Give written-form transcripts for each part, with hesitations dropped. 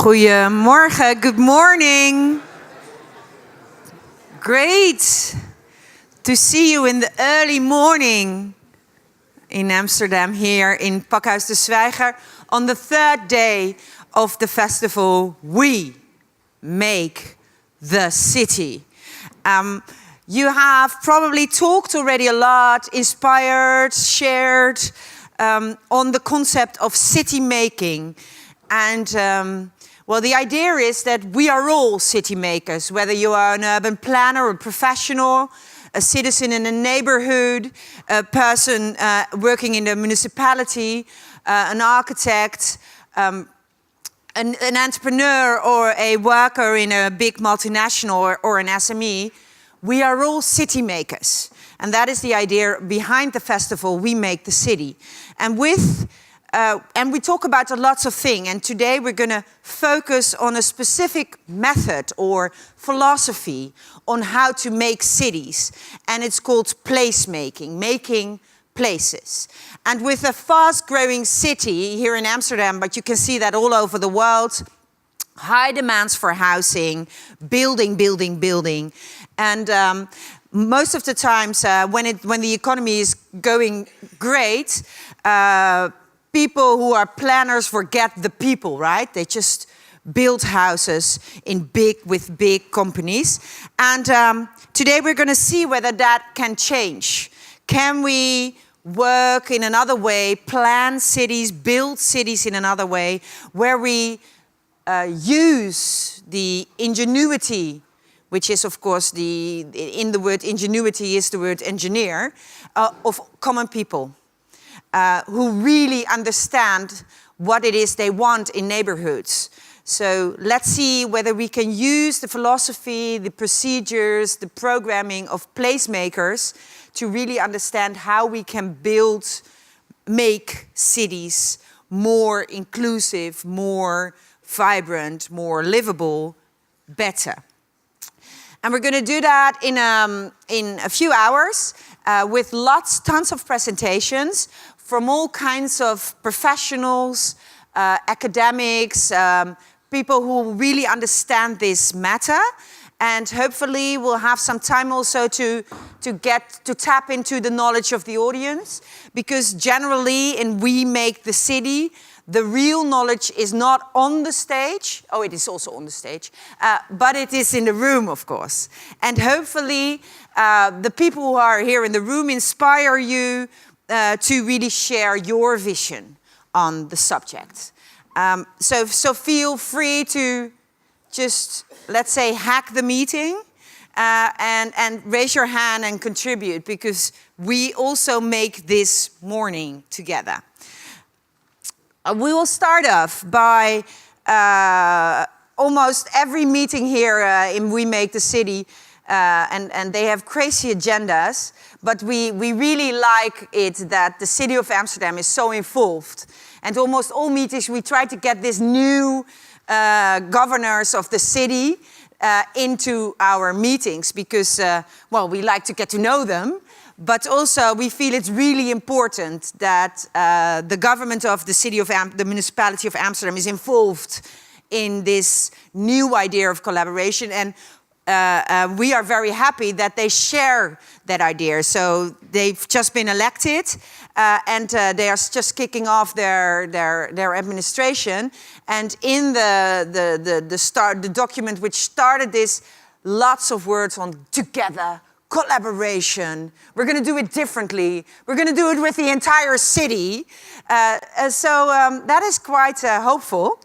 Goedemorgen, good morning. Great to see you in the early morning in Amsterdam, here in Pakhuis de Zwijger, on the third day of the festival We Make the City. You have probably talked already a lot, inspired, shared on the concept of city making. And well, the idea is that we are all city makers, whether you are an urban planner, a professional, a citizen in a neighbourhood, a person working in the municipality, an architect, an entrepreneur or a worker in a big multinational or an SME. We are all city makers. And that is the idea behind the festival, We Make the City. And we talk about lots of things, and today we're going to focus on a specific method or philosophy on how to make cities, and it's called placemaking, making places. And with a fast-growing city here in Amsterdam, but you can see that all over the world, high demands for housing, building, and most of the times when the economy is going great, people who are planners forget the people, right? They just build houses with big companies. And today we're going to see whether that can change. Can we work in another way, plan cities, build cities in another way, where we use the ingenuity, which is, of course, in the word ingenuity is the word engineer, of common people. Who really understand what it is they want in neighborhoods. So let's see whether we can use the philosophy, the procedures, the programming of placemakers to really understand how we can make cities more inclusive, more vibrant, more livable, better. And we're going to do that in a few hours with tons of presentations from all kinds of professionals, academics, people who really understand this matter. And hopefully we'll have some time also to tap into the knowledge of the audience. Because generally in We Make the City, the real knowledge is not on the stage. Oh, it is also on the stage. But it is in the room, of course. And hopefully the people who are here in the room inspire you to really share your vision on the subject. So feel free to just, let's say, hack the meeting and raise your hand and contribute, because we also make this morning together. We will start off by almost every meeting here in We Make the City, and they have crazy agendas, but we really like it that the city of Amsterdam is so involved. And almost all meetings we try to get these new governors of the city into our meetings, because, well, we like to get to know them. But also we feel it's really important that the government of the city of the municipality of Amsterdam is involved in this new idea of collaboration. And we are very happy that they share that idea. So they've just been elected and they are just kicking off their administration. And in the document which started this, lots of words on together, collaboration. We're going to do it differently. We're going to do it with the entire city. So that is quite hopeful.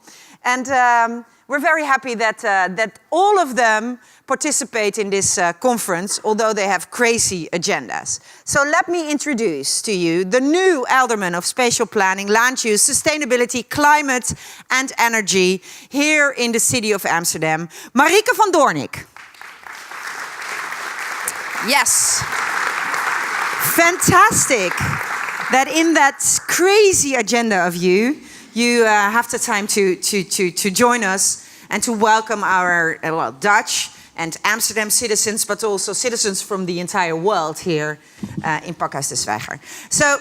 And we're very happy that all of them participate in this conference, although they have crazy agendas. So let me introduce to you the new alderman of spatial planning, land use, sustainability, climate and energy here in the city of Amsterdam, Marieke van Doornik. Yes. Fantastic that in that crazy agenda of you have the time to join us and to welcome our Dutch and Amsterdam citizens, but also citizens from the entire world here in Pakhuis de Zwijger. So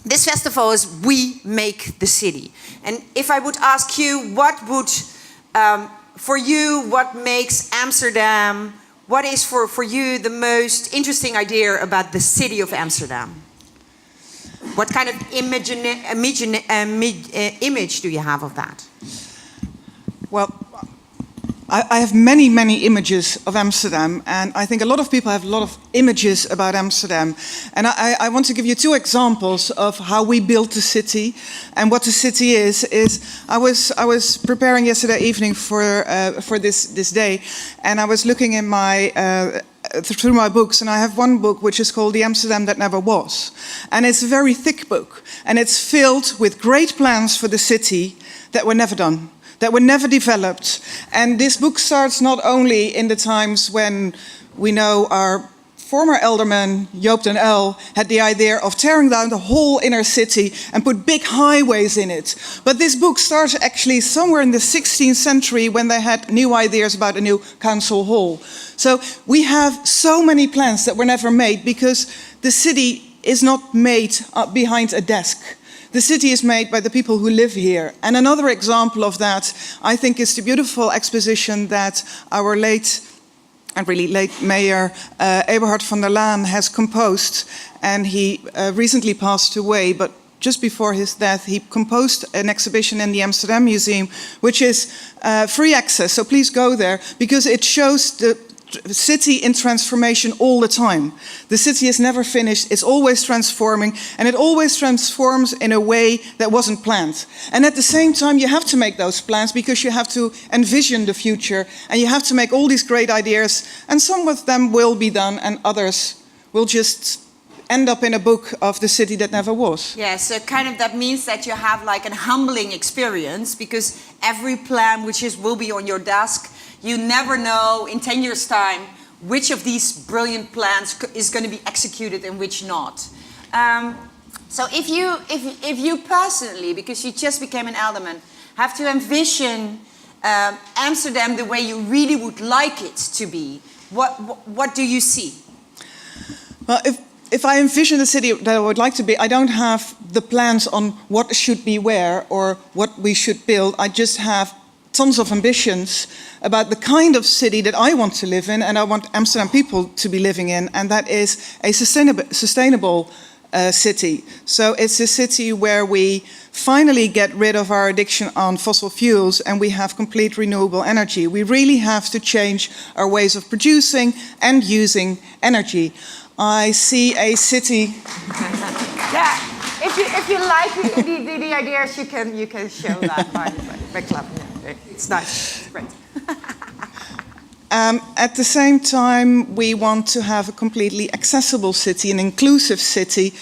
this festival is We Make the City. And if I would ask you, what would For you, what makes Amsterdam, what is for you the most interesting idea about the city of Amsterdam? What kind of image do you have of that? Well, I have many, many images of Amsterdam, and I think a lot of people have a lot of images about Amsterdam. And I want to give you two examples of how we built the city and what the city is. I was preparing yesterday evening for this day, and I was looking in through my books, and I have one book which is called The Amsterdam That Never Was. And it's a very thick book, and it's filled with great plans for the city that were never done, that were never developed. And this book starts not only in the times when we know our former alderman, Joop den Uyl, had the idea of tearing down the whole inner city and put big highways in it. But this book starts actually somewhere in the 16th century when they had new ideas about a new council hall. So we have so many plans that were never made because the city is not made behind a desk. The city is made by the people who live here. And another example of that, I think, is the beautiful exposition that our late Mayor Eberhard van der Laan has composed. And he recently passed away, but just before his death, he composed an exhibition in the Amsterdam Museum, which is free access. So please go there, because it shows the city in transformation all the time. The city is never finished, it's always transforming, and it always transforms in a way that wasn't planned. And at the same time, you have to make those plans because you have to envision the future, and you have to make all these great ideas, and some of them will be done, and others will just end up in a book of the city that never was. Yeah, so kind of that means that you have like a humbling experience, because every plan which will be on your desk, you never know in 10 years' time which of these brilliant plans is going to be executed and which not. So if you personally, because you just became an alderman, have to envision Amsterdam the way you really would like it to be, what do you see? Well, if I envision the city that I would like to be, I don't have the plans on what should be where or what we should build. I just have tons of ambitions about the kind of city that I want to live in and I want Amsterdam people to be living in, and that is a sustainable city. So it's a city where we finally get rid of our addiction on fossil fuels and we have complete renewable energy. We really have to change our ways of producing and using energy. I see a city... Yeah, if you like the ideas, you can show that by club. It's nice. It's great. At the same time, we want to have a completely accessible city, an inclusive city,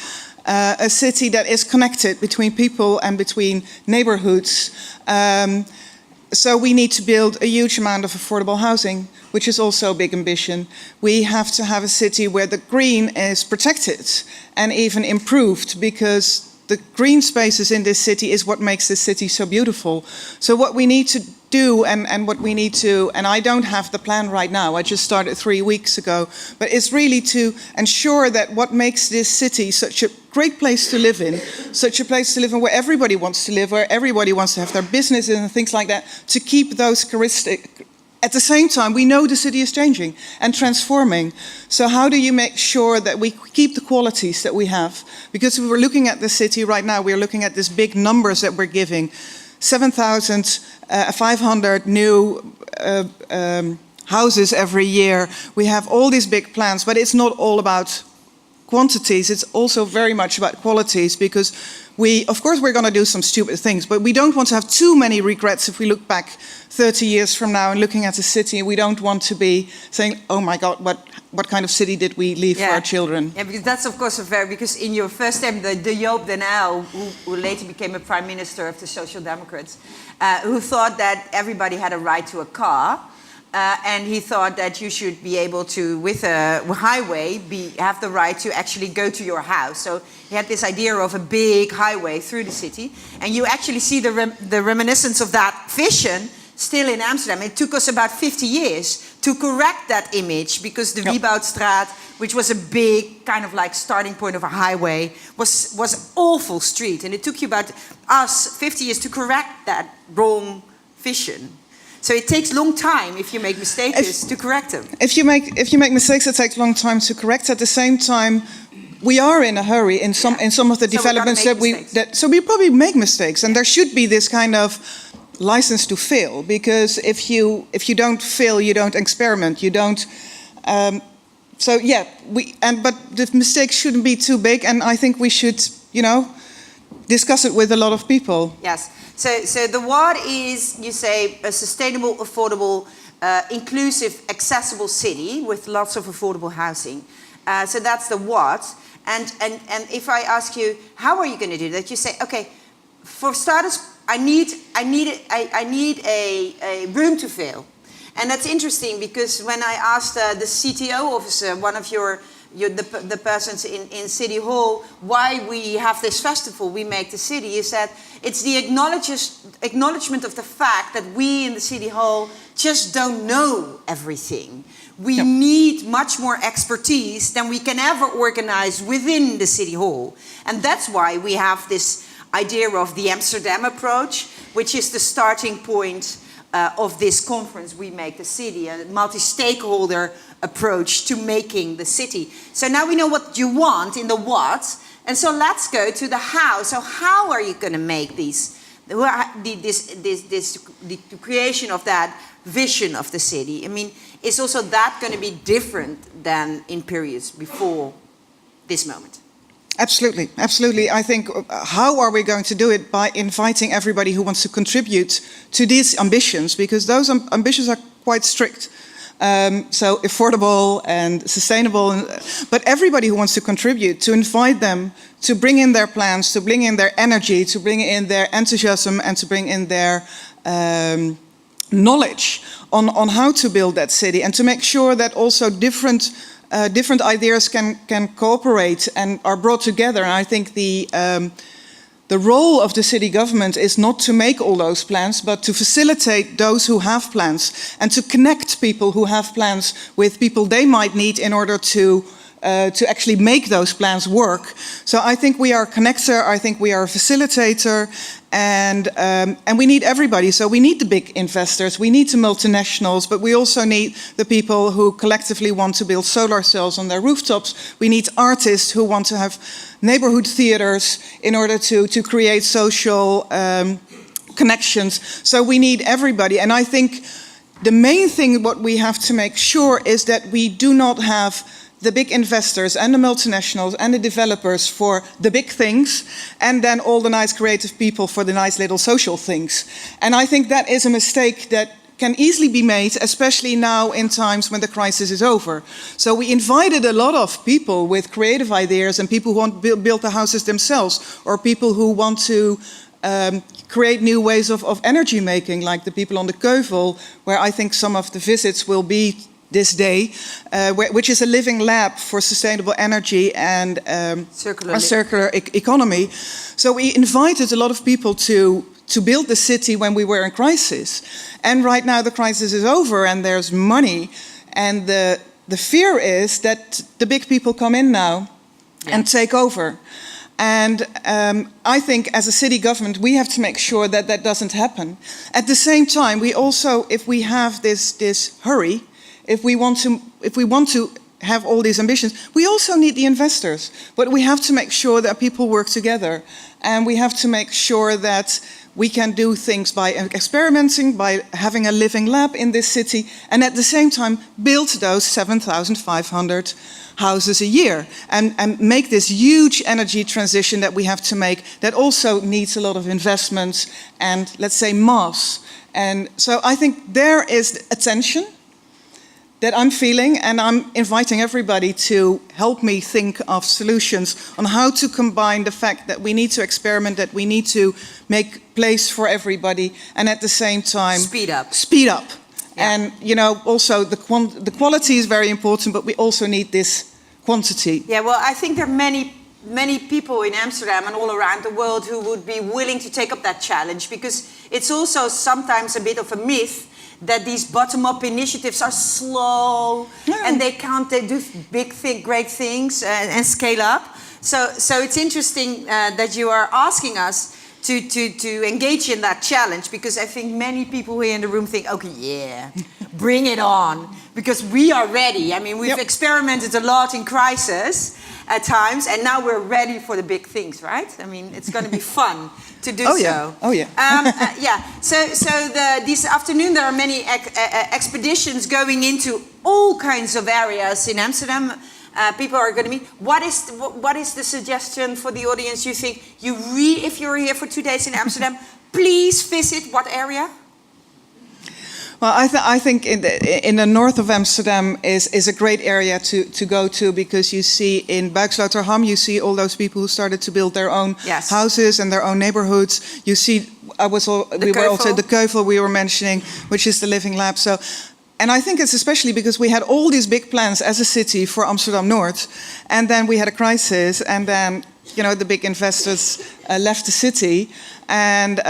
a city that is connected between people and between neighborhoods. So we need to build a huge amount of affordable housing, which is also a big ambition. We have to have a city where the green is protected and even improved, because the green spaces in this city is what makes this city so beautiful. So what we need to do and what we need to, and I don't have the plan right now, I just started 3 weeks ago, but it's really to ensure that what makes this city such a great place to live in, such a place to live in where everybody wants to live, where everybody wants to have their businesses and things like that, to keep those characteristics. At the same time, we know the city is changing and transforming. So how do you make sure that we keep the qualities that we have? Because we were looking at the city right now, we're looking at these big numbers that we're giving. 7,500 new houses every year. We have all these big plans, but it's not all about quantities, it's also very much about qualities, because of course we're going to do some stupid things, but we don't want to have too many regrets if we look back 30 years from now and looking at the city. We don't want to be saying, oh my God, what kind of city did we leave for our children? Yeah, because that's of course because in your first term, the Joop den Uyl, who later became a prime minister of the Social Democrats, who thought that everybody had a right to a car. And he thought that you should be able to, with a highway, have the right to actually go to your house. So he had this idea of a big highway through the city. And you actually see the reminiscence of that vision still in Amsterdam. It took us about 50 years to correct that image, because the Wieboudstraat, which was a big kind of like starting point of a highway, was an awful street. And it took you about 50 years to correct that wrong vision. So it takes long time if you make mistakes to correct them. If you make mistakes, it takes a long time to correct. At the same time, we are in a hurry in some of the developments so we probably make mistakes, and there should be this kind of license to fail, because if you don't fail, you don't experiment, you don't. But the mistakes shouldn't be too big, and I think we should, discuss it with a lot of people. Yes. So the what is, you say, a sustainable, affordable, inclusive, accessible city with lots of affordable housing. So that's the what. And if I ask you, how are you going to do that? You say, okay, for starters, I need a room to fill. And that's interesting, because when I asked the CTO officer, one of the persons in City Hall, why we have this festival, We Make the City, he said it's the acknowledgement of the fact that we in the City Hall just don't know everything. We need much more expertise than we can ever organize within the City Hall. And that's why we have this idea of the Amsterdam approach, which is the starting point of this conference, We Make the City, a multi-stakeholder approach to making the city. So now we know what you want in the what, and so let's go to the how. So how are you going to make the creation of that vision of the city? I mean, is also that going to be different than in periods before this moment? Absolutely, absolutely. I think, how are we going to do it? By inviting everybody who wants to contribute to these ambitions, because those ambitions are quite strict. So affordable and sustainable, but everybody who wants to contribute, to invite them to bring in their plans, to bring in their energy, to bring in their enthusiasm, and to bring in their knowledge on how to build that city, and to make sure that also different ideas can cooperate and are brought together. And I think the role of the city government is not to make all those plans, but to facilitate those who have plans, and to connect people who have plans with people they might need in order to actually make those plans work. So I think we are a connector, I think we are a facilitator, and we need everybody. So we need the big investors, we need the multinationals, but we also need the people who collectively want to build solar cells on their rooftops. We need artists who want to have neighbourhood theaters in order to create social connections. So we need everybody, and I think the main thing what we have to make sure is that we do not have the big investors and the multinationals and the developers for the big things, and then all the nice creative people for the nice little social things. And I think that is a mistake that can easily be made, especially now in times when the crisis is over. So we invited a lot of people with creative ideas, and people who want to build the houses themselves, or people who want to create new ways of energy making, like the people on the Keuvel, where I think some of the visits will be this day, which is a living lab for sustainable energy and a circular economy. So we invited a lot of people to build the city when we were in crisis. And right now the crisis is over and there's money. And the fear is that the big people come in now and take over. And I think as a city government, we have to make sure that that doesn't happen. At the same time, we also, if we have this hurry, if we want to have all these ambitions, we also need the investors. But we have to make sure that people work together. And we have to make sure that we can do things by experimenting, by having a living lab in this city, and at the same time build those 7,500 houses a year and make this huge energy transition that we have to make, that also needs a lot of investments and, let's say, mass. And so I think there is attention that I'm feeling, and I'm inviting everybody to help me think of solutions on how to combine the fact that we need to experiment, that we need to make place for everybody, and at the same time speed up. Yeah. And also the quality is very important, but we also need this quantity. Yeah, well, I think there are many people in Amsterdam and all around the world who would be willing to take up that challenge, because it's also sometimes a bit of a myth that these bottom-up initiatives are slow and they do great things and scale up. So it's interesting that you are asking us to engage in that challenge, because I think many people here in the room think, okay, yeah, bring it on, because we are ready. I mean, we've experimented a lot in crisis at times, and now we're ready for the big things, right? I mean, it's going to be fun to do so. Yeah. Oh, yeah. Yeah. So this afternoon there are many expeditions going into all kinds of areas in Amsterdam. People are going to meet. What is the suggestion for the audience? You think if you're here for 2 days in Amsterdam, please visit what area? Well, I think in the north of Amsterdam is a great area to go to, because you see in Buiksloterham, you see all those people who started to build their own houses and their own neighborhoods. You see, we were also the Keuvel we were mentioning, which is the Living Lab. So. And I think it's especially because we had all these big plans as a city for Amsterdam North, and then we had a crisis, and then the big investors left the city, and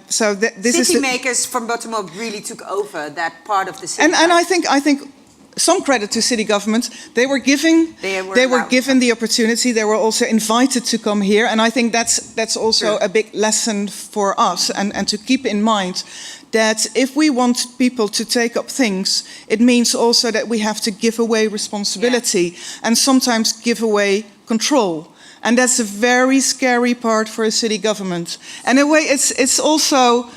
so this city makers from bottom up really took over that part of the city. And I think some credit to city government. They were given the opportunity. They were also invited to come here, and I think that's also a big lesson for us, and to keep in mind that if we want people to take up things, it means also that we have to give away responsibility and sometimes give away control. And that's a very scary part for a city government. And in a way, it's also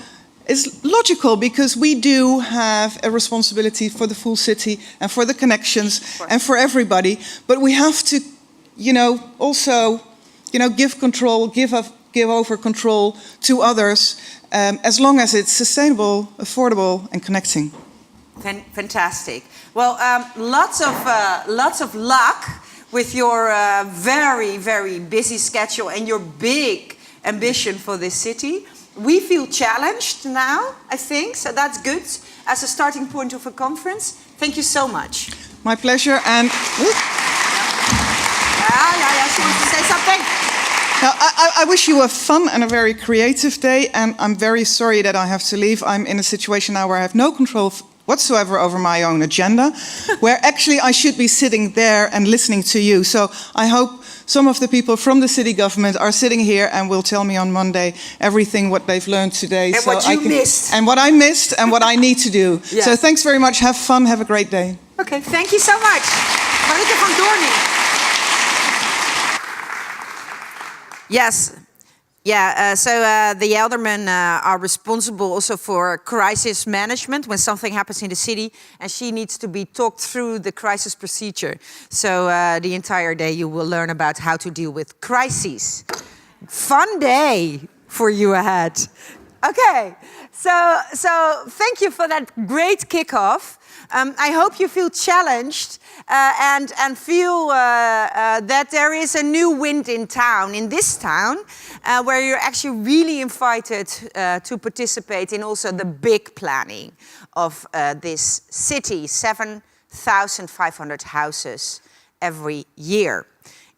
logical, because we do have a responsibility for the full city and for the connections and for everybody. But we have to, also, give control, give over control to others, as long as it's sustainable, affordable, and connecting. Fantastic. Well, lots of luck with your very, very busy schedule and your big ambition for this city. We feel challenged now, I think, so that's good as a starting point of a conference. Thank you so much. My pleasure. And she wants to say something. Now, I wish you a fun and a very creative day, and I'm very sorry that I have to leave. I'm in a situation now where I have no control whatsoever over my own agenda, where actually I should be sitting there and listening to you. So I hope some of the people from the city government are sitting here and will tell me on Monday everything what they've learned today. And what you missed. And what I missed and what I need to do. Yes. So thanks very much. Have fun. Have a great day. Okay, thank you so much. Marieke van Doorning. Yes. Yeah, so the aldermen are responsible also for crisis management when something happens in the city, and she needs to be talked through the crisis procedure. So the entire day you will learn about how to deal with crises. Fun day for you ahead. Okay, so thank you for that great kickoff. I hope you feel challenged and feel that there is a new wind in town, in this town, where you're actually really invited to participate in also the big planning of this city. 7,500 houses every year.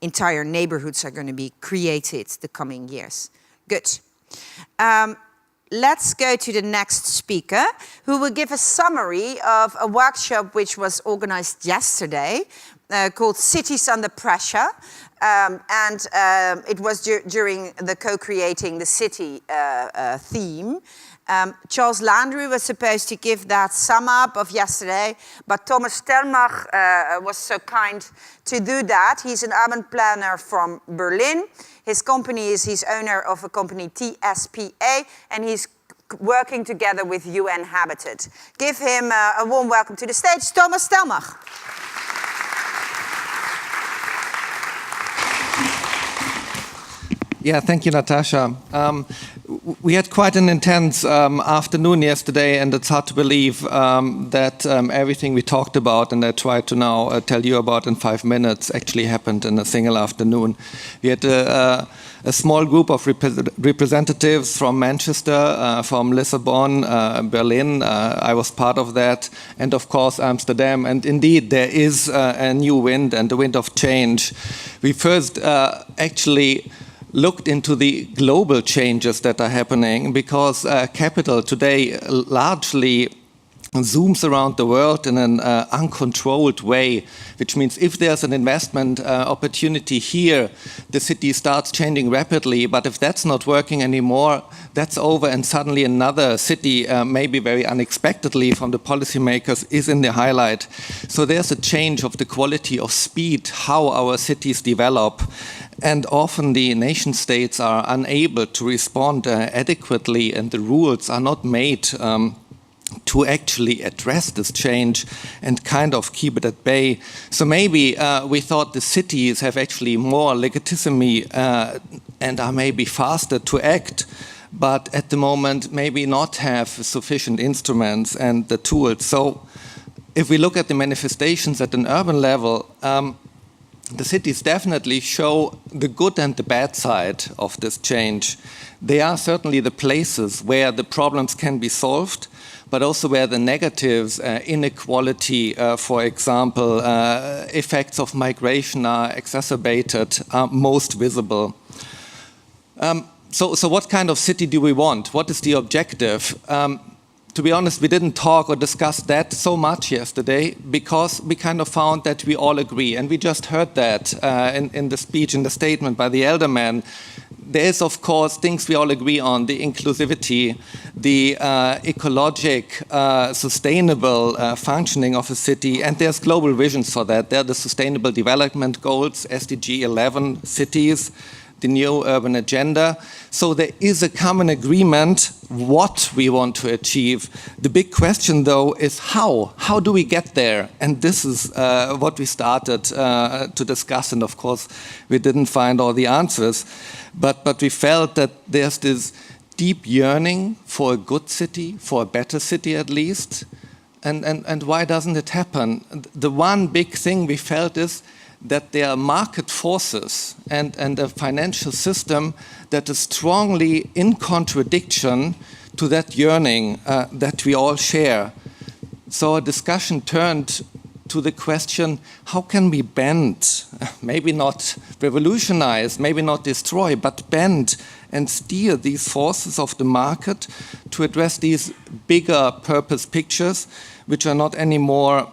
Entire neighborhoods are going to be created the coming years. Good. Let's go to the next speaker, who will give a summary of a workshop which was organized yesterday called Cities Under Pressure. It was during the co-creating the city theme. Charles Landry was supposed to give that sum up of yesterday, but Thomas Stelmach was so kind to do that. He's an urban planner from Berlin. He's owner of a company, TSPA, and he's working together with UN Habitat. Give him a warm welcome to the stage, Thomas Stelmach. Yeah, thank you, Natasha. We had quite an intense afternoon yesterday, and it's hard to believe that everything we talked about and I tried to now tell you about in 5 minutes actually happened in a single afternoon. We had a small group of representatives from Manchester, from Lisbon, Berlin. I was part of that, and of course Amsterdam. And indeed, there is a new wind and a wind of change. We first actually looked into the global changes that are happening, because capital today largely zooms around the world in an uncontrolled way, which means if there's an investment opportunity here, the city starts changing rapidly, but if that's not working anymore, that's over, and suddenly another city, maybe very unexpectedly from the policymakers, is in the highlight. So there's a change of the quality of speed, how our cities develop, and often the nation states are unable to respond adequately, and the rules are not made to actually address this change and kind of keep it at bay. So maybe we thought the cities have actually more legitimacy and are maybe faster to act, but at the moment maybe not have sufficient instruments and the tools. So if we look at the manifestations at an urban level, the cities definitely show the good and the bad side of this change. They are certainly the places where the problems can be solved, but also where the negatives, inequality, for example, effects of migration are exacerbated, are most visible. So what kind of city do we want? What is the objective? To be honest, we didn't talk or discuss that so much yesterday because we kind of found that we all agree. And we just heard that in the speech, in the statement by the elder man. There is, of course, things we all agree on: the inclusivity, the ecologic, sustainable functioning of a city. And there's global visions for that. There are the Sustainable Development Goals, SDG 11 cities, the new urban agenda. So there is a common agreement what we want to achieve. The big question, though, is how? How do we get there? And this is what we started to discuss. And of course, we didn't find all the answers. But we felt that there's this deep yearning for a good city, for a better city at least. And why doesn't it happen? The one big thing we felt is that there are market forces and a financial system that is strongly in contradiction to that yearning that we all share. So our discussion turned to the question, how can we bend, maybe not revolutionize, maybe not destroy, but bend and steer these forces of the market to address these bigger purpose pictures, which are not anymore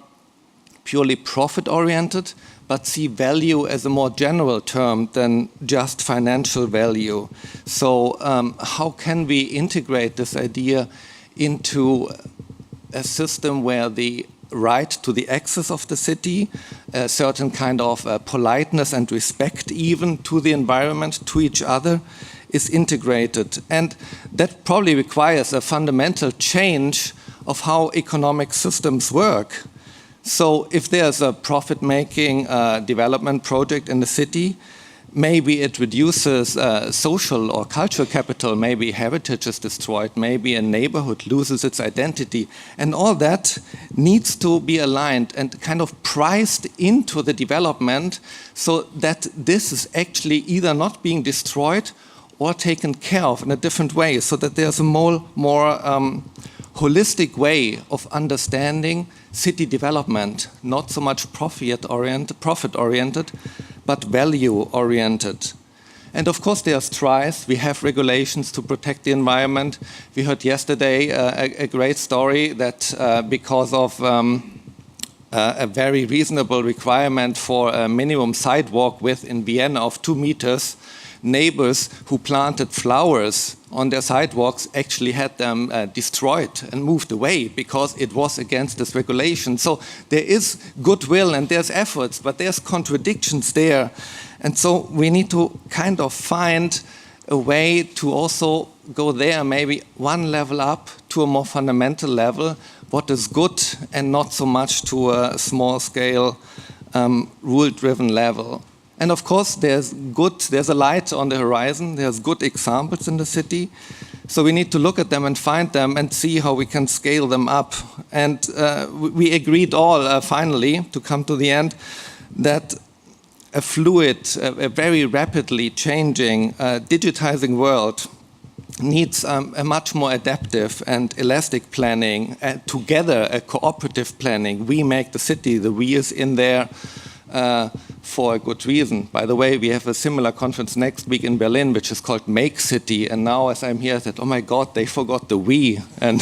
purely profit-oriented, but see value as a more general term than just financial value. So how can we integrate this idea into a system where the right to the access of the city, a certain kind of politeness and respect even to the environment, to each other, is integrated? And that probably requires a fundamental change of how economic systems work. So if there's a profit-making development project in the city, maybe it reduces social or cultural capital, maybe heritage is destroyed, maybe a neighborhood loses its identity. And all that needs to be aligned and kind of priced into the development so that this is actually either not being destroyed or taken care of in a different way, so that there's a more holistic way of understanding city development, not so much profit-oriented, but value-oriented. And of course there's strides. We have regulations to protect the environment. We heard yesterday a great story that because of a very reasonable requirement for a minimum sidewalk width in Vienna of 2 meters, neighbors who planted flowers on their sidewalks actually had them destroyed and moved away because it was against this regulation. So there is goodwill and there's efforts, but there's contradictions there. And so we need to kind of find a way to also go there, maybe one level up to a more fundamental level, what is good and not so much to a small scale rule-driven level. And of course, there's a light on the horizon. There's good examples in the city. So we need to look at them and find them and see how we can scale them up. And we agreed all, finally, to come to the end, that a fluid, a very rapidly changing, digitizing world needs a much more adaptive and elastic planning, together a cooperative planning. We make the city, the we is in there, for a good reason. By the way, we have a similar conference next week in Berlin, which is called Make City. And now, as I'm here, I said, oh my God, they forgot the we. And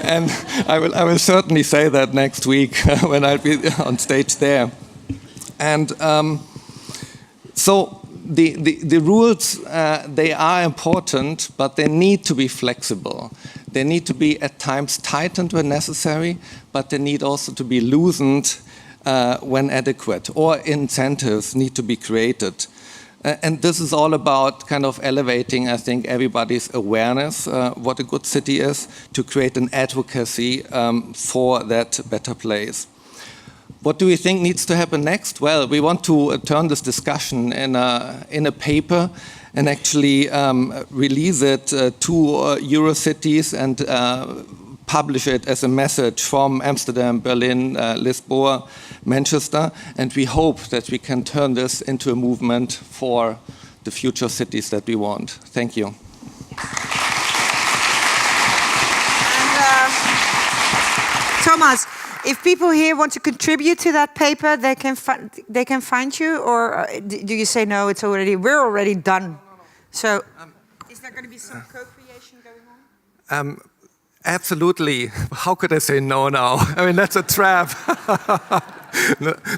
And I will certainly say that next week when I'll be on stage there. And so the rules, they are important, but they need to be flexible. They need to be at times tightened when necessary, but they need also to be loosened when adequate, or incentives need to be created. And this is all about kind of elevating, I think, everybody's awareness what a good city is, to create an advocacy for that better place. What do we think needs to happen next? Well, we want to turn this discussion in a paper and actually release it to Eurocities and publish it as a message from Amsterdam, Berlin, Lisbon, Manchester, and we hope that we can turn this into a movement for the future cities that we want. Thank you. And, Thomas, if people here want to contribute to that paper, they can find you, or do you say no? We're already done. So, is there going to be some co-creation going on? Absolutely. How could I say no now? I mean, that's a trap.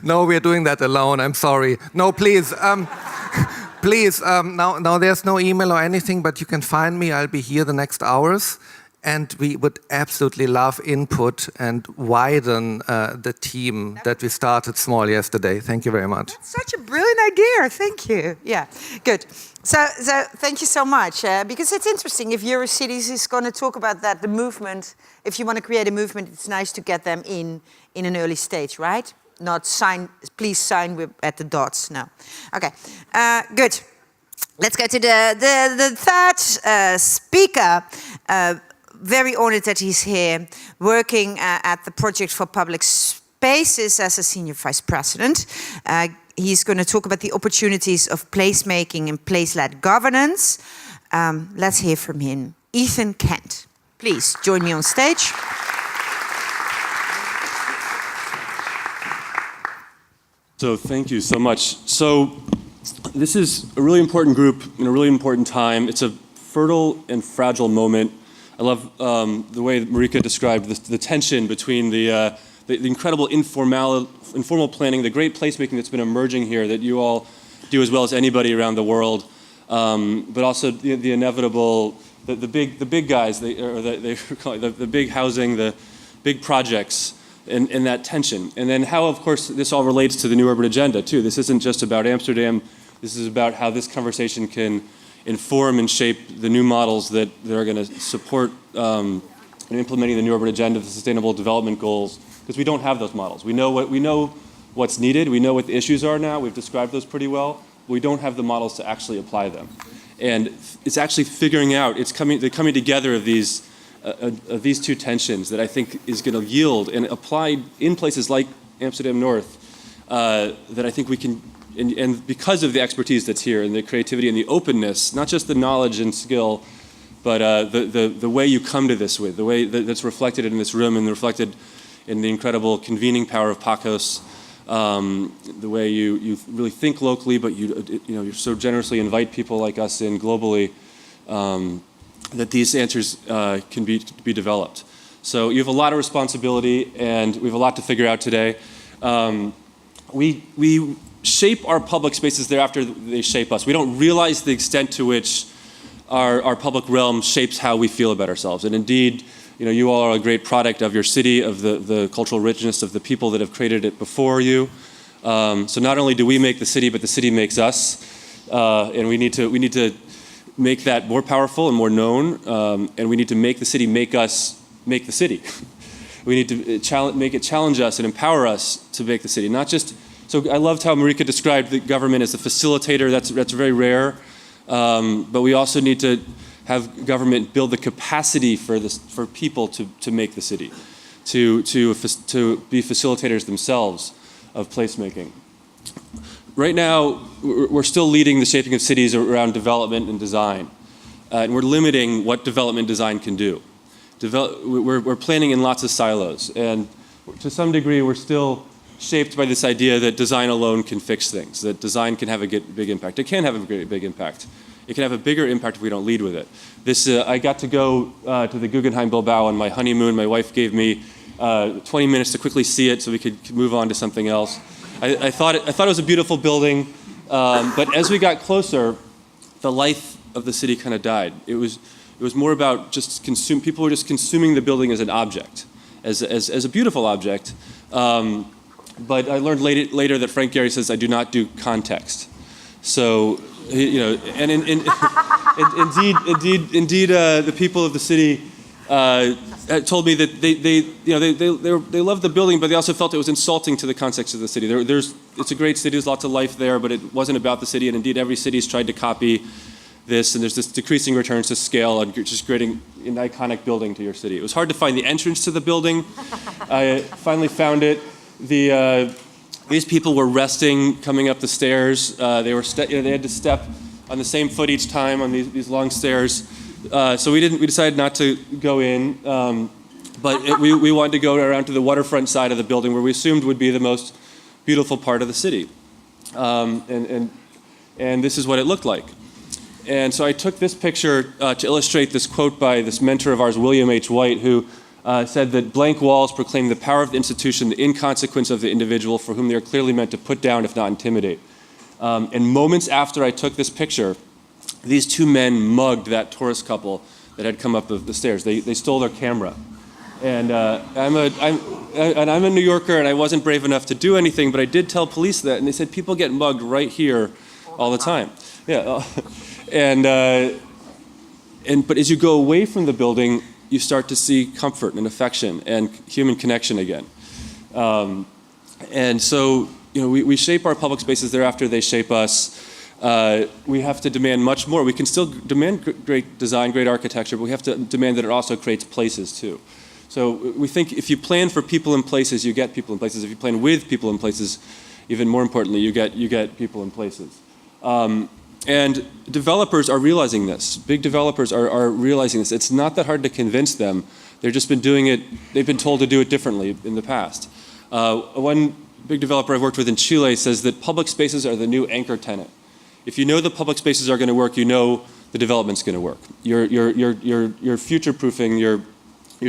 No, we're doing that alone. I'm sorry. No, please. Please. Now there's no email or anything, but you can find me. I'll be here the next hours. And we would absolutely love input and widen the team that we started small yesterday. Thank you very much. That's such a brilliant idea. Thank you. Yeah, good. So thank you so much. Because it's interesting, if Eurocities is going to talk about that, the movement, if you want to create a movement, it's nice to get them in an early stage, right? Not sign, please sign at the dots. No. Okay, good. Let's go to the third speaker. Very honored that he's here, working at the Project for Public Spaces as a senior vice president. He's going to talk about the opportunities of placemaking and place-led governance. Let's hear from him. Ethan Kent, please join me on stage. So thank you so much. So this is a really important group in a really important time. It's a fertile and fragile moment. I love the way Marika described the tension between the incredible informal planning, the great placemaking that's been emerging here that you all do as well as anybody around the world, but also the inevitable, the big guys, the big housing, the big projects, and that tension. And then how, of course, this all relates to the New Urban Agenda, too. This isn't just about Amsterdam. This is about how this conversation can inform and shape the new models that are going to support implementing the New Urban Agenda, the Sustainable Development Goals, because we don't have those models. We know what's needed. We know what the issues are now. We've described those pretty well. But we don't have the models to actually apply them. And it's actually figuring out, the coming together of these two tensions that I think is going to yield and apply in places like Amsterdam North that I think we can. And because of the expertise that's here and the creativity and the openness, not just the knowledge and skill, but the way you come to this with, the way that's reflected in this room and reflected in the incredible convening power of Pakhuis, the way you really think locally, but you so generously invite people like us in globally, that these answers can be developed. So you have a lot of responsibility, and we have a lot to figure out today. We shape our public spaces thereafter they shape us. We don't realize the extent to which our public realm shapes how we feel about ourselves. And indeed, you all are a great product of your city, of the cultural richness of the people that have created it before you. So not only do we make the city, but the city makes us. And we need to make that more powerful and more known. And we need to make the city make us make the city. We need to make it challenge us and empower us to make the city, not just. So I loved how Marika described the government as a facilitator. That's very rare. But we also need to have government build the capacity for people to make the city, to be facilitators themselves of placemaking. Right now, we're still leading the shaping of cities around development and design. And we're limiting what development design can do. We're planning in lots of silos. And to some degree, we're still shaped by this idea that design alone can fix things, that design can have a big impact. It can have a big impact. it can have a bigger impact if we don't lead with it. This, I got to go to the Guggenheim Bilbao on my honeymoon. My wife gave me 20 minutes to quickly see it so we could move on to something else. I thought it was a beautiful building, but as we got closer, the life of the city kind of died. It was more about just people were just consuming the building as an object, as a beautiful object. But I learned later that Frank Gehry says I do not do context. So, you know, and indeed, the people of the city told me that they loved the building, but they also felt it was insulting to the context of the city. It's a great city, there's lots of life there, but it wasn't about the city, and indeed every city's tried to copy this, and there's this decreasing returns to scale and just creating an iconic building to your city. It was hard to find the entrance to the building. I finally found it. These people were resting coming up the stairs. They had to step on the same foot each time on these long stairs. So we decided not to go in, but we wanted to go around to the waterfront side of the building where we assumed would be the most beautiful part of the city. And this is what it looked like. And so I took this picture to illustrate this quote by this mentor of ours, William H. White, who said that blank walls proclaim the power of the institution, the inconsequence of the individual for whom they are clearly meant to put down, if not intimidate. And moments after I took this picture, these two men mugged that tourist couple that had come up the stairs. They stole their camera. And I'm a New Yorker, and I wasn't brave enough to do anything, but I did tell police that, and they said people get mugged right here all the time. Yeah, but as you go away from the building, you start to see comfort and affection and human connection again. And so, you know, we shape our public spaces thereafter they shape us. We have to demand much more. We can still demand great design, great architecture, but we have to demand that it also creates places too. So we think if you plan for people and places, you get people and places. If you plan with people and places, even more importantly, you get people and places. And developers are realizing this. Big developers are realizing this. It's not that hard to convince them. They've just been doing it, they've been told to do it differently in the past. One big developer I've worked with in Chile says that public spaces are the new anchor tenant. If you know the public spaces are going to work, you know the development's going to work. You're future-proofing your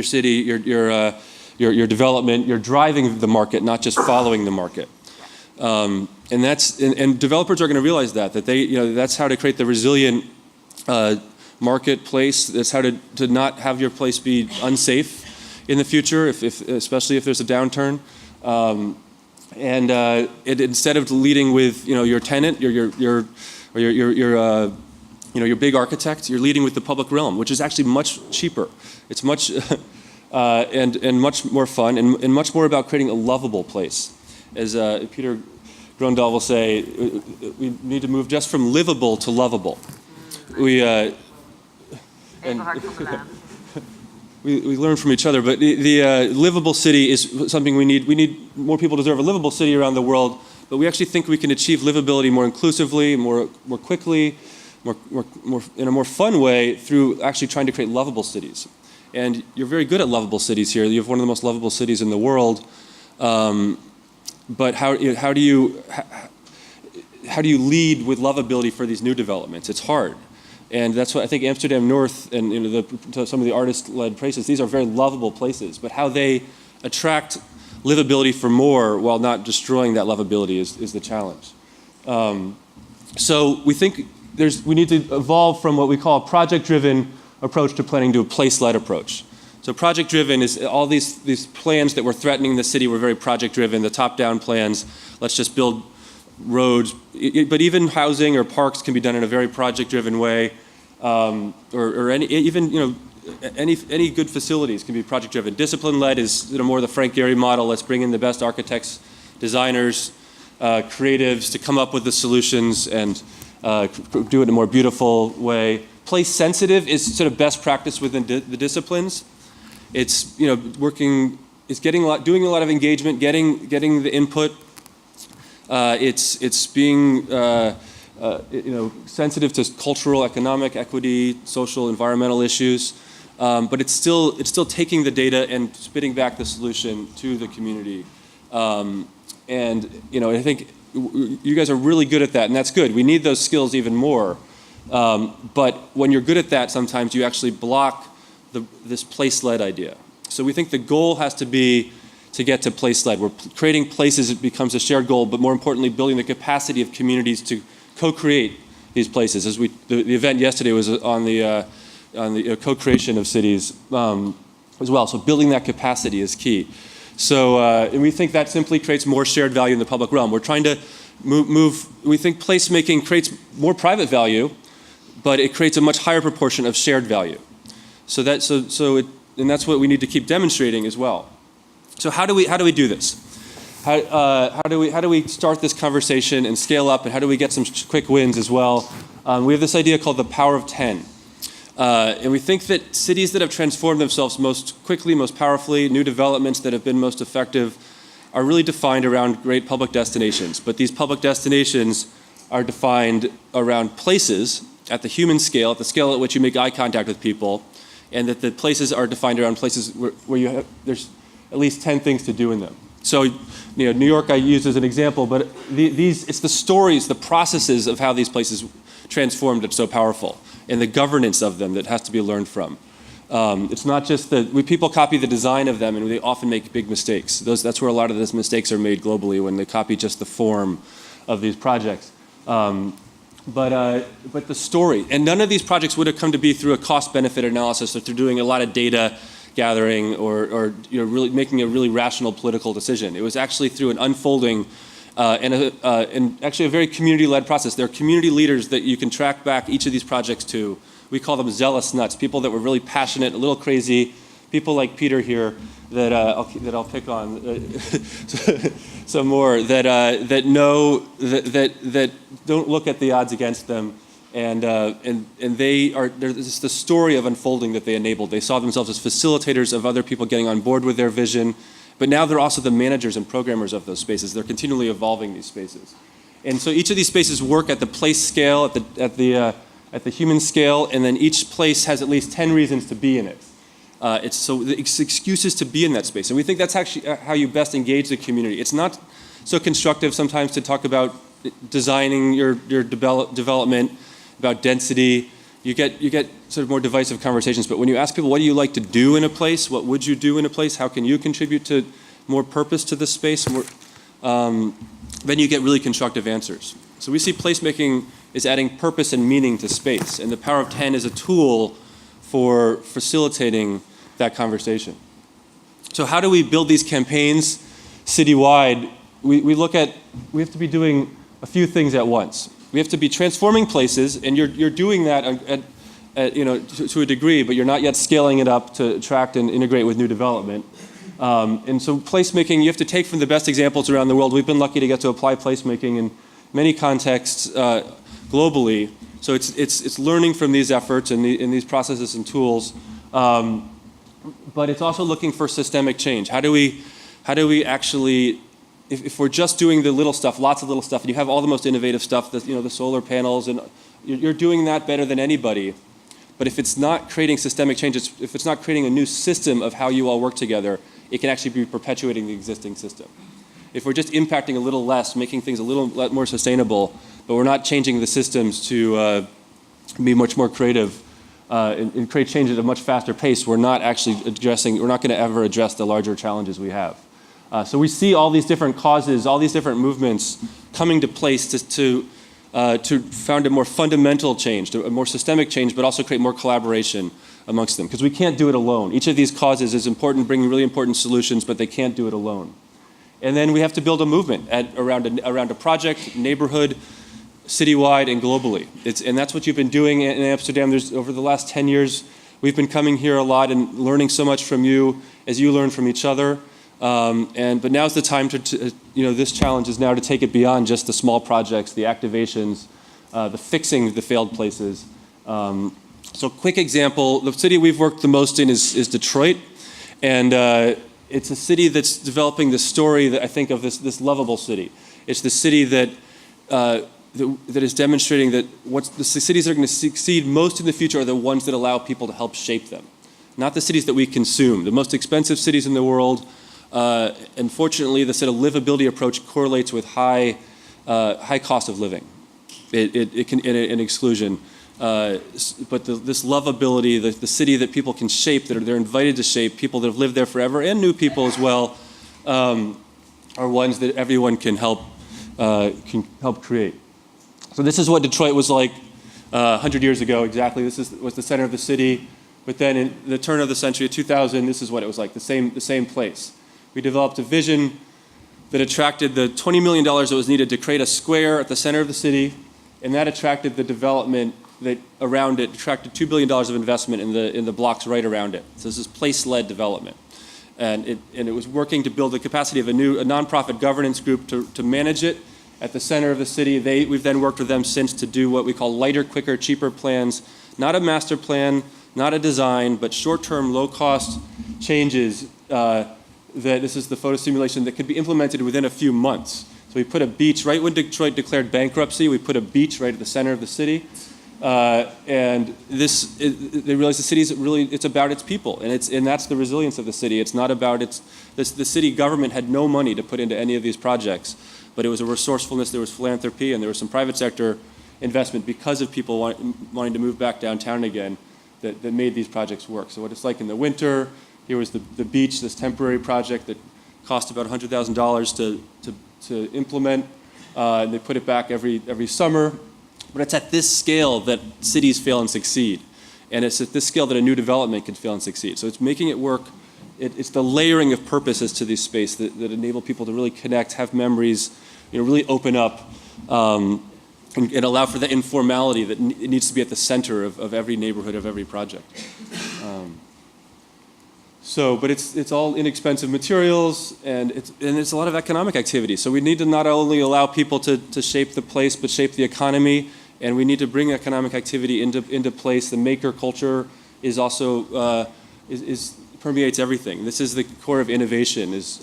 city, your development. You're driving the market, not just following the market. And developers are going to realize that that's how to create the resilient marketplace. That's how to not have your place be unsafe in the future, especially if there's a downturn. Instead of leading with your tenant, your big architect, you're leading with the public realm, which is actually much cheaper. It's much and much more fun and much more about creating a lovable place. As Peter Grondal will say, we need to move just from livable to lovable. We learn from each other, but the livable city is something we need. We need more people to deserve a livable city around the world, but we actually think we can achieve livability more inclusively, more quickly, more in a more fun way through actually trying to create lovable cities. And you're very good at lovable cities here. You have one of the most lovable cities in the world. But how do you lead with lovability for these new developments? It's hard, and that's what I think Amsterdam North and some of the artist-led places. These are very lovable places, but how they attract livability for more while not destroying that lovability is the challenge. So we think we need to evolve from what we call a project-driven approach to planning to a place-led approach. So project-driven is all these plans that were threatening the city were very project-driven, the top-down plans, let's just build roads. But even housing or parks can be done in a very project-driven way, or any good facilities can be project-driven. Discipline-led is more the Frank Gehry model. Let's bring in the best architects, designers, creatives to come up with the solutions and do it in a more beautiful way. Place-sensitive is sort of best practice within the disciplines. It's doing a lot of engagement, getting the input. It's being sensitive to cultural, economic, equity, social, environmental issues, but it's still taking the data and spitting back the solution to the community. I think you guys are really good at that, and that's good. We need those skills even more. But when you're good at that, sometimes you actually block this place-led idea. So we think the goal has to be to get to place-led. We're creating places, it becomes a shared goal, but more importantly, building the capacity of communities to co-create these places. As the event yesterday was on the co-creation of cities as well. So building that capacity is key. So and we think that simply creates more shared value in the public realm. We're trying to we think placemaking creates more private value, but it creates a much higher proportion of shared value. So and that's what we need to keep demonstrating as well. So how do we do this? How do we start this conversation and scale up, and how do we get some quick wins as well? We have this idea called the power of 10. And we think that cities that have transformed themselves most quickly, most powerfully, new developments that have been most effective, are really defined around great public destinations. But these public destinations are defined around places at the human scale, at the scale at which you make eye contact with people, and that the places are defined around places where there's at least 10 things to do in them. So, New York I use as an example, but it's the stories, the processes of how these places transformed that's so powerful, and the governance of them that has to be learned from. It's not just people copy the design of them, and they often make big mistakes. That's where a lot of those mistakes are made globally, when they copy just the form of these projects. But the story, and none of these projects would have come to be through a cost-benefit analysis, or through doing a lot of data gathering, or really making a really rational political decision. It was actually through an unfolding and actually a very community-led process. There are community leaders that you can track back each of these projects to. We call them zealous nuts, people that were really passionate, a little crazy, people like Peter here that I'll pick on some more, that know that don't look at the odds against them, and there's the story of unfolding that they enabled. They saw themselves as facilitators of other people getting on board with their vision, but now they're also the managers and programmers of those spaces. They're continually evolving these spaces. And so each of these spaces work at the place scale, at the human scale, and then each place has at least 10 reasons to be in it. It's excuses to be in that space. And we think that's actually how you best engage the community. It's not so constructive sometimes to talk about designing your development, about density. You get sort of more divisive conversations, but when you ask people, what do you like to do in a place? What would you do in a place? How can you contribute to more purpose to the space? Then you get really constructive answers. So we see placemaking is adding purpose and meaning to space, and the power of 10 is a tool for facilitating that conversation. So how do we build these campaigns citywide? We have to be doing a few things at once. We have to be transforming places, and you're doing that to a degree, but you're not yet scaling it up to attract and integrate with new development. And so placemaking, you have to take from the best examples around the world. We've been lucky to get to apply placemaking in many contexts globally. So it's learning from these efforts and these processes and tools, but it's also looking for systemic change. How do we actually, if we're just doing the little stuff, lots of little stuff, and you have all the most innovative stuff, the solar panels, and you're doing that better than anybody. But if it's not creating systemic change, if it's not creating a new system of how you all work together, it can actually be perpetuating the existing system. If we're just impacting a little less, making things a little more sustainable, but we're not changing the systems to be much more creative and create change at a much faster pace, we're not going to ever address the larger challenges we have. So we see all these different causes, all these different movements coming to place to found a more fundamental change, a more systemic change, but also create more collaboration amongst them. Because we can't do it alone. Each of these causes is important, bringing really important solutions, but they can't do it alone. And then we have to build a movement around a project, neighborhood, citywide, and globally. And that's what you've been doing in Amsterdam. Over the last 10 years, we've been coming here a lot and learning so much from you as you learn from each other. But now's the time this challenge is now to take it beyond just the small projects, the activations, the fixing the failed places. So quick example, the city we've worked the most in is Detroit. And it's a city that's developing the story that I think of this lovable city. It's the city that is demonstrating that the cities that are going to succeed most in the future are the ones that allow people to help shape them. Not the cities that we consume. The most expensive cities in the world, unfortunately, the sort of livability approach correlates with high cost of living. It can an exclusion. But this lovability, the city that people can shape, that they're invited to shape, people that have lived there forever, and new people as well, are ones that everyone can help create. So this is what Detroit was like 100 years ago, exactly. This was the center of the city. But then in the turn of the century, 2000, this is what it was like, the same place. We developed a vision that attracted the $20 million that was needed to create a square at the center of the city, and that attracted the development that around it, attracted $2 billion of investment in the blocks right around it. So this is place-led development. And it was working to build the capacity of a nonprofit governance group to manage it at the center of the city. We've then worked with them since to do what we call lighter, quicker, cheaper plans. Not a master plan, not a design, but short-term, low-cost changes that this is the photo simulation that could be implemented within a few months. So we put a beach, right when Detroit declared bankruptcy, we put a beach right at the center of the city. And they realized the city is really, it's about its people, and that's the resilience of the city. It's not about the city government had no money to put into any of these projects, but it was a resourcefulness, there was philanthropy, and there was some private sector investment because of people wanting to move back downtown again that made these projects work. So what it's like in the winter, here was the beach, this temporary project that cost about $100,000 to implement, and they put it back every summer. But it's at this scale that cities fail and succeed. And it's at this scale that a new development can fail and succeed. So it's making it work. It's the layering of purposes to this space that enable people to really connect, have memories, really open up, and allow for the informality that it needs to be at the center of every neighborhood, of every project. But it's all inexpensive materials, and it's a lot of economic activity. So we need to not only allow people to shape the place, but shape the economy, and we need to bring economic activity into place. The maker culture is also permeates everything. This is the core of innovation, is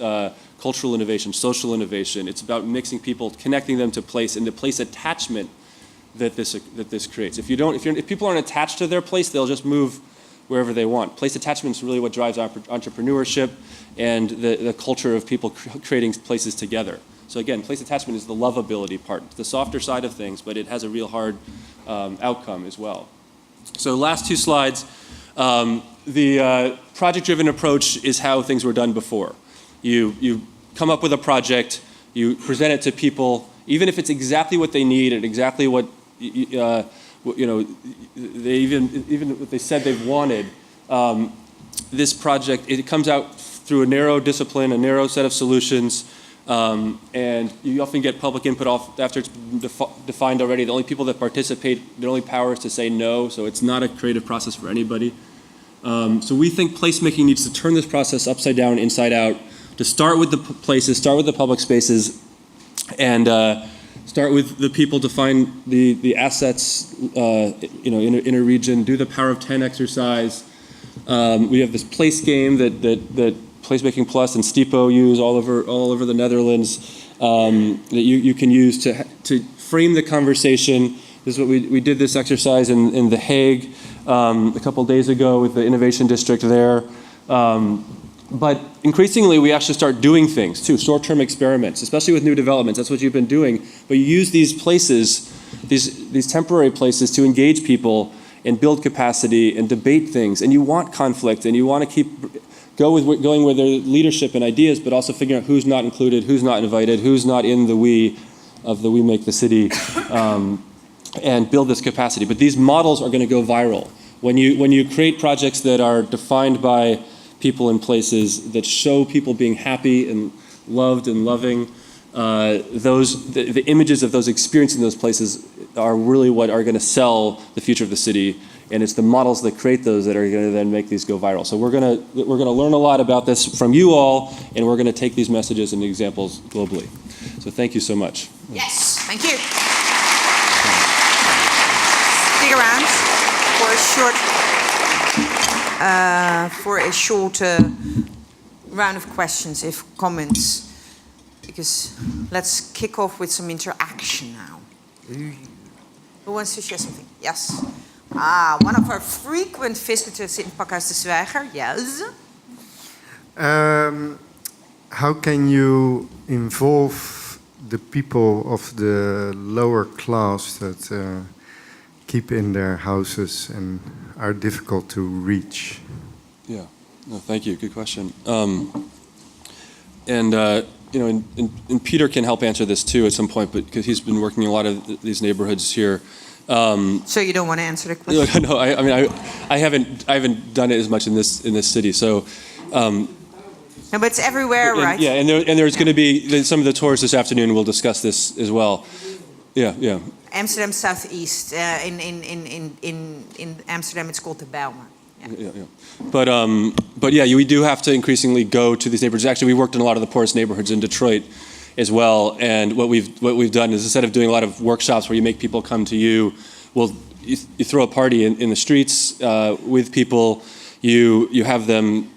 cultural innovation, social innovation. It's about mixing people, connecting them to place, and the place attachment that this creates. If people aren't attached to their place, they'll just move wherever they want. Place attachment is really what drives entrepreneurship and the culture of people creating places together. So again, place attachment is the lovability part, the softer side of things, but it has a real hard outcome as well. So last two slides. The project-driven approach is how things were done before. You come up with a project, you present it to people, even if it's exactly what they need and exactly what they even what they said they've wanted. This project, it comes out through a narrow discipline, a narrow set of solutions, and you often get public input after it's defined already. The only people that participate, their only power is to say no, so it's not a creative process for anybody. So we think placemaking needs to turn this process upside down, inside out, to start with the places, start with the public spaces, and start with the people to find the assets, in a region, do the power of 10 exercise. We have this place game that Placemaking Plus and Stipo use all over the Netherlands, that you can use to frame the conversation. This is what we did this exercise in The Hague a couple days ago with the Innovation District there. But increasingly, we actually start doing things too, short-term experiments, especially with new developments. That's what you've been doing. But you use these places, these temporary places, to engage people and build capacity and debate things. And you want conflict, and you want to keep going with their leadership and ideas, but also figuring out who's not included, who's not invited, who's not in the we of the WeMakeThe.City, and build this capacity. But these models are going to go viral. When you create projects that are defined by people and places, that show people being happy and loved and loving, the images of those experiences in those places are really what are going to sell the future of the city. And it's the models that create those that are going to then make these go viral. So we're going to learn a lot about this from you all, and we're going to take these messages and examples globally. So thank you so much. Yes, thank you. Stick around for a short round of questions, if comments, because let's kick off with some interaction now. Who wants to share something? Yes. One of our frequent visitors in Pakhuis de Zwijger. Yes. How can you involve the people of the lower class that keep in their houses and are difficult to reach? Yeah, no, thank you. Good question. You know, and Peter can help answer this too at some point, but because he's been working in a lot of these neighborhoods here. So you don't want to answer the question? No, I mean, I haven't done it as much in this city. So. No, but it's everywhere, right? Yeah, and there's going to be some of the tours this afternoon. We'll discuss this as well. Yeah. Amsterdam Southeast. In Amsterdam, it's called the Bijlmer. Yeah. But yeah, we do have to increasingly go to these neighborhoods. Actually, we worked in a lot of the poorest neighborhoods in Detroit as well. And what we've done is, instead of doing a lot of workshops where you make people come to you, you throw a party in the streets with people. You have them.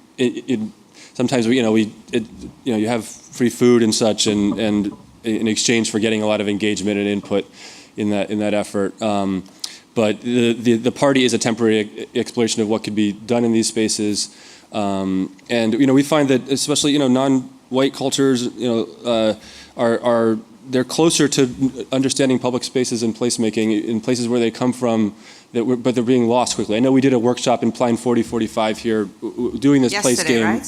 Sometimes you have free food and such, and in exchange for getting a lot of engagement and input in that effort. But the party is a temporary exploration of what could be done in these spaces, and we find that especially non-white cultures they're closer to understanding public spaces and placemaking in places where they come from, but they're being lost quickly. I know we did a workshop in Plein 4045 here, doing this place game. Right?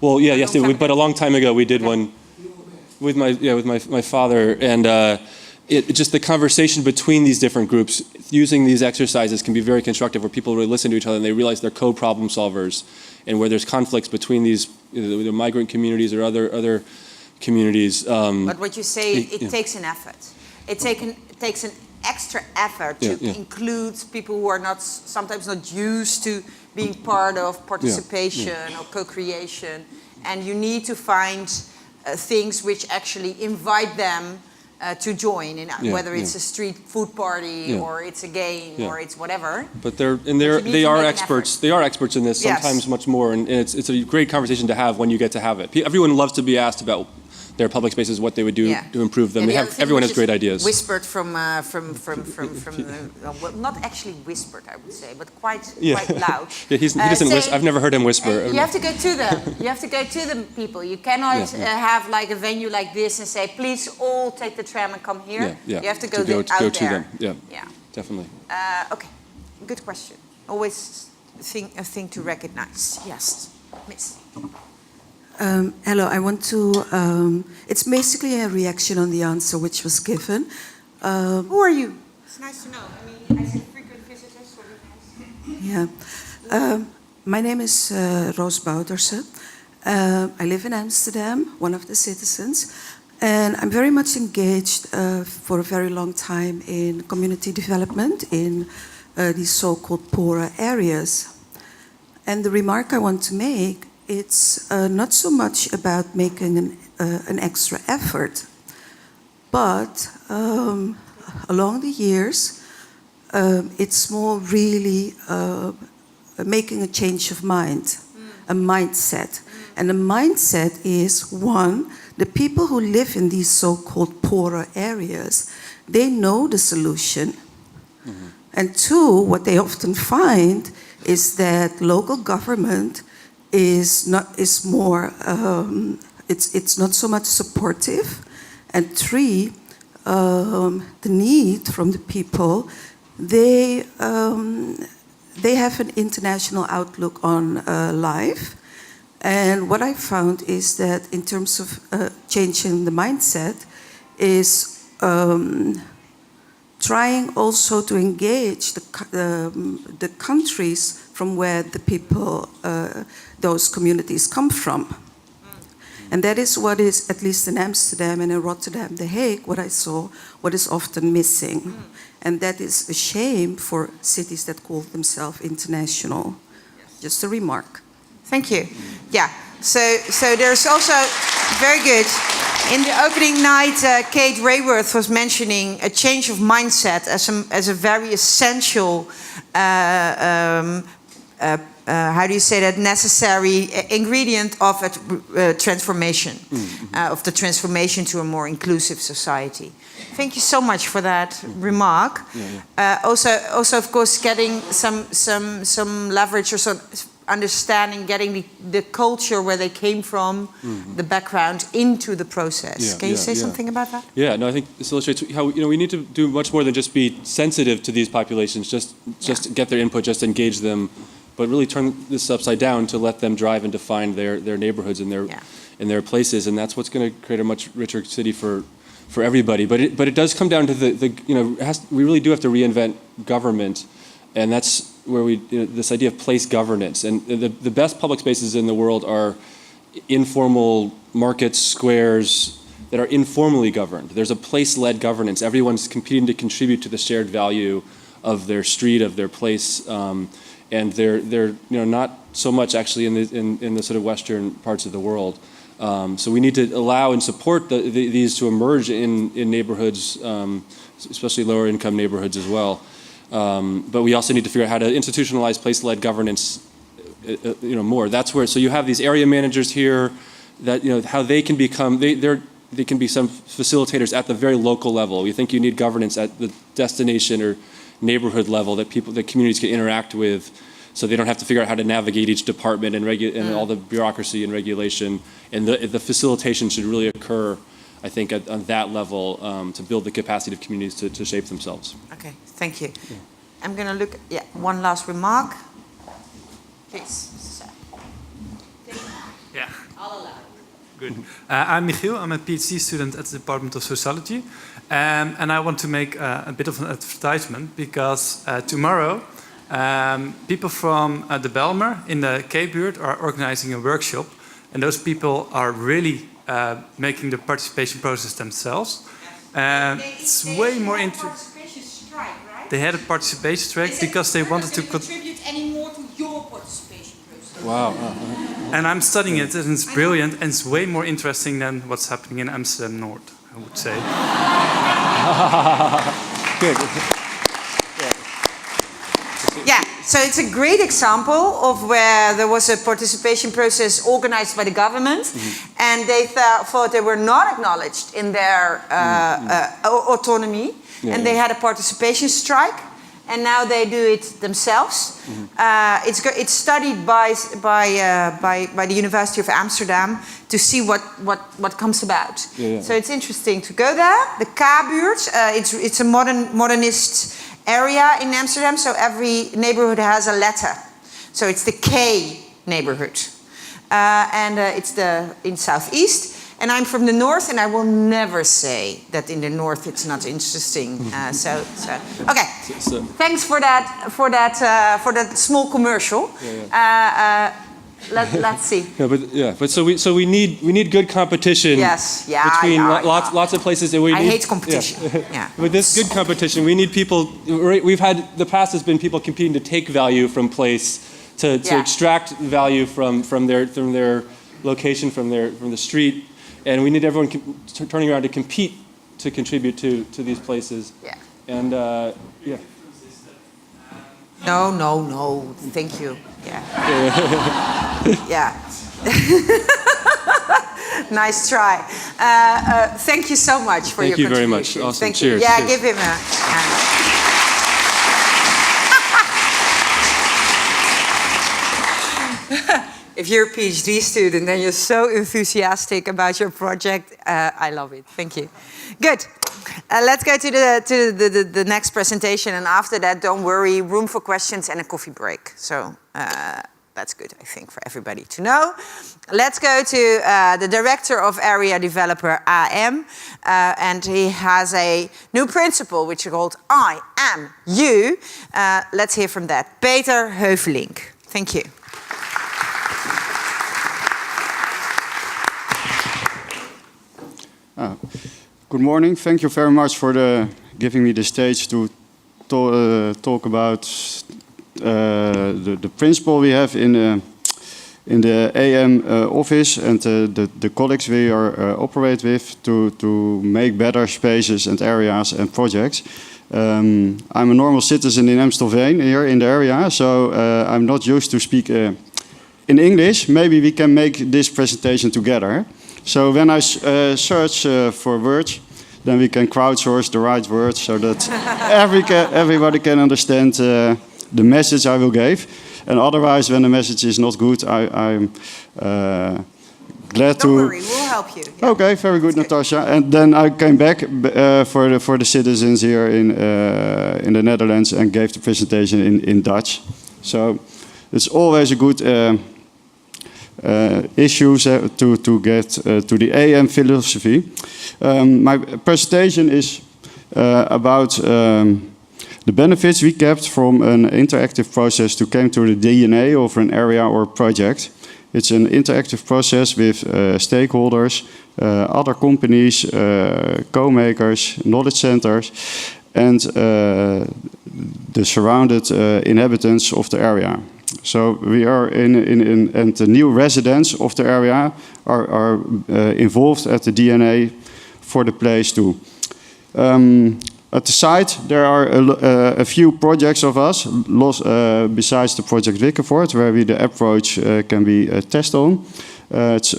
Well, yeah, yesterday, but a long time ago we did one with my father, and just the conversation between these different groups, using these exercises can be very constructive, where people really listen to each other and they realize they're co-problem solvers, and where there's conflicts between these the migrant communities or other communities. But what you say, it takes an effort. It takes an extra effort to include people who are sometimes not used to being part of participation or co-creation, and you need to find things which actually invite them to join, whether it's a street food party or it's a game or it's whatever. But they are experts. They are experts in this, sometimes much more, and it's a great conversation to have when you get to have it. Everyone loves to be asked about their public spaces, what they would do to improve them. Everyone has great ideas. Whispered from well, not actually whispered, I would say, but quite loud. He doesn't whisper. I've never heard him whisper. You have to go to them. You have to go to the people. You cannot have like a venue like this and say, please all take the tram and come here. You have to go out to there. them. Yeah, definitely. Okay, good question. Always a thing to recognize. Yes, Miss. Hello, I want to, it's basically a reaction on the answer which was given. Who are you? It's nice to know. I mean, I said frequent visitors, so Yeah. My name is Roos Bouterse. I live in Amsterdam, one of the citizens, and I'm very much engaged for a very long time in community development in these so-called poorer areas. And the remark I want to make, it's not so much about making an extra effort, but along the years, it's more really making a change of mind, a mindset. And the mindset is, one, the people who live in these so-called poorer areas, they know the solution. Mm-hmm. And two, what they often find is that local government it's not so much supportive, and three, the need from the people, they have an international outlook on life, and what I found is that in terms of changing the mindset is trying also to engage the countries from where the people, those communities come from. And that is what is, at least in Amsterdam and in Rotterdam, The Hague, what I saw, what is often missing. And that is a shame for cities that call themselves international. Just a remark. Thank you. Yeah, so there's also, very good. In the opening night, Kate Rayworth was mentioning a change of mindset as a very essential, how do you say that, necessary ingredient of a transformation, of the transformation to a more inclusive society. Thank you so much for that remark. Also, of course, getting some leverage or understanding, getting the culture where they came from, the background into the process. Can you say something about that? Yeah, no, I think this illustrates how we need to do much more than just be sensitive to these populations, just get their input, just engage them, but really turn this upside down to let them drive and define their neighborhoods and their places, and that's what's going to create a much richer city for everybody. But it does come down to we really do have to reinvent government, and that's where this idea of place governance. And the best public spaces in the world are informal markets, squares that are informally governed. There's a place-led governance. Everyone's competing to contribute to the shared value of their street, of their place, and they're not so much actually in the sort of Western parts of the world. So we need to allow and support these to emerge in neighborhoods, especially lower income neighborhoods as well. But we also need to figure out how to institutionalize place-led governance, more. That's where. So you have these area managers here, that how they can become they can be some facilitators at the very local level. We think you need governance at the destination or neighborhood level that communities can interact with, so they don't have to figure out how to navigate each department and all the bureaucracy and regulation. And the facilitation should really occur, I think, on that level to build the capacity of communities to shape themselves. Okay, thank you. Yeah. I'm going to look. One last remark, please. Yeah. All allowed. Good. I'm Michiel. I'm a PhD student at the Department of Sociology, and I want to make a bit of an advertisement because tomorrow people from the Bijlmer in the K-buurt are organizing a workshop, and those people are really making the participation process themselves. It's way more interesting. They had a participation strike because they wanted to contribute any more to your participation process. Wow. And I'm studying it, and it's brilliant, and it's way more interesting than what's happening in Amsterdam North, I would say. Good. Yeah, so it's a great example of where there was a participation process organized by the government, and they thought they were not acknowledged in their autonomy, and they had a participation strike, and now they do it themselves. It's studied by the University of Amsterdam to see what comes about. So it's interesting to go there. The K-buurt, it's a modernist area in Amsterdam, so every neighborhood has a letter. So it's the K neighborhood. And it's in Southeast. And I'm from the north, and I will never say that in the north it's not interesting. Okay. Thanks for that small commercial. Let's see. But so we need good competition. Yes. Between lots of places, and I hate competition. Yeah. With this good competition, we need people. The past has been people competing to take value from place, to extract value from their location, from the street. And we need everyone turning around to compete to contribute to these places. Yeah. And No. Thank you. Yeah. Yeah. Nice try. Thank you so much for your contribution. Thank you very much. Awesome. Thank Cheers. you. Yeah, Cheers. give him a hand. If you're a PhD student and you're so enthusiastic about your project, I love it. Thank you. Good. Let's go to the next presentation, and after that, don't worry, room for questions and a coffee break. So that's good, I think, for everybody to know. Let's go to the director of area developer AM, and he has a new principle which is called I Am You. Let's hear from that. Peter Heuvelink. Thank you. Good morning. Thank you very much for giving me the stage to talk about the principle we have in the AM office and the colleagues we operate with to make better spaces and areas and projects. I'm a normal citizen in Amstelveen here in the area, so I'm not used to speak in English. Maybe we can make this presentation together. So when I search for words, then we can crowdsource the right words so that everybody can understand the message I will give. And otherwise, when the message is not good, I'm glad to... Don't worry, we'll help you. Yeah. Okay, very good, Natasha. And then I came back for the citizens here in the Netherlands and gave the presentation in Dutch. So it's always a good issue to get to the AM philosophy. My presentation is about the benefits we kept from an interactive process to come to the DNA of an area or project. It's an interactive process with stakeholders, other companies, co-makers, knowledge centers, and the surrounded inhabitants of the area. So we are and the new residents of the area are involved at the DNA for the place too. At the site, there are a few projects of us, besides the project Wikkervoort, where the approach can be tested on. That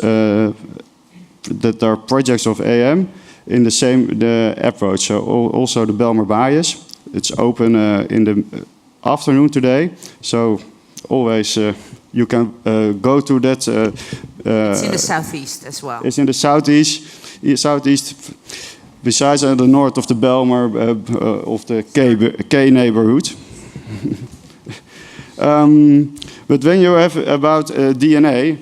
are projects of AM in the approach. So also the Belmer Bias. It's open in the afternoon today. So always you can go to that. It's in the southeast as well. It's in the southeast. Besides the north of the Belmer, of the K neighbourhood. But when you have about DNA,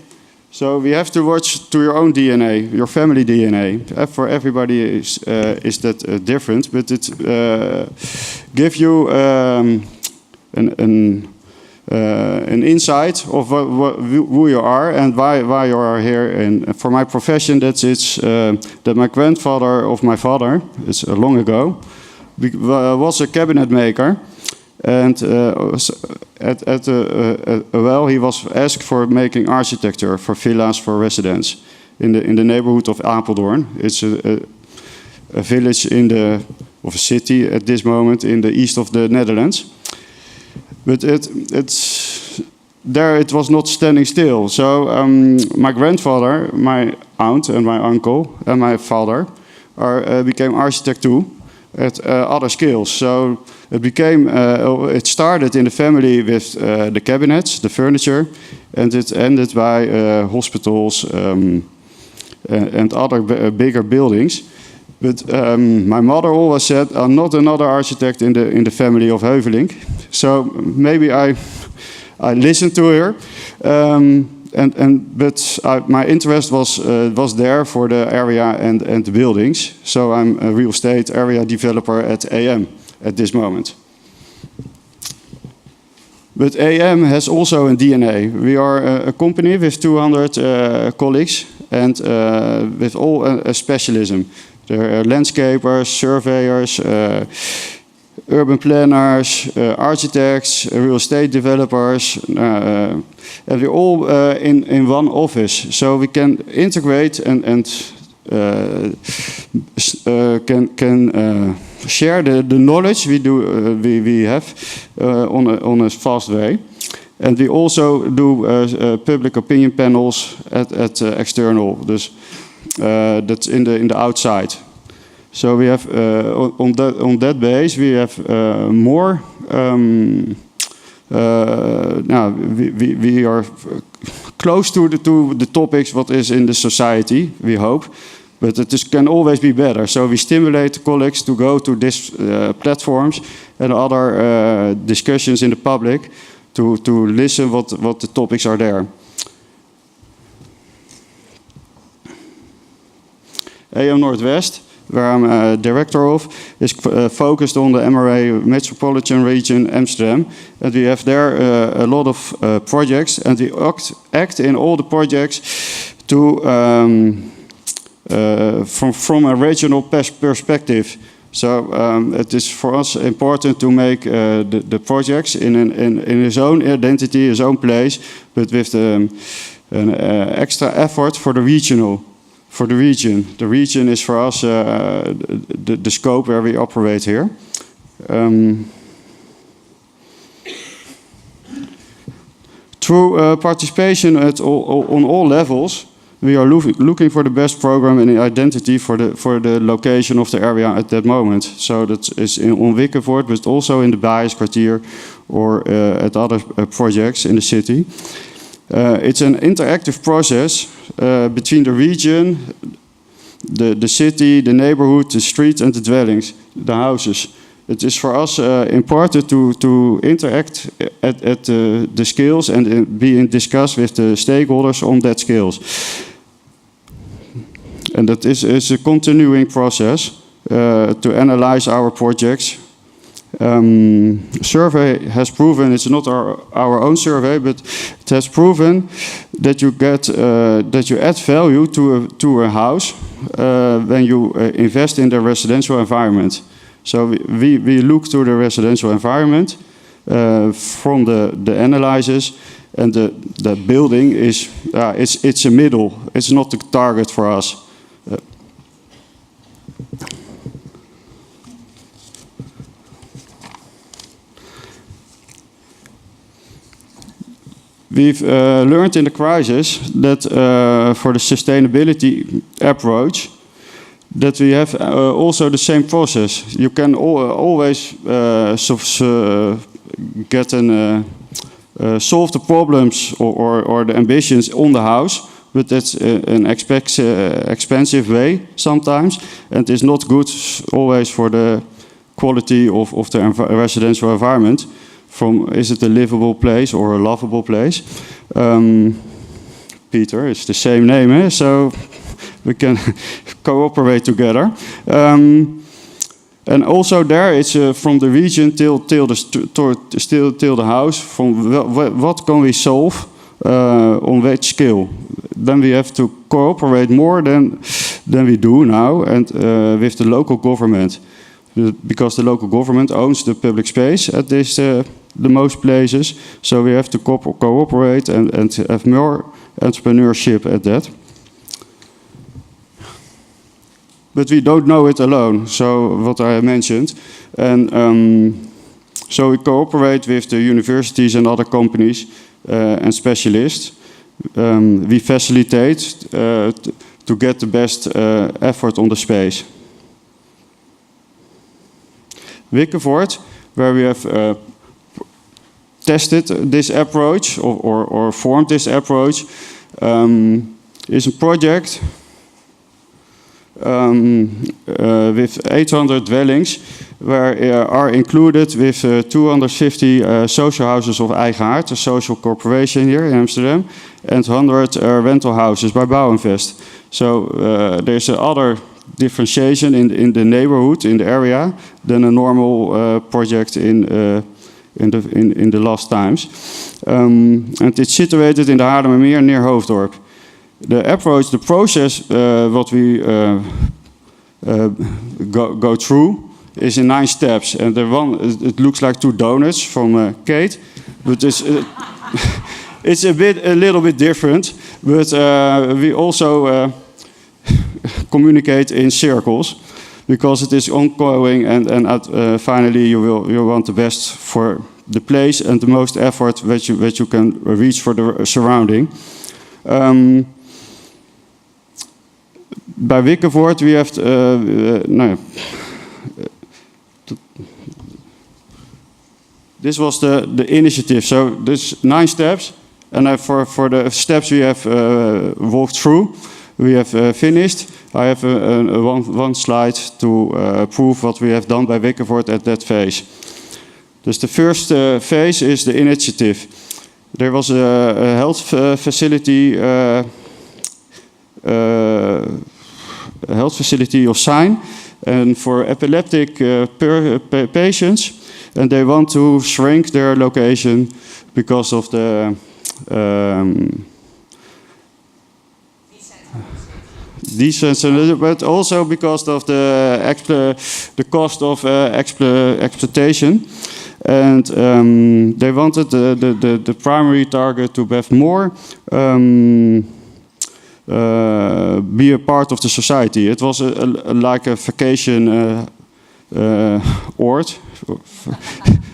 so we have to watch to your own DNA, your family DNA. For everybody is that different, but it gives you an insight of who you are and why you are here. And for my profession, that my grandfather of my father, it's long ago, was a cabinet maker. And he was asked for making architecture for villas for residents in the neighborhood of Apeldoorn. It's a village of a city at this moment in the east of the Netherlands. But it was not standing still. So my grandfather, my aunt, and my uncle, and my father became architect too, at other skills. So it started in the family with the cabinets, the furniture, and it ended by hospitals and other bigger buildings. But my mother always said, "I'm not another architect in the family of Heuvelink." So maybe I listened to her, but my interest was there for the area and the buildings. So I'm a real estate area developer at AM at this moment. But AM has also a DNA. We are a company with 200 colleagues and with all a specialism. There are landscapers, surveyors, urban planners, architects, real estate developers, and we're all in one office. So we can integrate and can share the knowledge we have on a fast way. And we also do public opinion panels at external. That's in the outside. So we have on that base we have more. We are close to the topics what is in the society. We hope, but it can always be better. So we stimulate colleagues to go to these platforms and other discussions in the public to listen what the topics are there. AM Northwest, where I'm a director of, is focused on the MRA metropolitan region Amsterdam. And we have there a lot of projects, and we act in all the projects to from a regional perspective. So it is for us important to make the projects in his own identity, his own place, but with an extra effort for the regional. For the region. The region is for us the scope where we operate here. Through participation on all levels, we are looking for the best program and identity for the location of the area at that moment. So that is on Wikkervoort, but also in the Bias Kwartier or at other projects in the city. It's an interactive process between the region, the city, the neighborhood, the street and the dwellings, the houses. It is for us important to interact at the skills and be in discuss with the stakeholders on that skills. And that is a continuing process to analyze our projects. Survey has proven, it's not our own survey, but it has proven that you get that you add value to a house when you invest in the residential environment. So we look to the residential environment from the analysis, and the building is it's a middle. It's not the target for us. We've learned in the crisis that for the sustainability approach, that we have also the same process. You can always get solve the problems or the ambitions on the house, but that's an expensive way sometimes, and it's not good always for the quality of the residential environment. From is it a livable place or a lovable place? Peter, it's the same name, eh? So we can cooperate together. And also there, it's from the region till the house. From what can we solve on which scale? Then we have to cooperate more than we do now, and with the local government, because the local government owns the public space at this the most places. So we have to cooperate and have more entrepreneurship at that. But we don't know it alone, so what I mentioned. And so we cooperate with the universities and other companies and specialists. We facilitate to get the best effort on the space. Wickevoort, where we have tested this approach or formed this approach, is a project with 800 dwellings, where are included with 250 social houses of Eigenaard, a social corporation here in Amsterdam, and 100 rental houses by Bouwinvest. So there's other differentiation in the neighborhood, in the area, than a normal project in the last times. And it's situated in the Haarlemmermeer near Hoofddorp. The approach, the process, what we go through is in 9 steps. And the one, it looks like 2 donuts from Kate, but it's a little bit different. But we also communicate in circles, because it is ongoing, and finally you want the best for the place and the most effort that you can reach for the surrounding. By Wickevoort we have this was the initiative. So there's 9 steps, and for the steps we have walked through, we have finished. I have one slide to prove what we have done by Wickevoort at that phase. Dus the first phase is the initiative. There was a health facility of Sign, and for epileptic patients, and they want to shrink their location because of the decentralization, but also because of the cost of exploitation. And they wanted the primary target to have more be a part of the society. It was like a vacation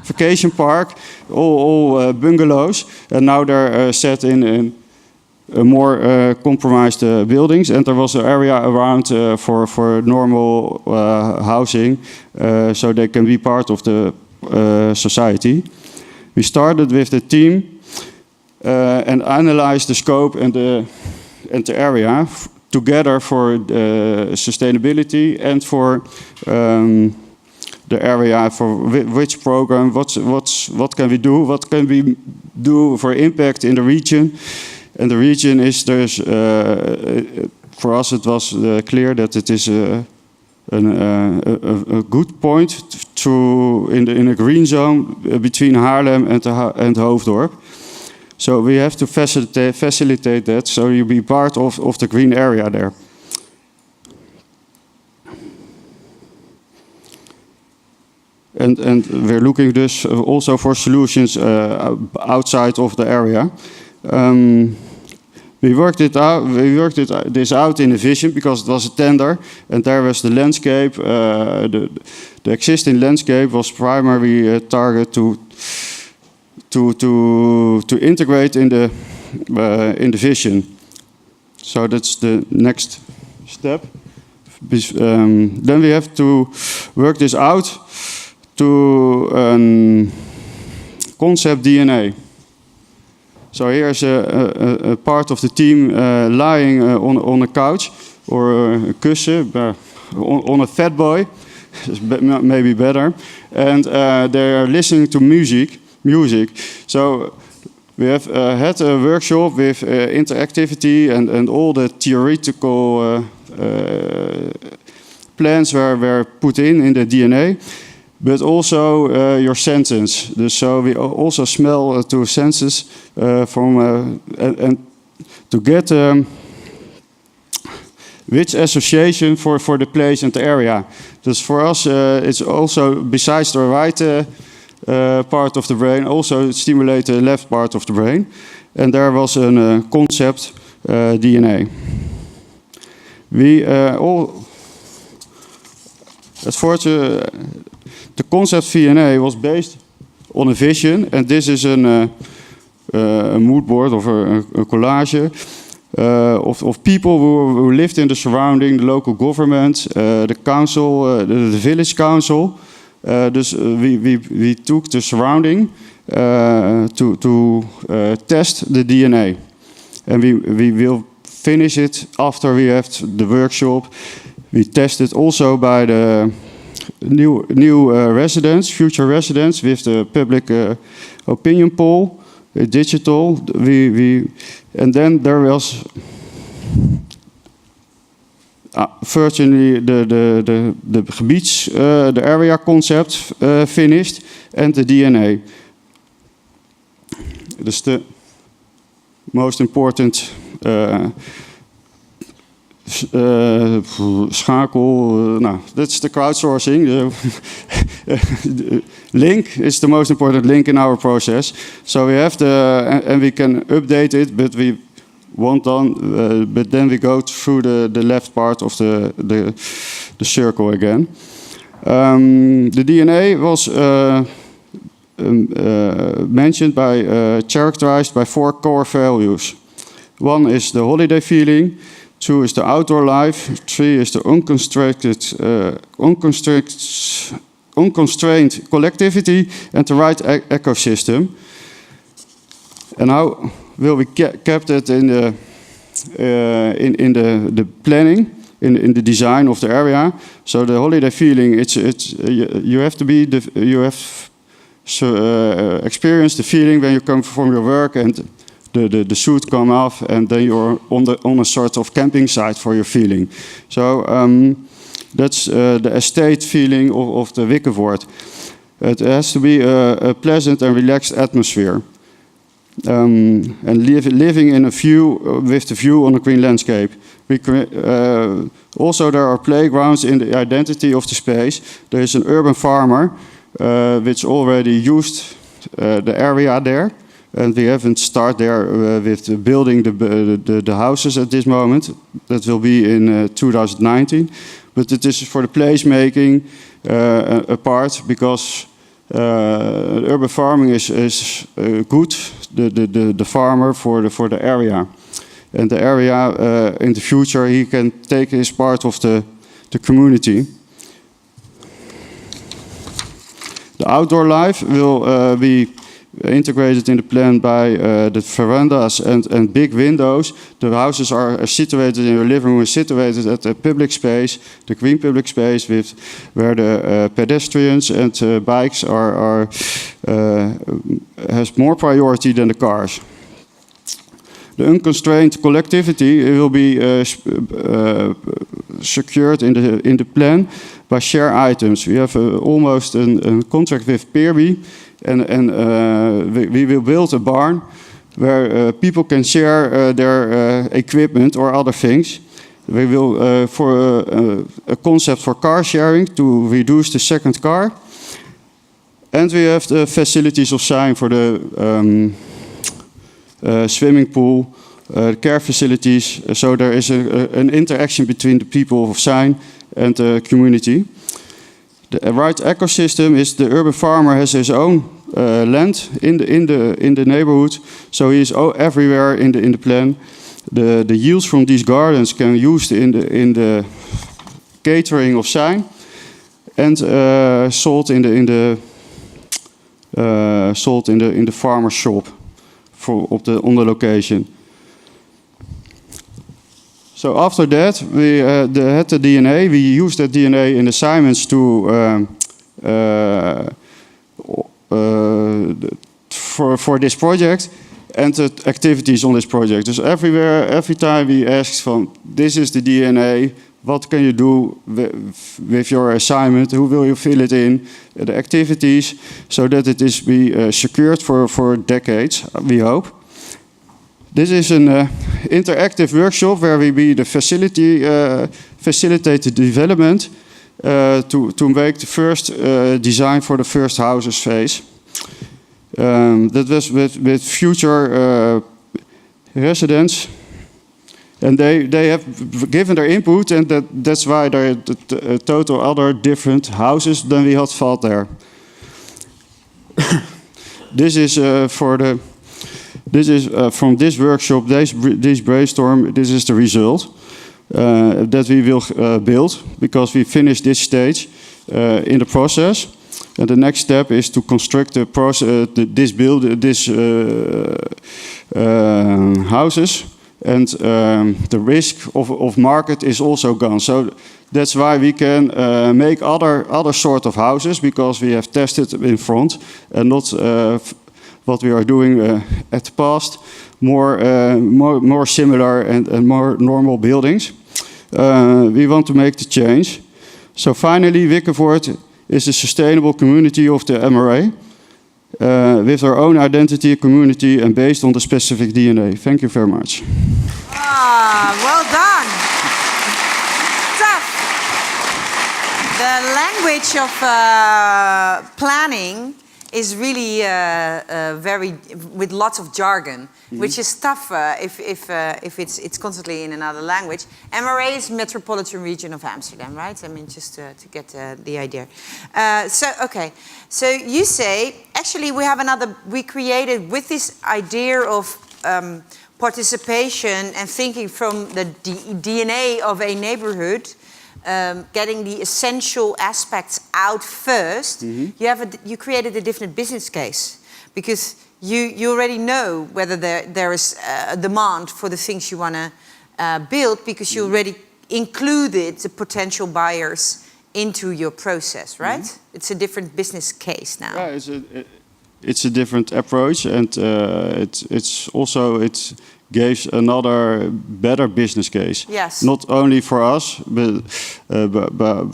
vacation park, all bungalows, and now they're set in more compromised buildings, and there was an area around for normal housing, so they can be part of the society. We started with the team and analyzed the scope and the area together for sustainability and for the area for which program, what can we do for impact in the region. And the region is, for us it was clear that it is a good point in a green zone between Haarlem and Hoofddorp. So we have to facilitate that, so you be part of the green area there. And we're looking dus also for solutions outside of the area. We worked this out in a vision because it was a tender, and there was the landscape. The existing landscape was primary target to integrate in the vision. So that's the next step. Then we have to work this out to concept DNA. So here's a part of the team lying on a couch or a kussen on a fat boy, maybe better, and they are listening to music. So we have had a workshop with interactivity and all the theoretical plans were put in the DNA. But also your senses. So we also smell to senses and to get which association for the place and the area. Dus for us, it's also besides the right part of the brain, also stimulate the left part of the brain. And there was a concept DNA. We all the concept DNA was based on a vision, and this is a mood board of a collage of people who lived in the surrounding, the local government, the council, the village council. We took the surrounding to test the DNA, and we will finish it after we have the workshop. We test it also by the new residents, future residents, with the public opinion poll, digital. And then there was virtually the gebieds, the area concept finished, and the DNA. Dus the most important schakel. That's the crowdsourcing. Link is the most important link in our process. So we have and we can update it, but we won't but then we go through the left part of the circle again. The DNA was mentioned characterized by 4 core values. 1 is the holiday feeling. 2 is the outdoor life. 3 is the unconstrained collectivity and the right ecosystem. And how will we kept it in the planning, in the design of the area? So the holiday feeling, you have to be experience the feeling when you come from your work and the suit come off, and then you're on a sort of camping site for your feeling. So that's the estate feeling of the Wikkewoord. It has to be a pleasant and relaxed atmosphere. And living in with the view on a green landscape. Also there are playgrounds in the identity of the space. There is an urban farmer which already used the area there. And we haven't started there with building the houses at this moment. That will be in 2019. But it is for the placemaking a part, because urban farming is good, the farmer for the area. And the area in the future, he can take his part of the community. The outdoor life will be integrated in the plan by the verandas and big windows. The houses are situated in your living room, situated at the public space, the green public space, where the pedestrians and bikes has more priority than the cars. The unconstrained collectivity will be secured in the plan by share items. We have almost a contract with Peerby, and we will build a barn where people can share their equipment or other things. We will for a concept for car sharing to reduce the second car, and we have the facilities of sign for the swimming pool, care facilities. So there is an interaction between the people of sign and the community. The right ecosystem is the urban farmer has his own land in the neighborhood, so he is everywhere in the plan. The yields from these gardens can be used in the catering of sign, and sold in the farmer's shop on the location. So after that, we had the DNA. We used that DNA in assignments for this project and the activities on this project. Dus every time we asked from, this is the DNA, what can you do with your assignment? Who will you fill it in? The activities, so that it is secured for decades, we hope. This is an interactive workshop where we facilitate the development to make the first design for the first houses phase. That was with future residents, and they have given their input, and that's why there are total other different houses than we had thought there. This is from this workshop, this brainstorm. This is the result that we will build, because we finished this stage in the process. And the next step is to construct the process, these houses, and the risk of market is also gone. So that's why we can make other sort of houses, because we have tested in front, and not what we are doing at the past, more similar and more normal buildings. We want to make the change. So finally, Wickevoort is a sustainable community of the MRA, with their own identity, community, and based on the specific DNA. Thank you very much. Well done. Tough. The language of planning is really very with lots of jargon, which is tough if it's constantly in another language. MRA is Metropolitan Region of Amsterdam, right? I mean, just to get the idea. So you say, actually we created with this idea of participation and thinking from the DNA of a neighborhood, getting the essential aspects out first, you created a different business case, because you already know whether there is a demand for the things you want to build, because you already included the potential buyers into your process, right? It's a different business case now. Yeah, it's a different approach, and it gives another better business case. Yes. Not only for us, but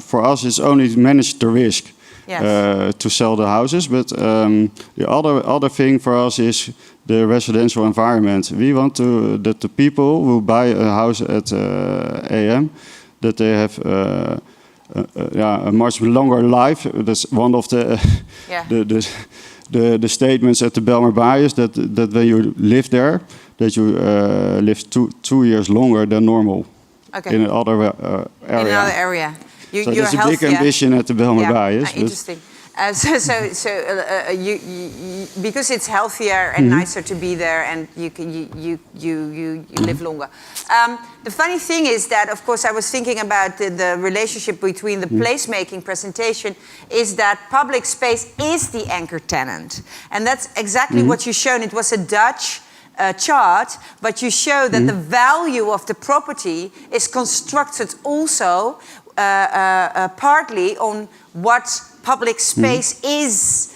for us it's only to manage the risk. Yes. To sell the houses, but the other thing for us is the residential environment. We want that the people who buy a house at AM, that they have a much longer life. That's one of the statements at the Belmer Bias, that when you live there, that you live two years longer than normal. Okay. In another area. In another area. So there's a big ambition at the Belmer Bias. Interesting. Because it's healthier and nicer to be there, and you live longer. The funny thing is that, of course, I was thinking about the relationship between the placemaking presentation, is that public space is the anchor tenant, and that's exactly what you've shown. It was a Dutch chart, but you show that the value of the property is constructed also partly on what public space is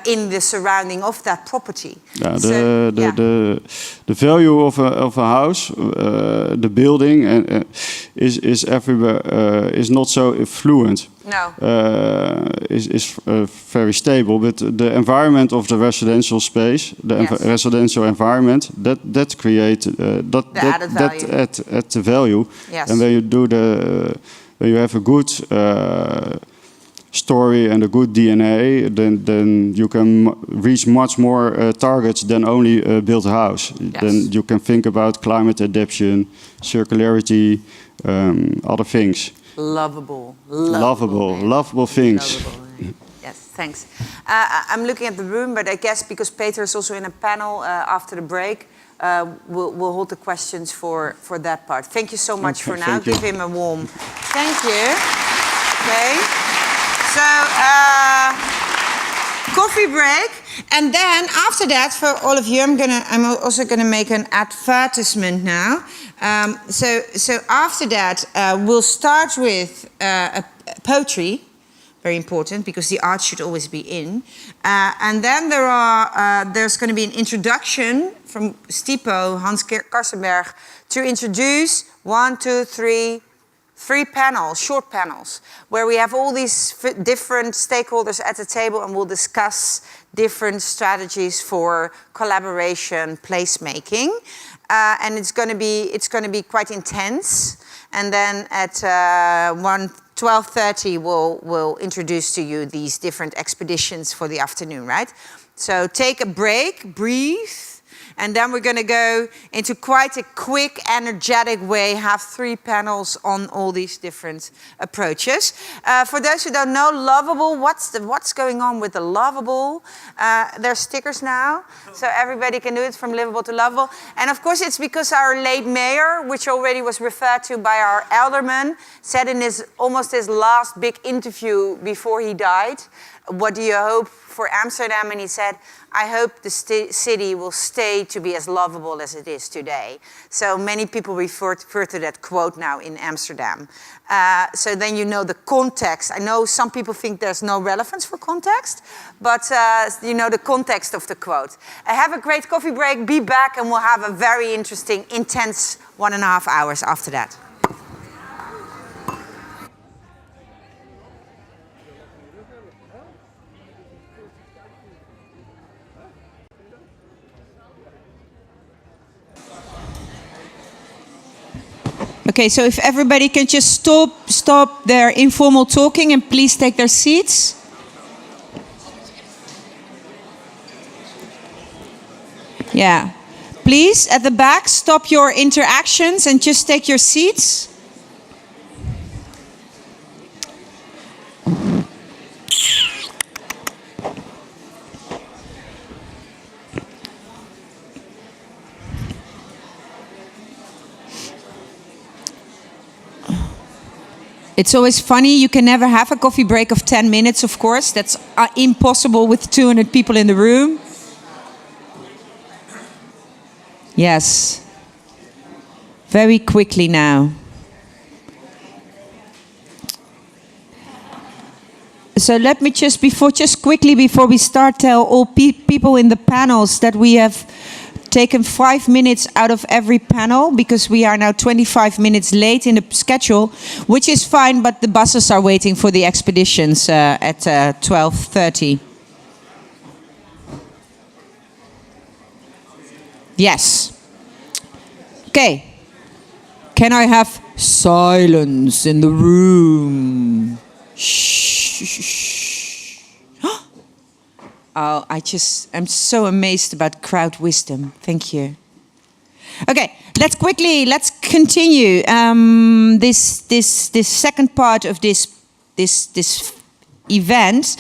in the surrounding of that property. Yeah, the value of a house, the building, is everywhere is not so fluent. No. Is very stable, but the environment of the residential space, the residential environment, that creates that add the value. Yes. And when you do when you have a good story and a good DNA, then you can reach much more targets than only build a house. Yes. Then you can think about climate adaptation, circularity, other things. Lovable things. Lovable. Yes, thanks. I'm looking at the room, but I guess because Peter is also in a panel after the break, we'll hold the questions for that part. Thank you so much for now. Give him a warm thank you. Okay. So, coffee break, and then after that, for all of you, I'm also gonna make an advertisement now. So after that, we'll start with poetry, very important because the art should always be in, and then there's going to be an introduction from Stipo Hans Karsenberg to introduce 3 panels, short panels, where we have all these different stakeholders at the table, and we'll discuss different strategies for collaboration, placemaking, and it's going to be quite intense. And then at 12:30, we'll introduce to you these different expeditions for the afternoon, right? So take a break, breathe. And then we're going to go into quite a quick, energetic way, have 3 panels on all these different approaches. For those who don't know, Lovable, what's going on with the Lovable? There's stickers now, so everybody can do it from livable to lovable. And of course, it's because our late mayor, which already was referred to by our alderman, said in almost his last big interview before he died, what do you hope for Amsterdam? And he said, I hope the city will stay to be as lovable as it is today. So many people refer to that quote now in Amsterdam. So then you know the context. I know some people think there's no relevance for context, but you know the context of the quote. Have a great coffee break, be back, and we'll have a very interesting, intense 1.5 hours after that. Okay, so if everybody can just stop their informal talking and please take their seats. Yeah. Please, at the back, stop your interactions and just take your seats. It's always funny, you can never have a coffee break of 10 minutes, of course. That's impossible with 200 people in the room. Yes. Very quickly now. So let me just quickly before we start, tell all people in the panels that we have taken 5 minutes out of every panel because we are now 25 minutes late in the schedule, which is fine, but the buses are waiting for the expeditions at 12:30. Yes. Okay. Can I have silence in the room? Shh. Oh, I'm so amazed about crowd wisdom. Thank you. Okay, let's continue this second part of this event.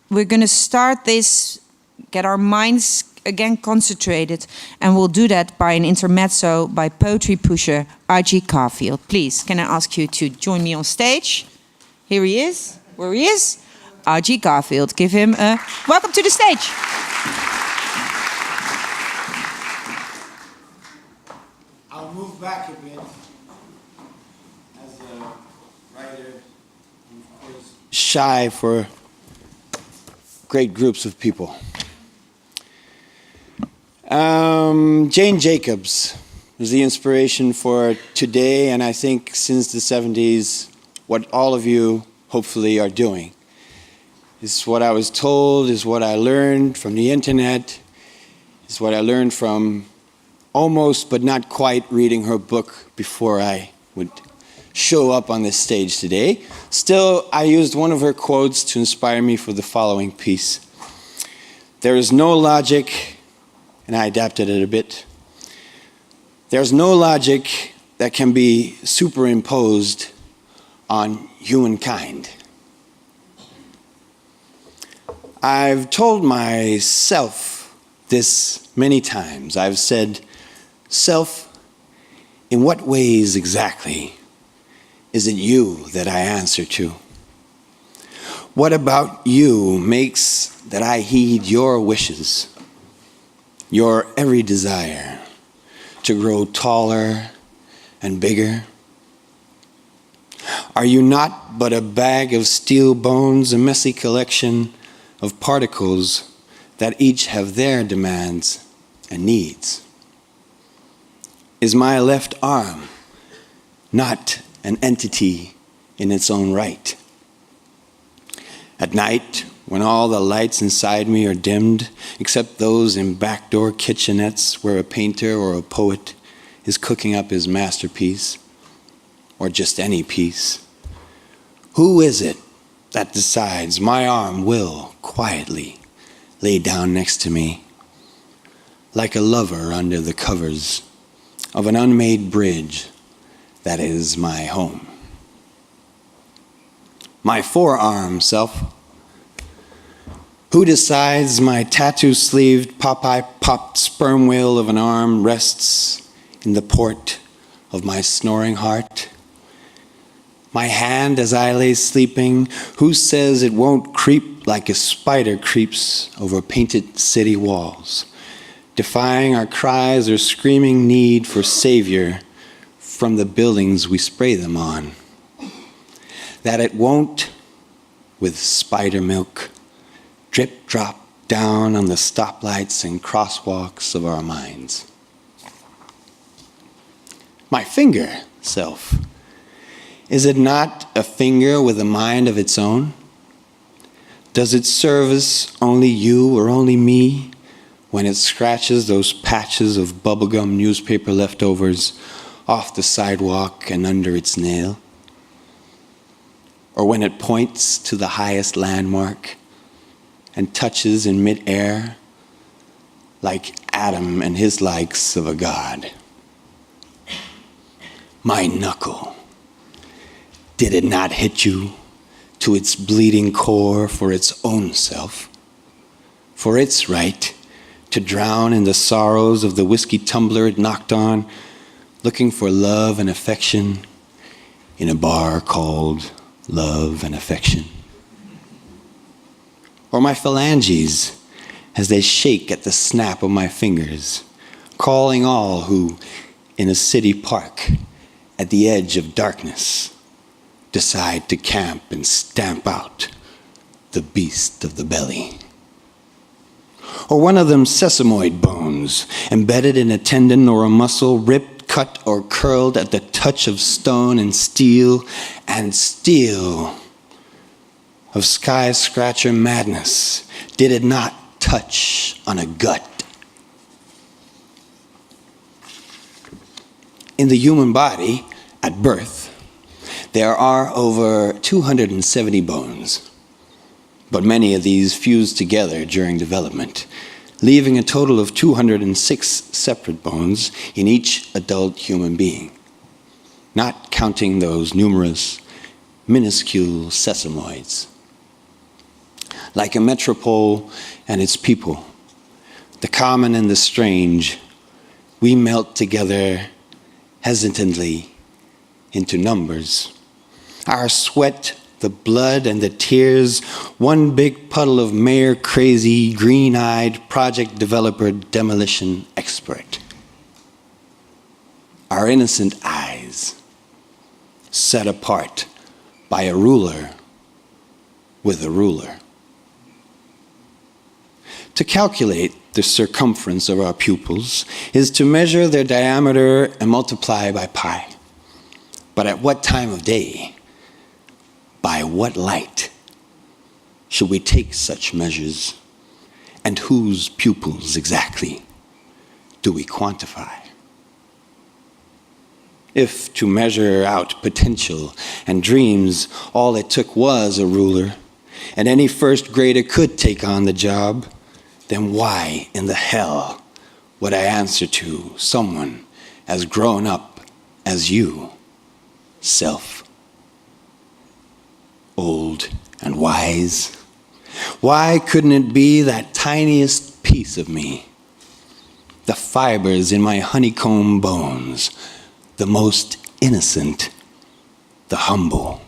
we're going to start this, get our minds again concentrated, and we'll do that by an intermezzo by poetry pusher R.G. Garfield. Please, can I ask you to join me on stage? Here he is. Where he is? R.G. Garfield. Give him a welcome to the stage. I'll move back a bit as a writer, and of course, shy for great groups of people. Jane Jacobs was the inspiration for today, and I think since the 70s, what all of you hopefully are doing. It's what I was told, is what I learned from the internet, is what I learned from almost but not quite reading her book before I would show up on this stage today. Still, I used one of her quotes to inspire me for the following piece. There is no logic, and I adapted it a bit. There's no logic that can be superimposed on humankind. I've told myself this many times. I've said, self, in what ways exactly is it you that I answer to? What about you makes that I heed your wishes, your every desire to grow taller and bigger? Are you not but a bag of steel bones, a messy collection of particles that each have their demands and needs? Is my left arm not an entity in its own right? At night, when all the lights inside me are dimmed, except those in backdoor kitchenettes where a painter or a poet is cooking up his masterpiece, or just any piece, who is it that decides my arm will quietly lay down next to me, like a lover under the covers of an unmade bridge that is my home? My forearm self. Who decides my tattoo-sleeved Popeye-popped sperm whale of an arm rests in the port of my snoring heart? My hand as I lay sleeping, who says it won't creep like a spider creeps over painted city walls, defying our cries or screaming need for savior from the buildings we spray them on? That it won't, with spider milk, drip drop down on the stoplights and crosswalks of our minds. My finger self. Is it not a finger with a mind of its own? Does it service only you or only me when it scratches those patches of bubblegum newspaper leftovers off the sidewalk and under its nail? Or when it points to the highest landmark and touches in mid-air like Adam and his likes of a god? My knuckle. Did it not hit you to its bleeding core for its own self, for its right to drown in the sorrows of the whiskey tumbler it knocked on, looking for love and affection in a bar called Love and Affection? Or my phalanges as they shake at the snap of my fingers, calling all who, in a city park at the edge of darkness, decide to camp and stamp out the beast of the belly. Or one of them sesamoid bones, embedded in a tendon or a muscle, ripped, cut, or curled at the touch of stone and steel of sky-scratcher madness. Did it not touch on a gut? In the human body, at birth, there are over 270 bones, but many of these fuse together during development, leaving a total of 206 separate bones in each adult human being, not counting those numerous minuscule sesamoids. like a metropole and its people. The common and the strange, we melt together hesitantly into numbers. Our sweat, the blood and the tears, one big puddle of mayor crazy, green-eyed project developer demolition expert. Our innocent eyes, set apart by a ruler with a ruler. To calculate the circumference of our pupils is to measure their diameter and multiply by pi. But at what time of day, by what light, should we take such measures, and whose pupils exactly do we quantify? If to measure out potential and dreams, all it took was a ruler, and any first grader could take on the job, then why in the hell would I answer to someone as grown up as you, self? Old and wise? Why couldn't it be that tiniest piece of me? The fibers in my honeycomb bones, the most innocent, the humble.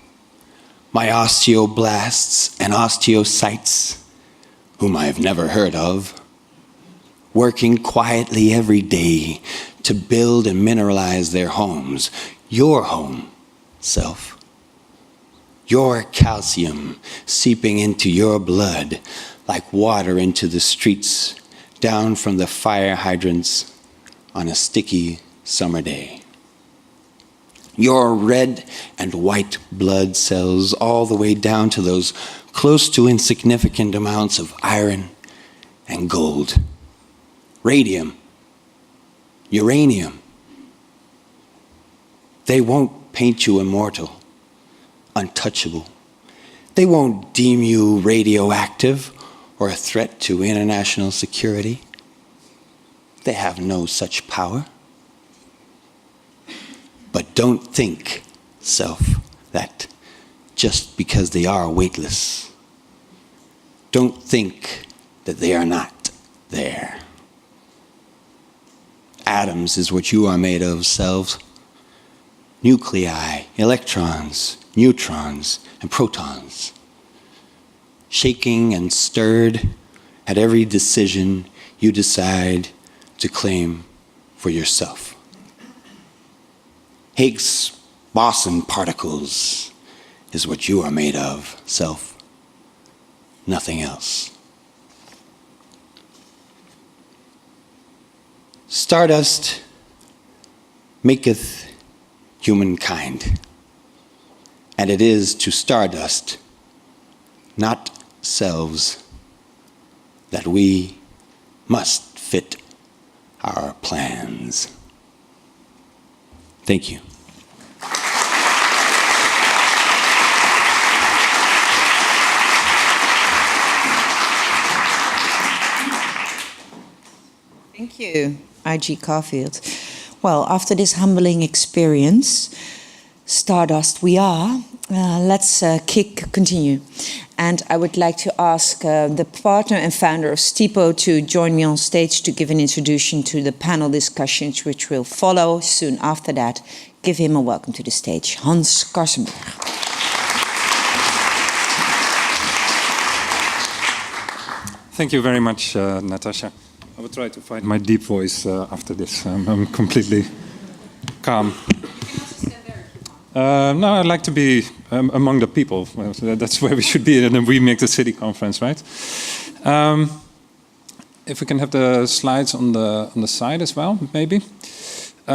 My osteoblasts and osteocytes, whom I've never heard of, working quietly every day to build and mineralize their homes. Your home, self. Your calcium seeping into your blood like water into the streets, down from the fire hydrants on a sticky summer day. Your red and white blood cells all the way down to those close to insignificant amounts of iron and gold, radium, uranium. They won't paint you immortal, untouchable. They won't deem you radioactive or a threat to international security. They have no such power. But don't think, self, that just because they are weightless, don't think that they are not there. Atoms is what you are made of, selves. Nuclei, electrons, neutrons, and protons. Shaking and stirred at every decision you decide to claim for yourself. Higgs boson particles is what you are made of, self. Nothing else. Stardust maketh humankind, and it is to stardust, not selves, that we must fit our plans. Thank you. Thank you, I.G. Caulfield. Well, after this humbling experience, Stardust we are, let's continue. And I would like to ask the partner and founder of Stipo to join me on stage to give an introduction to the panel discussions which will follow soon after that. Give him a welcome to the stage, Hans Karsenberg. Thank you very much, Natasha. I will try to find my deep voice after this. I'm completely calm. No, I'd like to be among the people. That's where we should be in a WeMakeThe.City conference, right? If we can have the slides on the side as well, maybe. We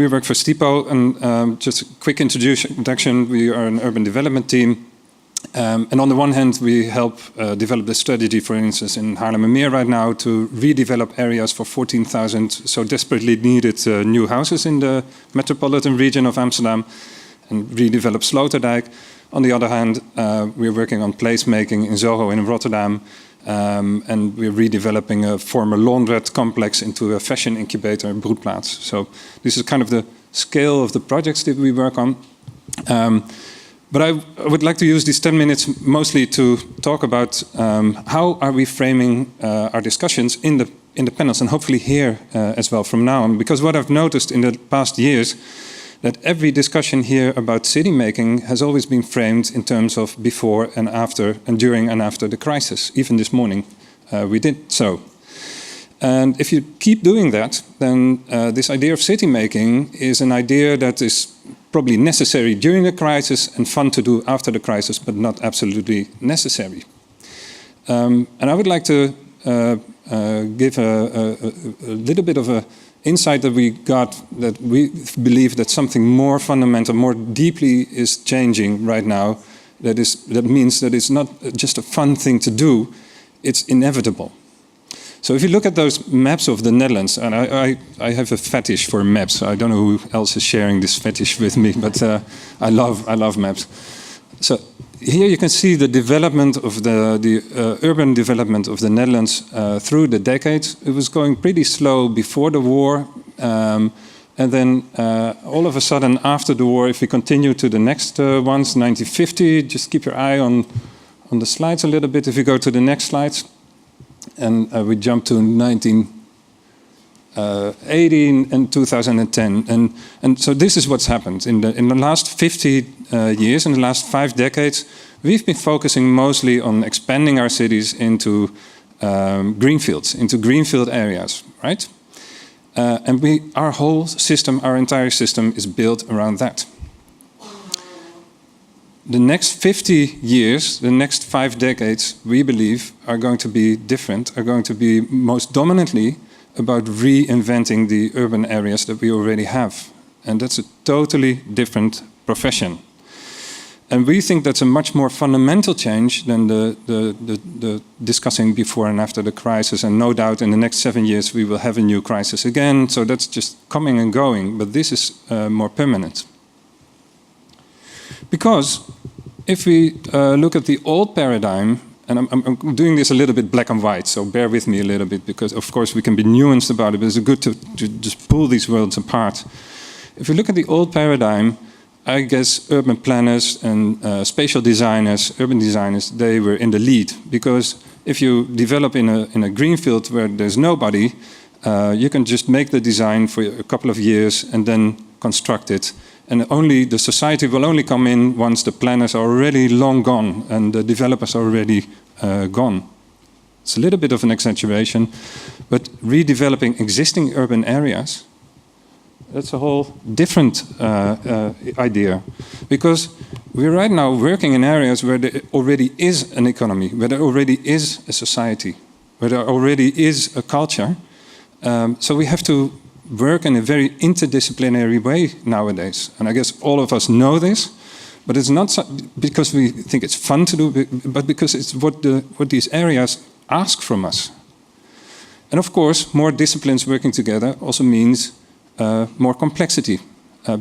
work for Stipo, and just a quick introduction. We are an urban development team. And on the one hand, we help develop the strategy, for instance, in Haarlemmermeer right now to redevelop areas for 14,000 so desperately needed new houses in the metropolitan region of Amsterdam and redevelop Sloterdijk. On the other hand, we're working on placemaking in Soho and in Rotterdam, and we're redeveloping a former laundrette complex into a fashion incubator in Broedplaats. So this is kind of the scale of the projects that we work on. But I would like to use these 10 minutes mostly to talk about how are we framing our discussions in the panels, and hopefully here as well from now on. Because what I've noticed in the past years, that every discussion here about city making has always been framed in terms of before and after, and during and after the crisis. Even this morning we did so. And if you keep doing that, then this idea of city making is an idea that is probably necessary during the crisis and fun to do after the crisis, but not absolutely necessary. And I would like to give a little bit of an insight that we got, that we believe that something more fundamental, more deeply is changing right now. That means that it's not just a fun thing to do, it's inevitable. So if you look at those maps of the Netherlands, and I have a fetish for maps. I don't know who else is sharing this fetish with me, but I love maps. So here you can see the development of the urban development of the Netherlands through the decades. It was going pretty slow before the war, and then all of a sudden after the war, if we continue to the next ones, 1950, just keep your eye on the slides a little bit. If you go to the next slides, and we jump to 1980 and 2010, and so this is what's happened in the last 50 years. In the last 5 decades, we've been focusing mostly on expanding our cities into greenfields, into greenfield areas, right? And our whole system, our entire system, is built around that. The next 50 years, the next 5 decades, we believe, are going to be different, are going to be most dominantly about reinventing the urban areas that we already have. And that's a totally different profession. And we think that's a much more fundamental change than the discussing before and after the crisis. And no doubt in the next 7 years we will have a new crisis again. So that's just coming and going. But this is more permanent. Because if we look at the old paradigm, and I'm doing this a little bit black and white, so bear with me a little bit, because of course we can be nuanced about it, but it's good to just pull these worlds apart. If you look at the old paradigm, I guess urban planners and spatial designers, urban designers, they were in the lead. Because if you develop in a greenfield where there's nobody, you can just make the design for a couple of years and then construct it. And the society will only come in once the planners are already long gone and the developers are already gone. It's a little bit of an exaggeration, but redeveloping existing urban areas, that's a whole different idea. Because we're right now working in areas where there already is an economy, where there already is a society, where there already is a culture. So we have to work in a very interdisciplinary way nowadays. And I guess all of us know this, but it's not because we think it's fun to do, but because it's what these areas ask from us. And of course, more disciplines working together also means more complexity,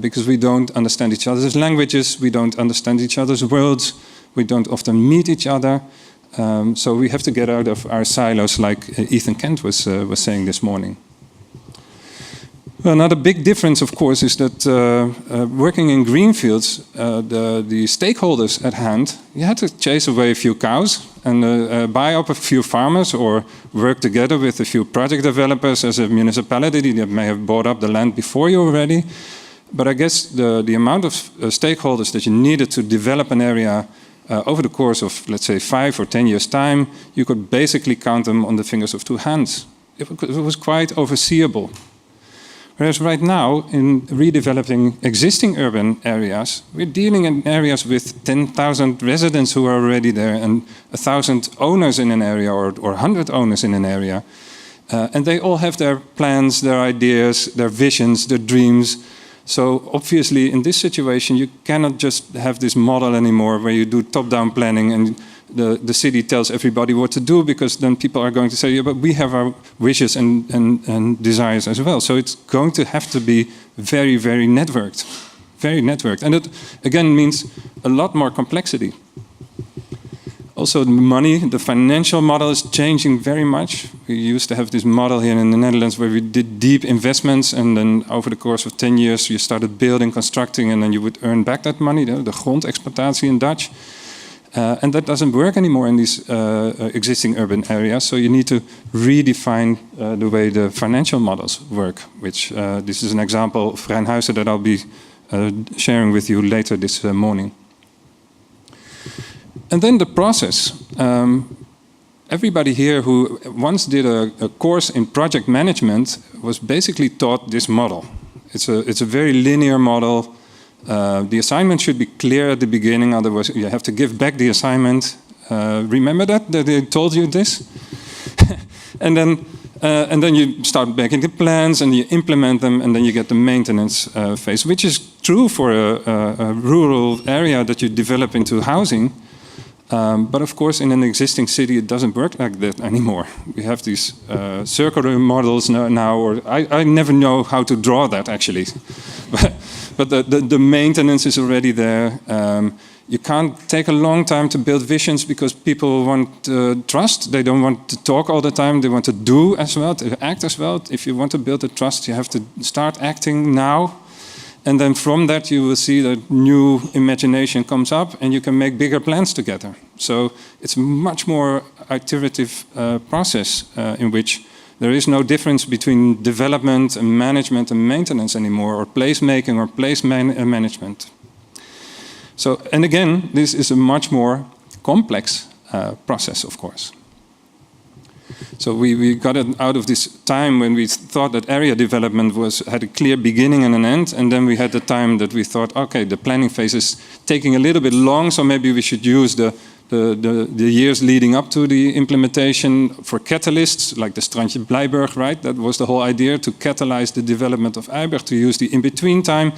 because we don't understand each other's languages, we don't understand each other's worlds, we don't often meet each other. So we have to get out of our silos, like Ethan Kent was saying this morning. Another big difference, of course, is that working in greenfields, the stakeholders at hand, you had to chase away a few cows and buy up a few farmers, or work together with a few project developers as a municipality that may have bought up the land before you already. But I guess the amount of stakeholders that you needed to develop an area over the course of, let's say, 5 or 10 years' time, you could basically count them on the fingers of 2 hands. It was quite overseeable. Whereas right now, in redeveloping existing urban areas, we're dealing in areas with 10,000 residents who are already there, and 1,000 owners in an area, or 100 owners in an area. And they all have their plans, their ideas, their visions, their dreams. So obviously, in this situation, you cannot just have this model anymore where you do top-down planning and the city tells everybody what to do, because then people are going to say, yeah, but we have our wishes and desires as well. So it's going to have to be very, very networked. Very networked. And it, again, means a lot more complexity. Also, the money, the financial model is changing very much. We used to have this model here in the Netherlands where we did deep investments, and then over the course of 10 years you started building, constructing, and then you would earn back that money, the grondexploitatie in Dutch. And that doesn't work anymore in these existing urban areas, so you need to redefine the way the financial models work, which this is an example of Rijnhuizen that I'll be sharing with you later this morning. And then the process. Everybody here who once did a course in project management was basically taught this model. It's a very linear model. The assignment should be clear at the beginning, otherwise you have to give back the assignment. Remember that they told you this? And then you start making the plans and you implement them, and then you get the maintenance phase, which is true for a rural area that you develop into housing. But of course, in an existing city, it doesn't work like that anymore. We have these circular models now, or I never know how to draw that actually. But the maintenance is already there. You can't take a long time to build visions because people want trust. They don't want to talk all the time. They want to do as well, to act as well. If you want to build a trust, you have to start acting now. And then from that, you will see that new imagination comes up and you can make bigger plans together. So it's a much more iterative process in which there is no difference between development and management and maintenance anymore, or placemaking or place management. So, and again, this is a much more complex process, of course. So we got it out of this time when we thought that area development had a clear beginning and an end, and then we had the time that we thought, okay, the planning phase is taking a little bit long, so maybe we should use the years leading up to the implementation for catalysts, like the Strandje Blijburg, right? That was the whole idea, to catalyze the development of Eiberg, to use the in-between time.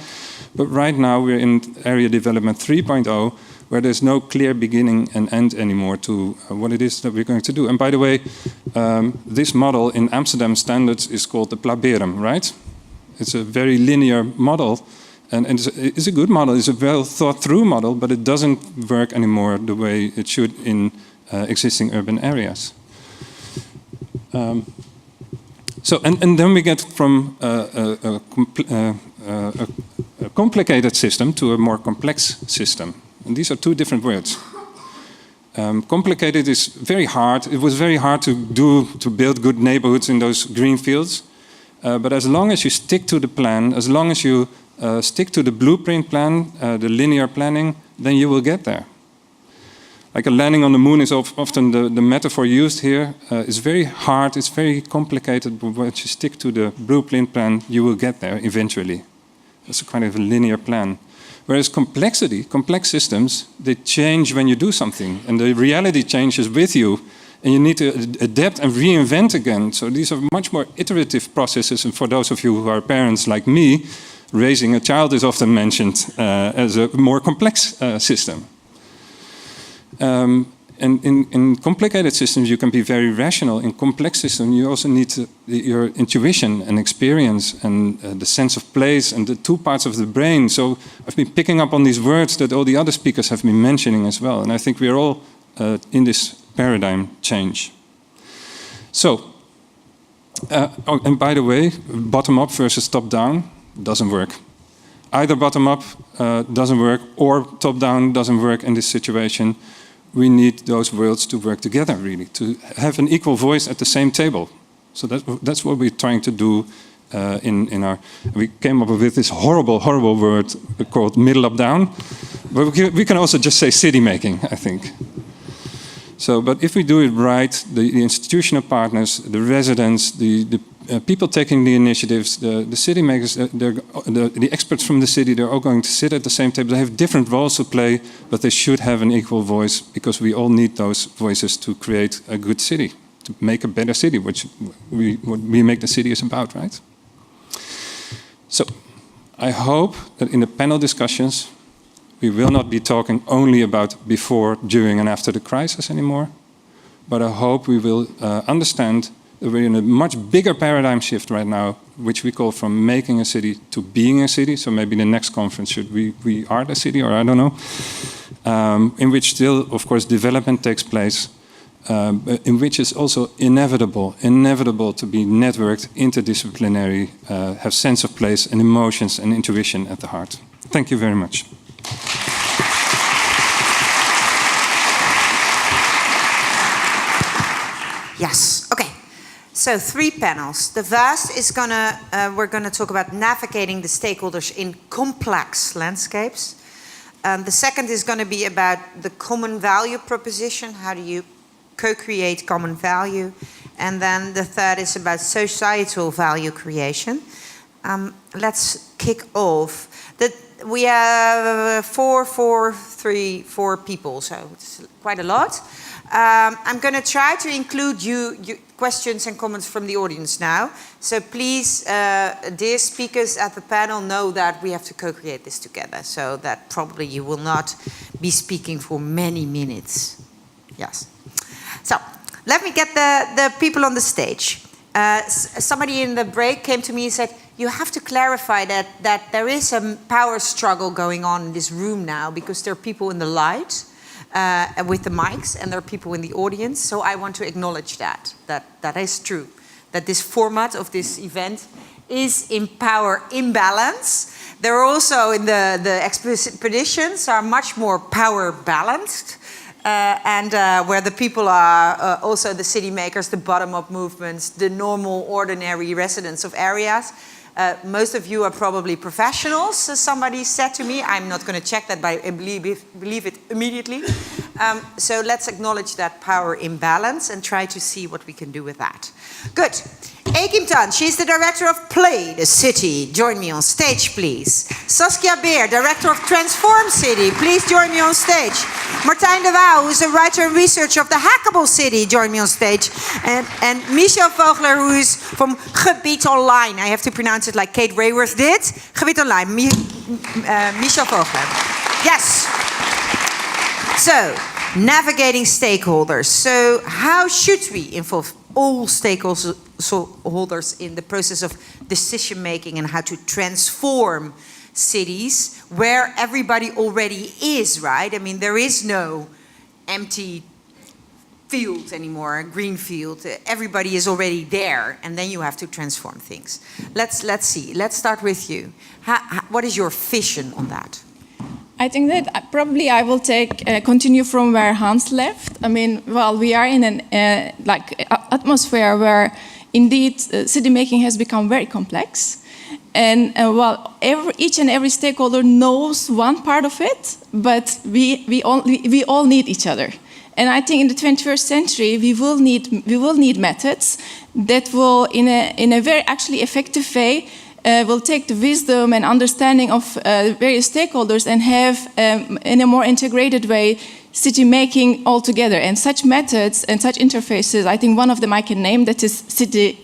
But right now we're in area development 3.0, where there's no clear beginning and end anymore to what it is that we're going to do. And by the way, this model in Amsterdam standards is called the Plaberum, right? It's a very linear model, and it's a good model, it's a well thought through model, but it doesn't work anymore the way it should in existing urban areas. So, and then we get from a complicated system to a more complex system. And these are two different words. Complicated is very hard. It was very hard to build good neighborhoods in those green fields. But as long as you stick to the plan, as long as you stick to the blueprint plan, the linear planning, then you will get there. Like a landing on the moon is often the metaphor used here. It's very hard, it's very complicated, but once you stick to the blueprint plan, you will get there eventually. It's a kind of a linear plan. Whereas complex systems, they change when you do something, and the reality changes with you, and you need to adapt and reinvent again. So these are much more iterative processes, and for those of you who are parents like me, raising a child is often mentioned as a more complex system. And in complicated systems, you can be very rational. In complex systems, you also need your intuition and experience and the sense of place and the two parts of the brain. So I've been picking up on these words that all the other speakers have been mentioning as well. And I think we're all in this paradigm change. So, and by the way, bottom-up versus top-down doesn't work. Either bottom-up doesn't work or top-down doesn't work in this situation. We need those worlds to work together, really, to have an equal voice at the same table. So that's what we're trying to do in our... We came up with this horrible, horrible word called middle up down. But we can also just say city making, I think. So, but if we do it right, the institutional partners, the residents, the people taking the initiatives, the city makers, the experts from the city, they're all going to sit at the same table. They have different roles to play, but they should have an equal voice, because we all need those voices to create a good city, to make a better city, which what We Make the City is about, right? So, I hope that in the panel discussions, we will not be talking only about before, during, and after the crisis anymore, but I hope we will understand that we're in a much bigger paradigm shift right now which we call From Making a City to Being a City. So maybe the next conference should We Are the City, or I don't know. In which still, of course, development takes place, in which it's also inevitable to be networked, interdisciplinary, have sense of place and emotions and intuition at the heart. Thank you very much. Yes, okay. So 3 panels. The first is we're gonna talk about navigating the stakeholders in complex landscapes. The second is gonna be about the common value proposition. How do you co-create common value? And then the third is about societal value creation. Let's kick off. We have 4 people, so it's quite a lot. I'm going to try to include you questions and comments from the audience now. So please, dear speakers at the panel, know that we have to co-create this together. So that probably you will not be speaking for many minutes. Yes. So let me get the people on the stage. Somebody in the break came to me and said, you have to clarify that there is a power struggle going on in this room now because there are people in the light with the mics and there are people in the audience. So I want to acknowledge that is true. That this format of this event is in power imbalance. There are also in the expeditions are much more power balanced. Where the people are also the city makers, the bottom-up movements, the normal, ordinary residents of areas. Most of you are probably professionals, as somebody said to me. I'm not going to check that, but I believe it immediately. So let's acknowledge that power imbalance and try to see what we can do with that. Good. Ekim Tan, she's the director of Play the City. Join me on stage, please. Saskia Beer, director of Transform City. Please join me on stage. Martijn de Waal, who's a writer and researcher of the Hackable City. Join me on stage. And Michel Vogler, who is from Gebied Online. I have to pronounce it like Kate Rayworth did. Gebied Online. Michel Vogler. Yes. So, navigating stakeholders. So, how should we involve all stakeholders in the process of decision making and how to transform cities where everybody already is, right? I mean, there is no empty field anymore, green field. Everybody is already there, and then you have to transform things. Let's see. Let's start with you. What is your vision on that? I think that probably I will continue from where Hans left. I mean, well, we are in an atmosphere where indeed city making has become very complex. And each and every stakeholder knows one part of it, but we all need each other. And I think in the 21st century we will need methods that will, in a very actually effective way, will take the wisdom and understanding of various stakeholders and have, in a more integrated way, city making all together. And such methods and such interfaces, I think one of them I can name, that is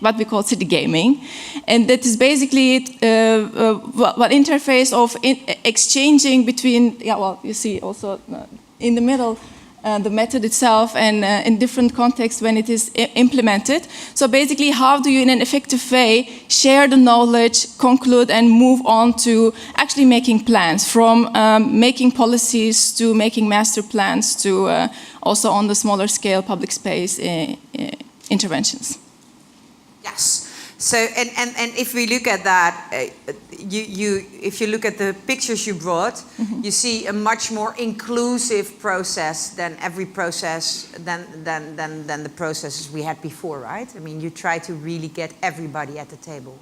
what we call city gaming. And that is basically what interface of exchanging between, you see also in the middle, the method itself and in different contexts when it is implemented. So basically, how do you in an effective way share the knowledge, conclude and move on to actually making plans, from making policies to making master plans to also on the smaller scale public space interventions. Yes. So, and if we look at that, if you look at the pictures you brought, you see a much more inclusive process than every process, than the processes we had before, right? I mean, you try to really get everybody at the table.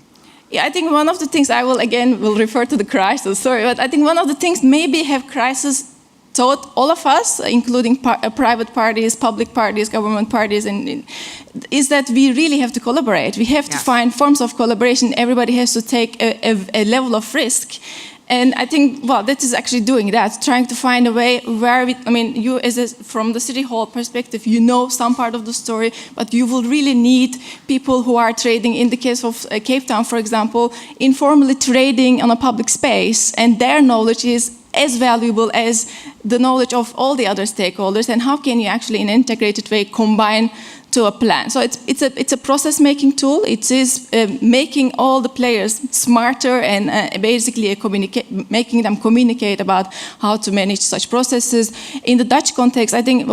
Yeah, I think one of the things, I will refer to the crisis, sorry, but I think one of the things maybe have crisis taught all of us, including private parties, public parties, government parties, is that we really have to collaborate. We have to find forms of collaboration. Everybody has to take a level of risk. And I think, that is actually doing that, trying to find a way where you from the City Hall perspective, you know some part of the story, but you will really need people who are trading, in the case of Cape Town, for example, informally trading on a public space, and their knowledge is as valuable as the knowledge of all the other stakeholders. And how can you actually, in an integrated way, combine to a plan. So it's a process making tool. It is making all the players smarter and basically making them communicate about how to manage such processes. In the Dutch context, I think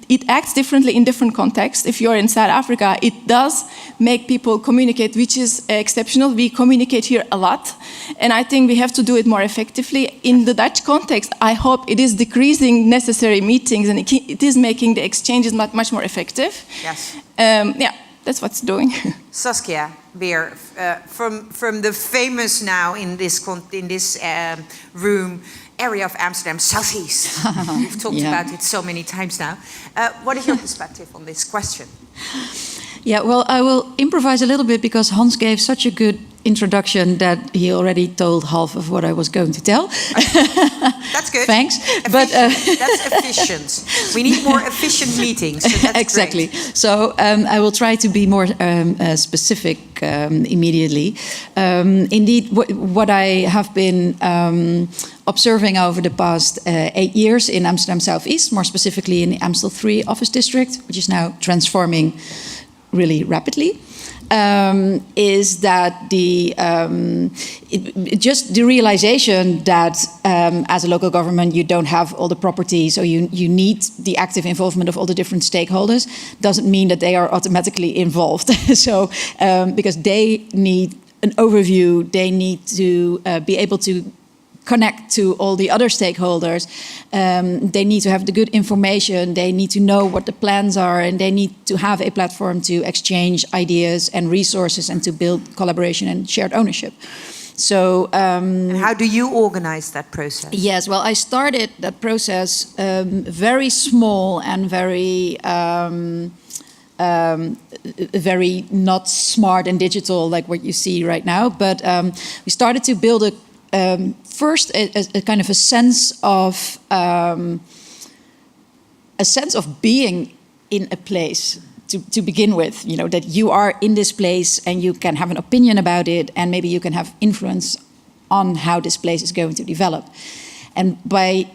it acts differently in different contexts. If you're in South Africa, it does make people communicate, which is exceptional. We communicate here a lot, and I think we have to do it more effectively. In the Dutch context, I hope it is decreasing necessary meetings and it is making the exchanges much more effective. Yes. Yeah, that's what's doing. Saskia Beer, from the famous now in this room area of Amsterdam, Southeast. We've talked about it so many times now. What is your perspective on this question? Yeah, well, I will improvise a little bit because Hans gave such a good introduction that he already told half of what I was going to tell. That's good. Thanks. Efficient. But that's efficient. We need more efficient meetings. So that's exactly. Great. So I will try to be more specific immediately. Indeed, what I have been observing over the past 8 years in Amsterdam Southeast, more specifically in the Amstel 3 office district, which is now transforming really rapidly, is that just the realization that as a local government you don't have all the property, so you need the active involvement of all the different stakeholders, doesn't mean that they are automatically involved. So because they need an overview, they need to be able to connect to all the other stakeholders. They need to have the good information. They need to know what the plans are, and they need to have a platform to exchange ideas and resources and to build collaboration and shared ownership. So, and how do you organize that process? Yes, well, I started that process very small and very not smart and digital like what you see right now. But we started to build first a kind of a sense of being in a place to begin with, you know, that you are in this place and you can have an opinion about it, and maybe you can have influence on how this place is going to develop. And by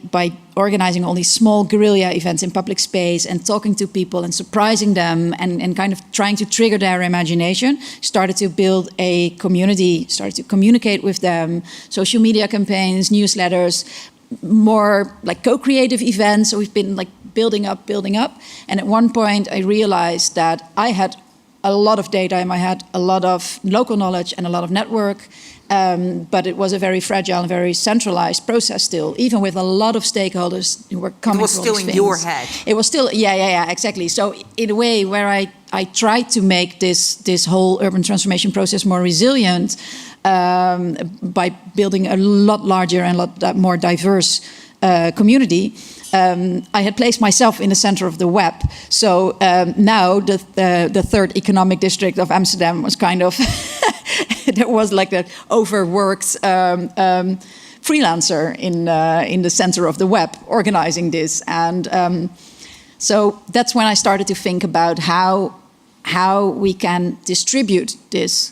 organizing all these small guerrilla events in public space and talking to people and surprising them and kind of trying to trigger their imagination, started to build a community, started to communicate with them, social media campaigns, newsletters, more like co-creative events. So we've been like building up. And at one point I realized that I had a lot of data in my head, a lot of local knowledge and a lot of network. But it was a very fragile and very centralized process still, even with a lot of stakeholders who were coming. It was still in your head. It was still, yeah, exactly. So in a way where I tried to make this whole urban transformation process more resilient by building a lot larger and a lot more diverse community. I had placed myself in the center of the web. So now the third economic district of Amsterdam was kind of, there was like that overworked freelancer in the center of the web organizing this. And so that's when I started to think about how we can distribute this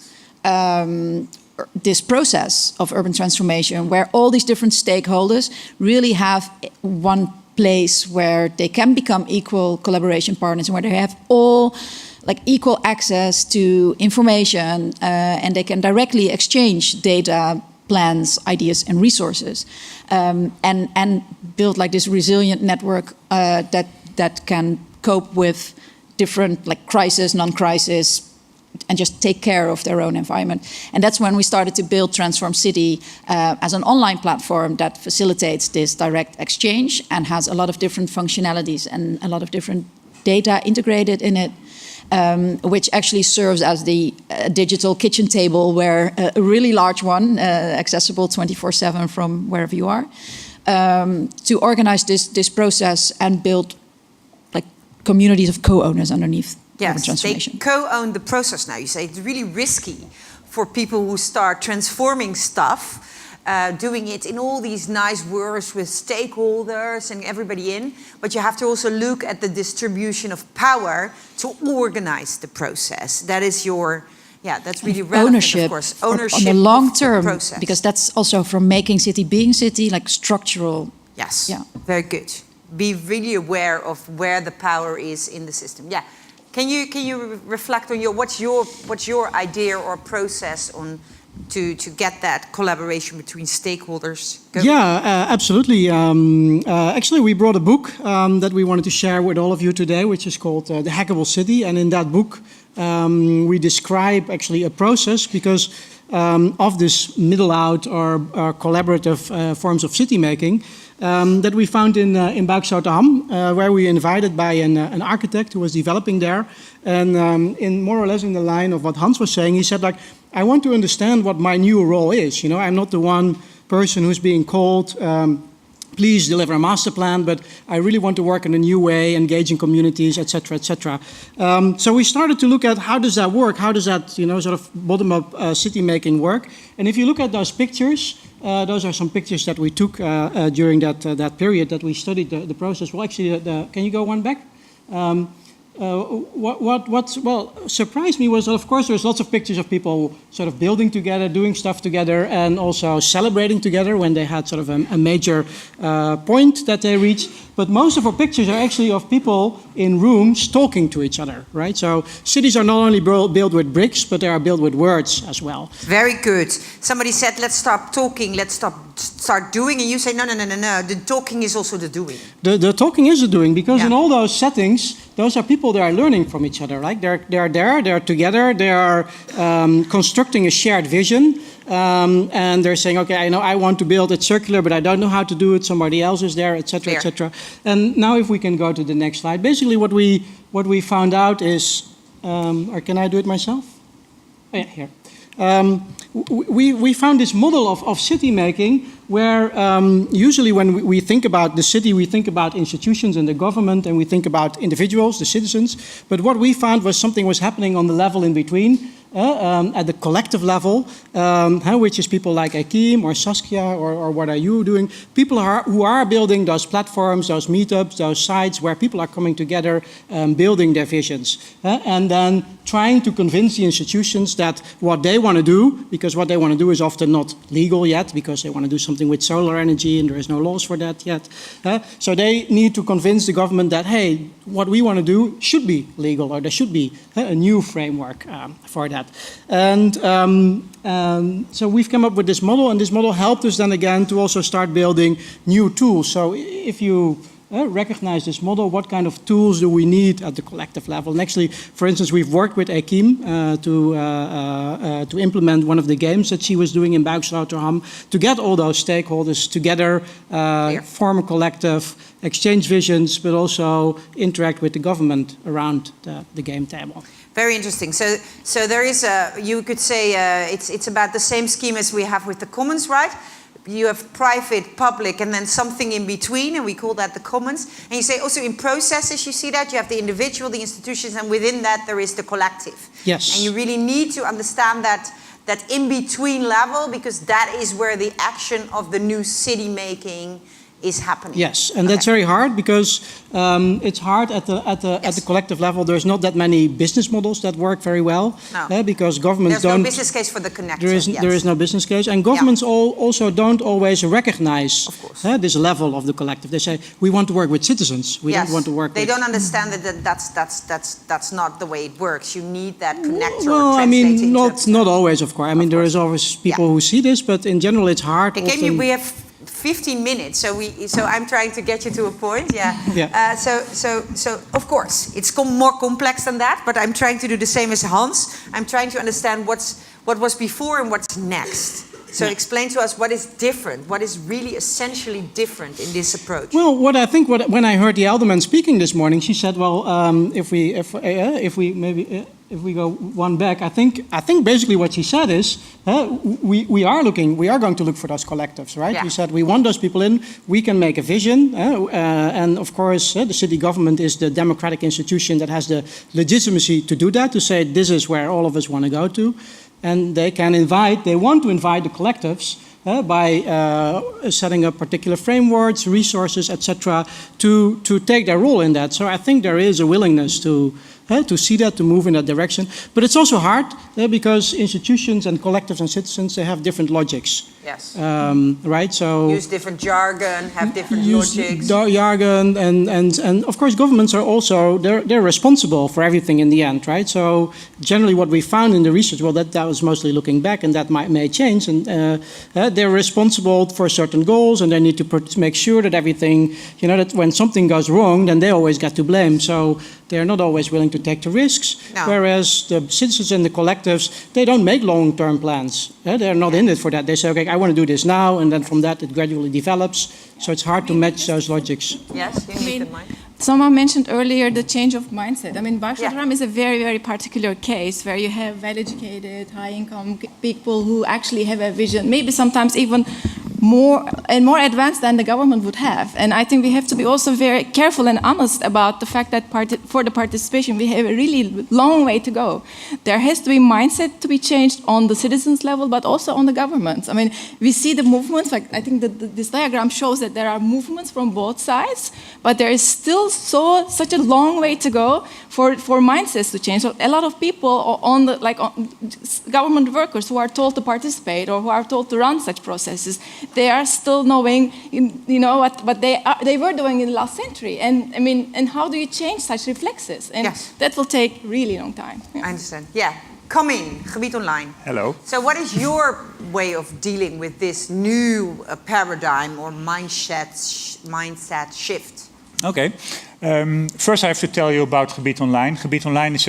process of urban transformation, where all these different stakeholders really have one place where they can become equal collaboration partners and where they have all like equal access to information and they can directly exchange data, plans, ideas and resources and build like this resilient network that can cope with different like crisis, non-crisis, and just take care of their own environment. And that's when we started to build Transform City as an online platform that facilitates this direct exchange and has a lot of different functionalities and a lot of different data integrated in it, which actually serves as the digital kitchen table where a really large one, accessible 24/7 from wherever you are, to organize this process and build like communities of co-owners underneath. Yes, they co-own the process now. You say it's really risky for people who start transforming stuff, doing it in all these nice words with stakeholders and everybody in. But you have to also look at the distribution of power to organize the process. That is your, that's really relevant, ownership, of course. Ownership on the long term, of the process. Because that's also from making city, being city, like structural. Yes, very good. Be really aware of where the power is in the system. Yeah. Can you reflect on what's your idea or process on to get that collaboration between stakeholders going? Yeah, absolutely. Actually, we brought a book that we wanted to share with all of you today, which is called The Hackable City. And in that book, we describe actually a process because of this middle-out or collaborative forms of city making that we found in Buik-Zouterham, where we invited by an architect who was developing there. And in more or less in the line of what Hans was saying, he said, like, I want to understand what my new role is. You know, I'm not the one person who's being called, please deliver a master plan, but I really want to work in a new way, engaging communities, etc., etc. So we started to look at how does that work? How does that, you know, sort of bottom-up city making work? And if you look at those pictures, those are some pictures that we took during that period that we studied the process. Well, actually, can you go one back? What surprised me was that, of course, there's lots of pictures of people sort of building together, doing stuff together, and also celebrating together when they had sort of a major point that they reached. But most of our pictures are actually of people in rooms talking to each other, right? So cities are not only built with bricks, but they are built with words as well. Very good. Somebody said, let's stop talking, let's start doing, and you say, no. The talking is also the doing. The talking is the doing, because in all those settings, those are people that are learning from each other. Like they're together, they are constructing a shared vision. And they're saying, okay, I know I want to build it circular, but I don't know how to do it. Somebody else is there, etc., etc. And now, if we can go to the next slide, basically what we found out is, or can I do it myself? Oh, yeah, here. We found this model of city making where usually when we think about the city, we think about institutions and the government, and we think about individuals, the citizens. But what we found was something was happening on the level in between, at the collective level, which is people like Akeem or Saskia or what are you doing? People who are building those platforms, those meetups, those sites where people are coming together, building their visions, and then trying to convince the institutions that what they want to do, because what they want to do is often not legal yet, because they want to do something with solar energy and there is no laws for that yet. So they need to convince the government that, hey, what we want to do should be legal, or there should be a new framework for that. And so we've come up with this model, and this model helped us then again to also start building new tools. So if you recognize this model, what kind of tools do we need at the collective level? And actually, for instance, we've worked with Akeem to implement one of the games that she was doing in Buik-Zouterham to get all those stakeholders together, form a collective, exchange visions, but also interact with the government around the game table. Very interesting. So there is you could say it's about the same scheme as we have with the commons, right? You have private, public, and then something in between, and we call that the commons. And you say also in processes, you see that you have the individual, the institutions, and within that there is the collective. Yes. And you really need to understand that in-between level, because that is where the action of the new city making is happening. Yes, and that's very hard because it's hard at the collective level. There's not that many business models that work very well, because governments There's no business case for the connection. There is no business case, and governments also don't always recognize this level of the collective. They say we want to work with citizens. We don't want to work. They don't understand that that's not the way it works. You need that connector. Well, I mean, not always, of course. I mean, there is always people who see this, but in general, it's hard. We have 15 minutes, so I'm trying to get you to a point. So of course it's more complex than that, but I'm trying to do the same as Hans. I'm trying to understand what was before and what's next. So explain to us what is different, what is really essentially different in this approach. Well, when I heard the alderman speaking this morning, she said, well, if we go one back, I think basically what she said is we are going to look for those collectives, right? We said we want those people in. We can make a vision, and of course, the city government is the democratic institution that has the legitimacy to do that, to say this is where all of us want to go to, and they want to invite the collectives by setting up particular frameworks, resources, etc., to take their role in that. So I think there is a willingness to to see that, to move in that direction. But it's also hard because institutions and collectives and citizens, they have different logics. Yes. Right. So use different jargon, have different logics. Jargon and of course governments are also they're responsible for everything in the end, right? So generally, what we found in the research, well, that was mostly looking back, and that may change. And they're responsible for certain goals, and they need to make sure that everything, that when something goes wrong, then they always get to blame. So they're not always willing to take the risks. No. Whereas the citizens and the collectives, they don't make long-term plans. They're not in it for that. They say, okay, I want to do this now, and then from that it gradually develops. So it's hard to match those logics. Yes, you need the mic. Someone mentioned earlier the change of mindset. I mean, Rotterdam is a very, very particular case where you have well-educated, high-income people who actually have a vision, maybe sometimes even more advanced than the government would have. And I think we have to be also very careful and honest about the fact that for the participation, we have a really long way to go. There has to be mindset to be changed on the citizens level, but also on the governments. I mean, we see the movements, like I think this diagram shows that there are movements from both sides, but there is still such a long way to go for mindsets to change. So a lot of people on government workers who are told to participate or who are told to run such processes, they are still knowing, what they were doing in the last century. And I mean, and how do you change such reflexes? And that will take really long time. I understand. Yeah. Come in, Gebied Online. Hello. So what is your way of dealing with this new paradigm or mindset shift? Okay. First I have to tell you about Gebied Online. Gebied Online is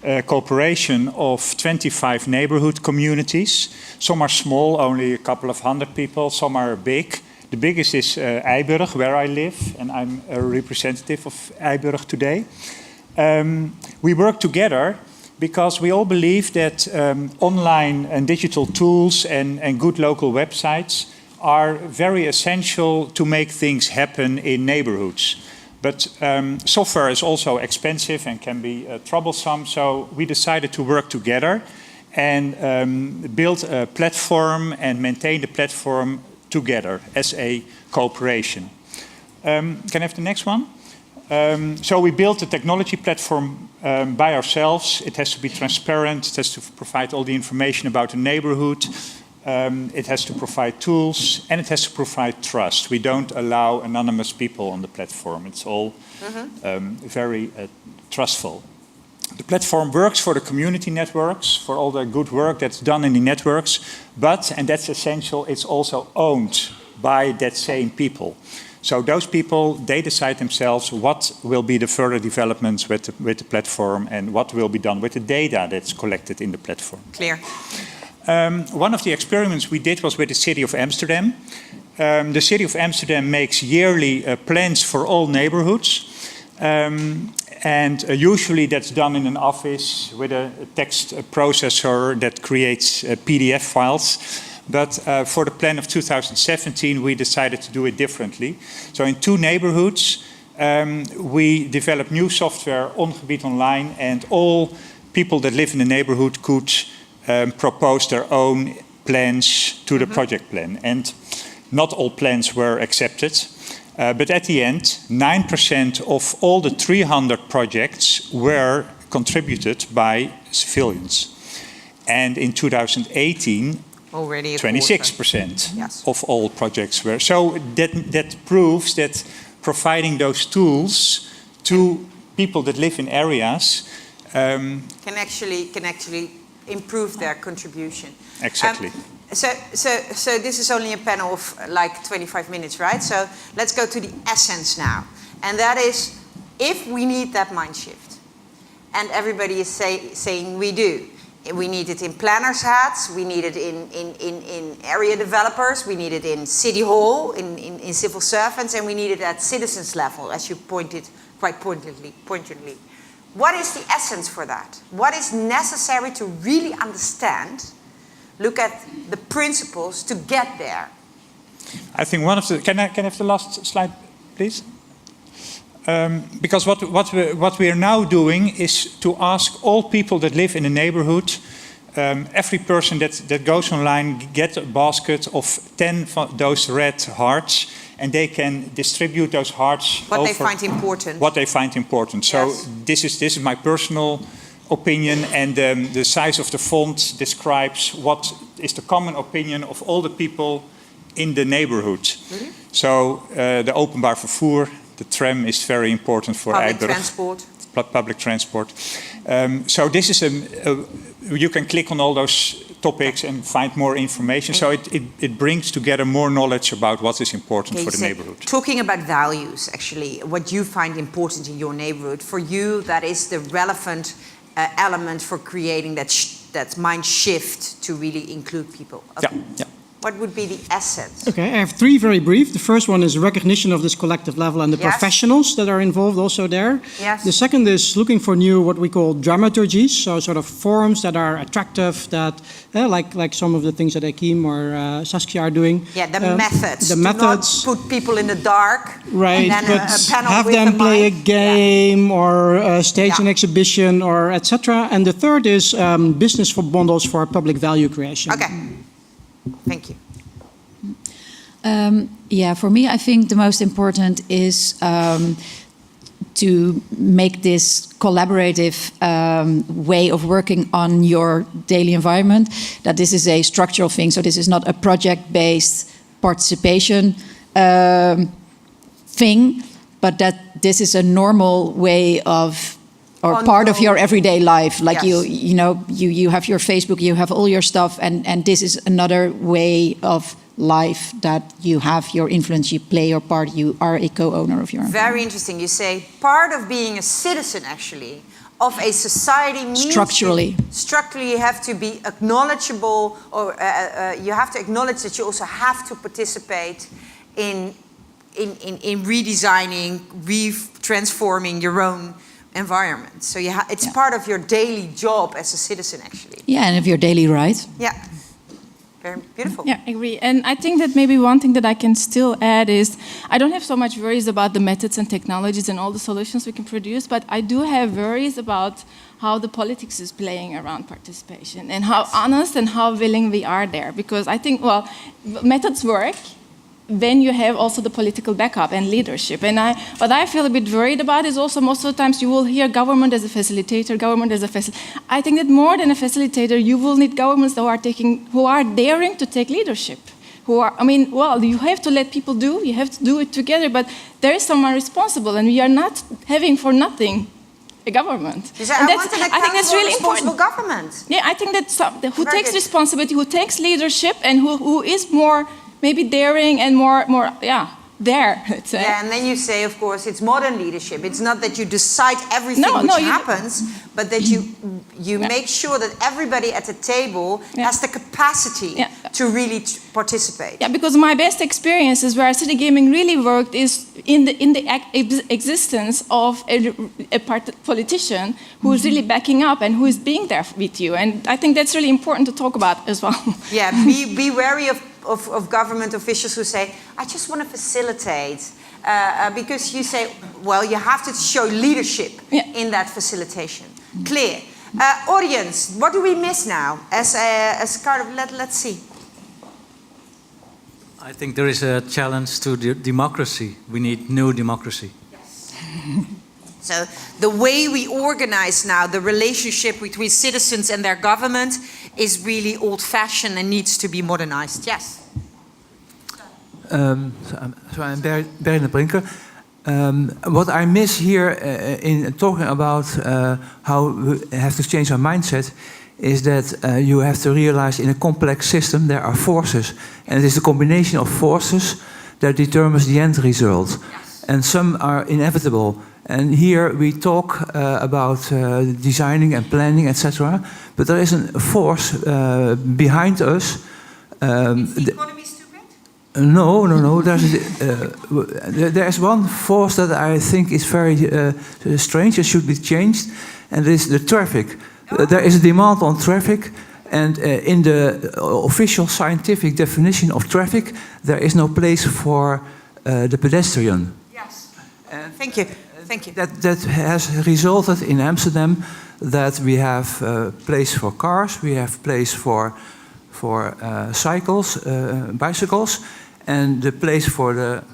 a cooperation of 25 neighborhood communities. Some are small, only a couple of hundred people. Some are big. The biggest is Eiburg, where I live, and I'm a representative of Eiburg today. We work together because we all believe that online and digital tools and good local websites are very essential to make things happen in neighborhoods. But software is also expensive and can be troublesome, so we decided to work together and build a platform and maintain the platform together as a cooperation. Can I have the next one? So we built a technology platform by ourselves. It has to be transparent, it has to provide all the information about the neighborhood. It has to provide tools and it has to provide trust. We don't allow anonymous people on the platform. It's all very trustful. The platform works for the community networks, for all the good work that's done in the networks, but, and that's essential, it's also owned by that same people. So those people, they decide themselves what will be the further developments with the platform and what will be done with the data that's collected in the platform. Clear. One of the experiments we did was with the city of Amsterdam. The city of Amsterdam makes yearly plans for all neighborhoods. And usually that's done in an office with a text processor that creates PDF files. But for the plan of 2017, we decided to do it differently. So in 2 neighborhoods, we developed new software on Gebied Online, and all people that live in the neighborhood could propose their own plans to the project plan. And not all plans were accepted. But at the end, 9% of all the 300 projects were contributed by civilians. And in 2018, already 26% of all projects were. So that proves that providing those tools to people that live in areas can actually improve their contribution. Exactly. So this is only a panel of like 25 minutes, right? So let's go to the essence now. And that is, if we need that mind shift, and everybody is saying we do, we need it in planners' hats, we need it in area developers, we need it in city hall, in civil servants, and we need it at citizens level, as you pointed quite pointedly. What is the essence for that? What is necessary to really understand, look at the principles to get there? I think one of the... Can I have the last slide, please? Because what we are now doing is to ask all people that live in the neighborhood every person that goes online gets a basket of 10 of those red hearts, and they can distribute those hearts What they find important. What they find important. So Yes. this is my personal opinion, and the size of the font describes what is the common opinion of all the people in the neighborhood. Really? So the openbaar vervoer, the tram is very important for Public Eiburg. transport. Public transport. So this is you can click on all those topics and find more information. So it brings together more knowledge about what is important for the neighborhood. Talking about values, actually, what you find important in your neighborhood, for you, that is the relevant element for creating that mind shift to really include people. Okay. Yeah. What would be the essence? Okay, I have three very brief. The first one is recognition of this collective level and the professionals that are involved also there. Yes. The second is looking for new, what we call dramaturgies, so sort of forums that are attractive, that like some of the things that Akeem or Saskia are doing. Yeah, the methods. The Do methods. not put people in the dark. Right, and then but a panel have with them play a mic. game or stage an exhibition or etc. And the third is business for bundles for public value creation. Okay, thank you. Yeah, for me, I think the most important is to make this collaborative way of working on your daily environment, that this is a structural thing. So this is not a project-based participation thing, but that this is a normal way of, or part of your everyday life. Like you have your Facebook, you have all your stuff, and this is another way of life that you have your influence, you play your part, you are a co-owner of your environment. Very interesting. You say part of being a citizen, actually, of a society means structurally you have to be acknowledgeable, or you have to acknowledge that you also have to participate in redesigning, transforming your own environment. So it's part of your daily job as a citizen, actually. Yeah, and of your daily right. Yeah. Very beautiful. Yeah, I agree. And I think that maybe one thing that I can still add is I don't have so much worries about the methods and technologies and all the solutions we can produce, but I do have worries about how the politics is playing around participation and how honest and how willing we are there. Because I think, well, methods work when you have also the political backup and leadership. And what I feel a bit worried about is also most of the times you will hear government as a facilitator, government as a facilitator. I think that more than a facilitator, you will need governments who are daring to take leadership. You have to let people do, you have to do it together, but there is someone responsible, and we are not having for nothing a government. I think that's really important. Government. Yeah, I think that who takes responsibility, who takes leadership, and who is more maybe daring and more there, let's say. Yeah, and then you say, of course, it's modern leadership. It's not that you decide everything which happens, but that you make sure that everybody at the table has the capacity to really participate. Yeah, because my best experiences where city gaming really worked is in the existence of a politician who is really backing up and who is being there with you. And I think that's really important to talk about as well. Yeah, be wary of government officials who say, I just want to facilitate. Because you say, well, you have to show leadership in that facilitation. Clear. Audience, what do we miss now? As kind of, let's see. I think there is a challenge to democracy. We need new democracy. Yes. So the way we organize now, the relationship between citizens and their government is really old-fashioned and needs to be modernized. Yes. So I'm Bernd Brinker. What I miss here in talking about how we have to change our mindset is that you have to realize in a complex system there are forces. And it is the combination of forces that determines the end result. Yes. And some are inevitable. And here we talk about designing and planning, etc. But there is a force behind us. Is the economy stupid? No. There's one force that I think is very strange and should be changed, and it is the traffic. There is a demand on traffic, and in the official scientific definition of traffic, there is no place for the pedestrian. Yes. Thank you. Thank you. That has resulted in Amsterdam that we have a place for cars, we have place for cycles, bicycles, and the place for the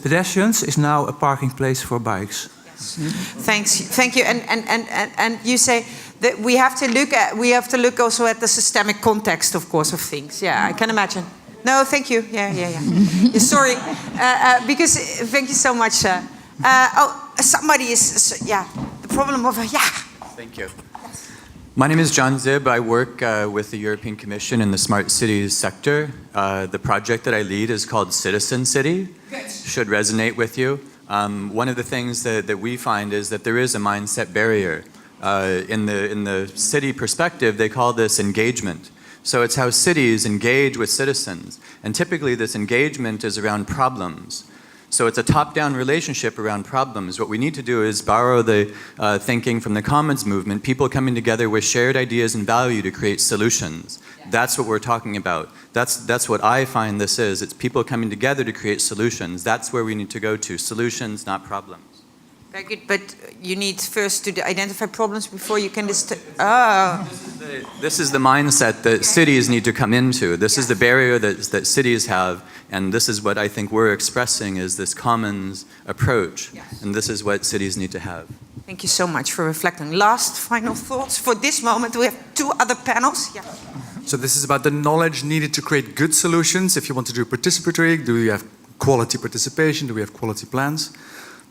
pedestrians is now a parking place for bikes. Thank you. And you say that we have to look also at the systemic context, of course, of things. Yeah, I can imagine. No, thank you. Yeah. Sorry, because thank you so much. Somebody is the problem of Thank you. My name is John Zib. I work with the European Commission in the Smart Cities sector. The project that I lead is called Citizen City. Should resonate with you. One of the things that we find is that there is a mindset barrier. In the city perspective, they call this engagement. So it's how cities engage with citizens. And typically this engagement is around problems. So it's a top-down relationship around problems. What we need to do is borrow the thinking from the Commons movement, people coming together with shared ideas and value to create solutions. That's what we're talking about. That's what I find this is. It's people coming together to create solutions. That's where we need to go to, solutions, not problems. Very good, but you need first to identify problems before you can This is the mindset that cities need to come into. This is the barrier that cities have, and this is what I think we're expressing is this commons approach, and this is what cities need to have. Thank you so much for reflecting. Last final thoughts for this moment. We have two other panels. Yeah. So this is about the knowledge needed to create good solutions. If you want to do participatory, do we have quality participation? Do we have quality plans?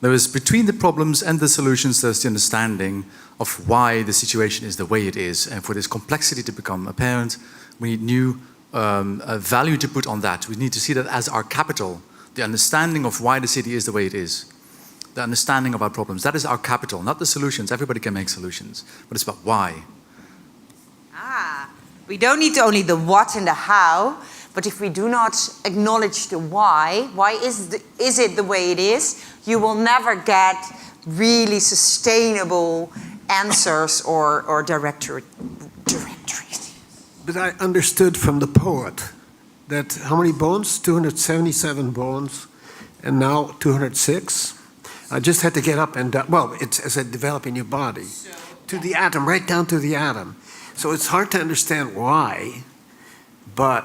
There is between the problems and the solutions, there's the understanding of why the situation is the way it is. And for this complexity to become apparent, we need new value to put on that. We need to see that as our capital, the understanding of why the city is the way it is. The understanding of our problems. That is our capital, not the solutions. Everybody can make solutions, but it's about why. We don't need only the what and the how, but if we do not acknowledge the why is it the way it is, you will never get really sustainable answers or directories. But I understood from the poet that how many bones? 277 bones, and now 206. I just had to get up and down. Well, it's as I develop in your body, to the atom, right down to the atom. So it's hard to understand why, but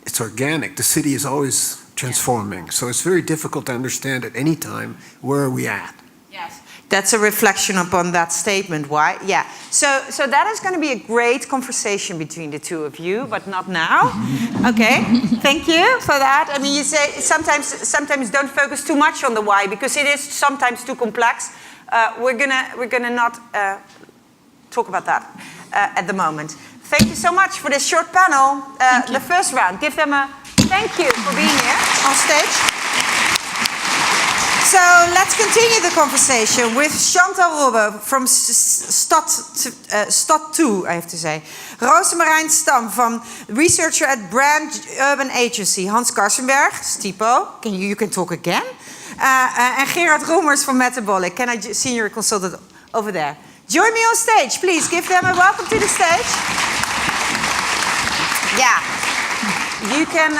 it's organic. The city is always transforming. So it's very difficult to understand at any time where are we at. Yes. That's a reflection upon that statement. Why? Yeah. So that is going to be a great conversation between the two of you, but not now. Okay. Thank you for that. I mean, you say sometimes don't focus too much on the why because it is sometimes too complex. We're gonna not talk about that at the moment. Thank you so much for this short panel. The first round. Give them a thank you for being here on stage. So let's continue the conversation with Chantal Robbe from Stad 2, I have to say. Rosemarijn Stam from researcher at Brand Urban Agency. Hans Karsenberg, Stipo, you can talk again. And Gerard Roemers from Metabolic, senior consultant over there. Join me on stage, please. Give them a welcome to the stage. Yeah. You can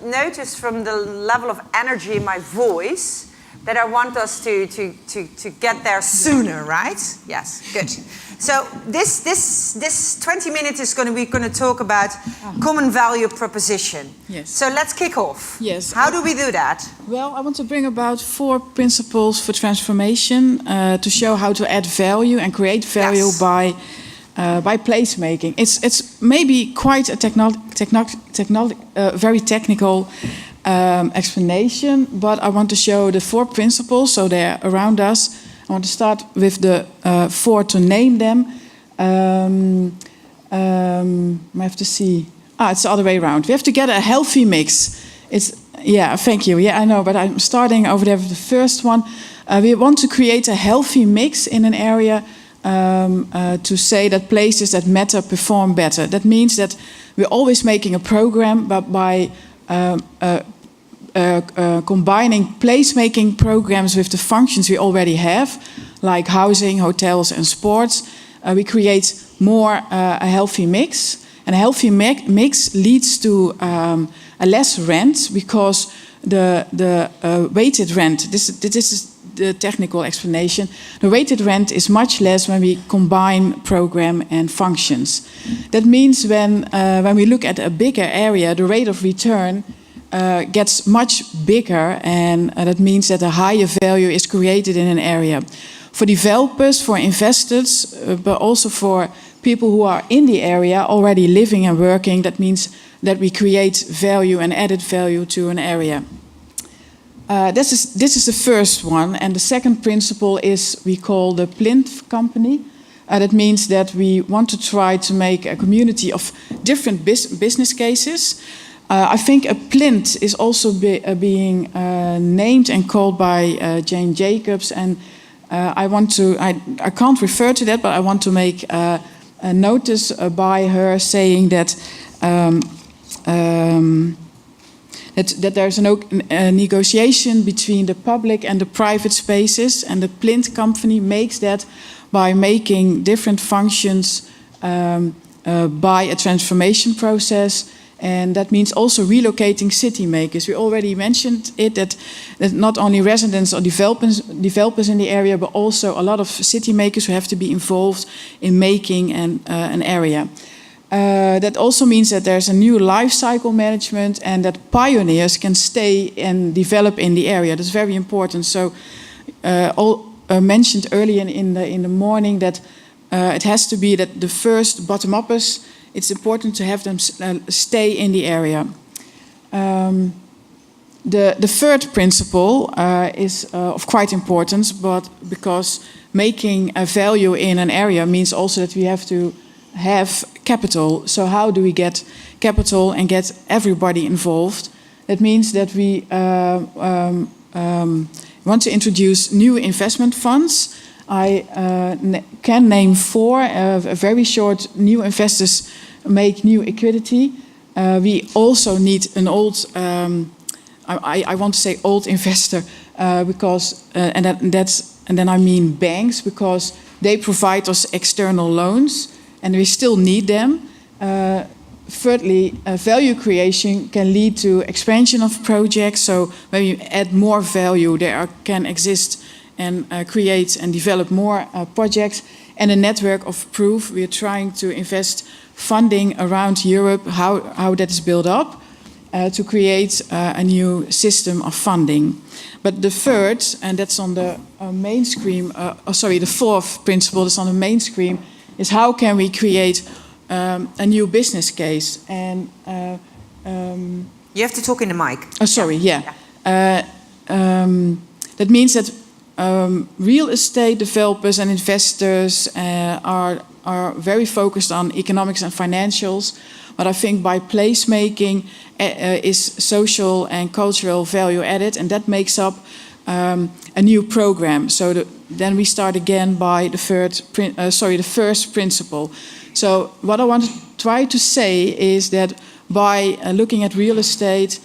notice from the level of energy in my voice that I want us to get there sooner, right? Yes, good. So this 20 minutes is we're going to talk about common value proposition. Yes. So let's kick off. Yes. How do we do that? Well, I want to bring about 4 principles for transformation to show how to add value and create value by placemaking. It's maybe quite a very technical explanation, but I want to show the 4 principles, so they're around us. I want to start with the 4 to name them. I have to see. It's the other way around. We have to get a healthy mix. Thank you. Yeah, I know, but I'm starting over there with the first one. We want to create a healthy mix in an area to say that places that matter perform better. That means that we're always making a program, but by combining placemaking programs with the functions we already have, like housing, hotels, and sports, we create more a healthy mix. And a healthy mix leads to a less rent because the weighted rent. This is the technical explanation. The weighted rent is much less when we combine program and functions. That means when we look at a bigger area, the rate of return gets much bigger, and that means that a higher value is created in an area. For developers, for investors, but also for people who are in the area already living and working, that means that we create value and added value to an area. This is the first one, and the second principle is we call the plinth company. That means that we want to try to make a community of different business cases. I think a plinth is also being named and called by Jane Jacobs, and I can't refer to that, but I want to make a notice by her saying that that there's a negotiation between the public and the private spaces, and the plinth company makes that by making different functions by a transformation process. And that means also relocating city makers. We already mentioned it, that not only residents or developers in the area, but also a lot of city makers who have to be involved in making an area. That also means that there's a new life cycle management, and that pioneers can stay and develop in the area. That's very important. So mentioned earlier in the morning that it has to be that the first bottom-uppers, it's important to have them stay in the area. The third principle is of quite importance, but because making a value in an area means also that we have to have capital. So how do we get capital and get everybody involved? That means that we want to introduce new investment funds. I can name 4 very short. New investors make new equity. We also need an old, I want to say old investor, because and then I mean banks, because they provide us external loans, and we still need them. Thirdly, value creation can lead to expansion of projects. So when you add more value, there can exist and create and develop more projects. And a network of proof. We are trying to invest funding around Europe, how that is built up, to create a new system of funding. But the third, and that's on the main screen, the fourth principle that's on the main screen, is how can we create a new business case. And you have to talk in the mic. Oh, sorry, yeah. That means that real estate developers and investors are very focused on economics and financials, but I think by placemaking is social and cultural value added, and that makes up a new program. So then we start again by the first principle. So what I want to try to say is that by looking at real estate,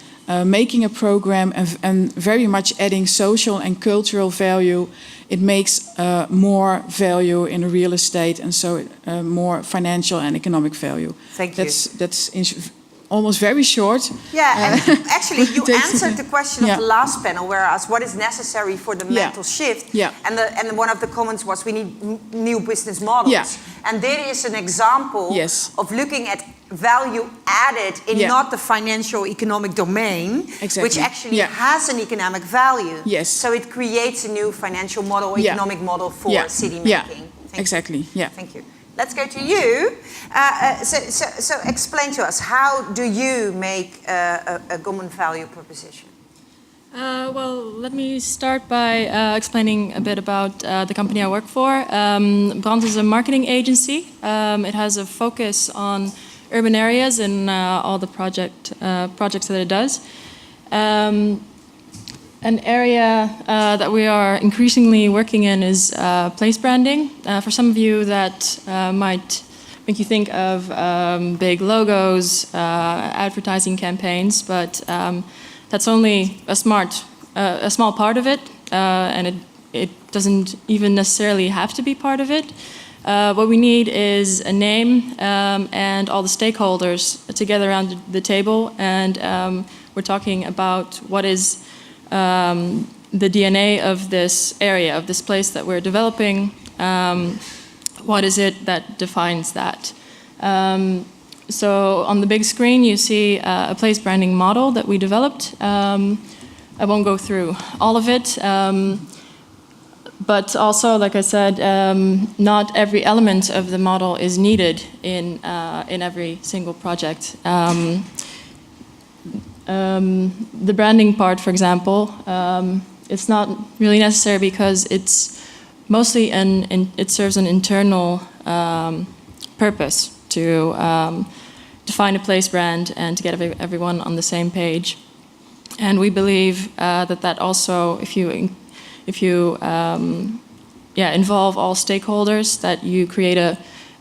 making a program and very much adding social and cultural value, it makes more value in real estate, and so more financial and economic value. Thank you. That's almost very short. Yeah, and actually you answered the question of the last panel, where I asked what is necessary for the mental shift. Yeah. And one of the comments was we need new business models. Yeah. And there is an example of looking at value added in not the financial economic domain, which actually has an economic value. Yes. So it creates a new financial model, economic model for city making. Exactly. Yeah. Thank you. Let's go to you. So explain to us, how do you make a common value proposition? Well, let me start by explaining a bit about the company I work for. Brand is a marketing agency. It has a focus on urban areas and all the projects that it does. An area that we are increasingly working in is place branding. For some of you, that might make you think of big logos, advertising campaigns, but that's only a small part of it, and it doesn't even necessarily have to be part of it. What we need is a name and all the stakeholders together around the table, and we're talking about what is the DNA of this area, of this place that we're developing. What is it that defines that? So on the big screen, you see a place branding model that we developed. I won't go through all of it, but also, like I said, not every element of the model is needed in every single project. The branding part, for example, it's not really necessary because it's mostly it serves an internal purpose to define a place brand and to get everyone on the same page. And we believe that also, if you involve all stakeholders, that you create a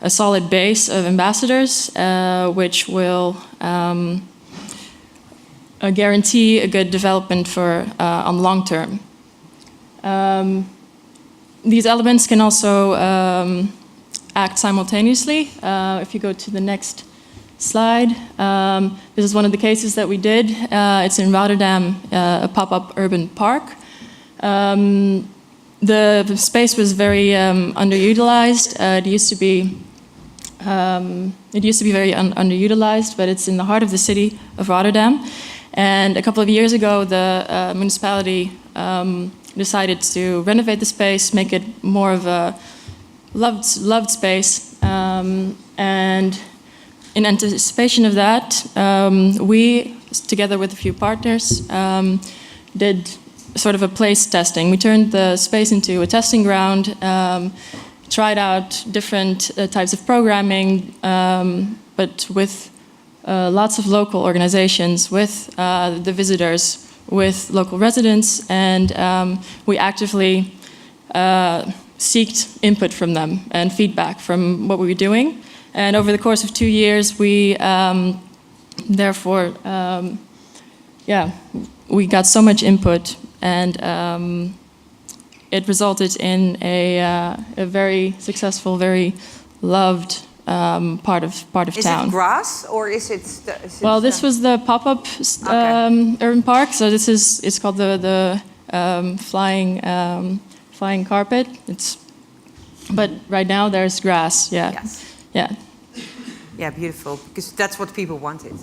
solid base of ambassadors, which will guarantee a good development for on the long term. These elements can also act simultaneously. If you go to the next slide, this is one of the cases that we did. It's in Rotterdam, a pop-up urban park. The space was very underutilized. It used to be very underutilized, but it's in the heart of the city of Rotterdam. And a couple of years ago, the municipality decided to renovate the space, make it more of a loved space. And in anticipation of that, we, together with a few partners, did sort of a place testing. We turned the space into a testing ground, tried out different types of programming, but with lots of local organizations, with the visitors, with local residents, and we actively sought input from them and feedback from what we were doing. And over the course of 2 years, we therefore, we got so much input, and it resulted in a very successful, very loved part of town. Is it grass or is it? Well, this was the pop-up urban park. So it's called the flying carpet. But right now there's grass. Yeah. Yes. Yeah. Yeah, beautiful. Because that's what people wanted.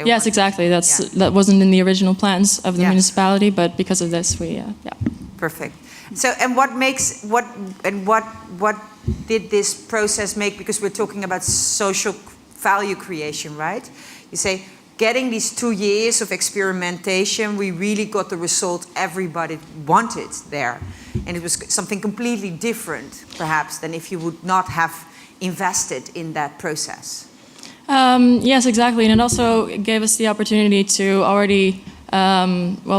Yes, exactly. That wasn't in the original plans of the municipality, but because of this, we Perfect. So, and what did this process make? Because we're talking about social value creation, right? You say, getting these 2 years of experimentation, we really got the result everybody wanted there. And it was something completely different, perhaps, than if you would not have invested in that process. Yes, exactly. And it also gave us the opportunity to already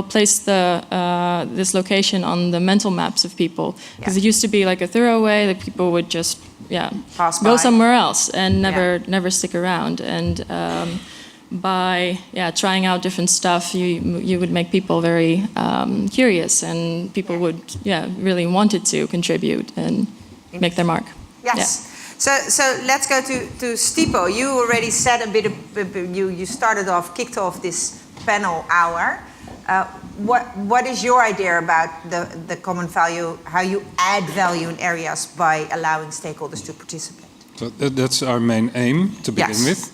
place this location on the mental maps of people. Because it used to be like a throwaway, that people would just go somewhere else and never stick around. And by trying out different stuff, you would make people very curious, and people would really wanted to contribute and make their mark. Yes. Yeah. So let's go to Stipo. You already said a bit of, you kicked off this panel hour. What is your idea about the common value, how you add value in areas by allowing stakeholders to participate? So that's our main aim to begin with.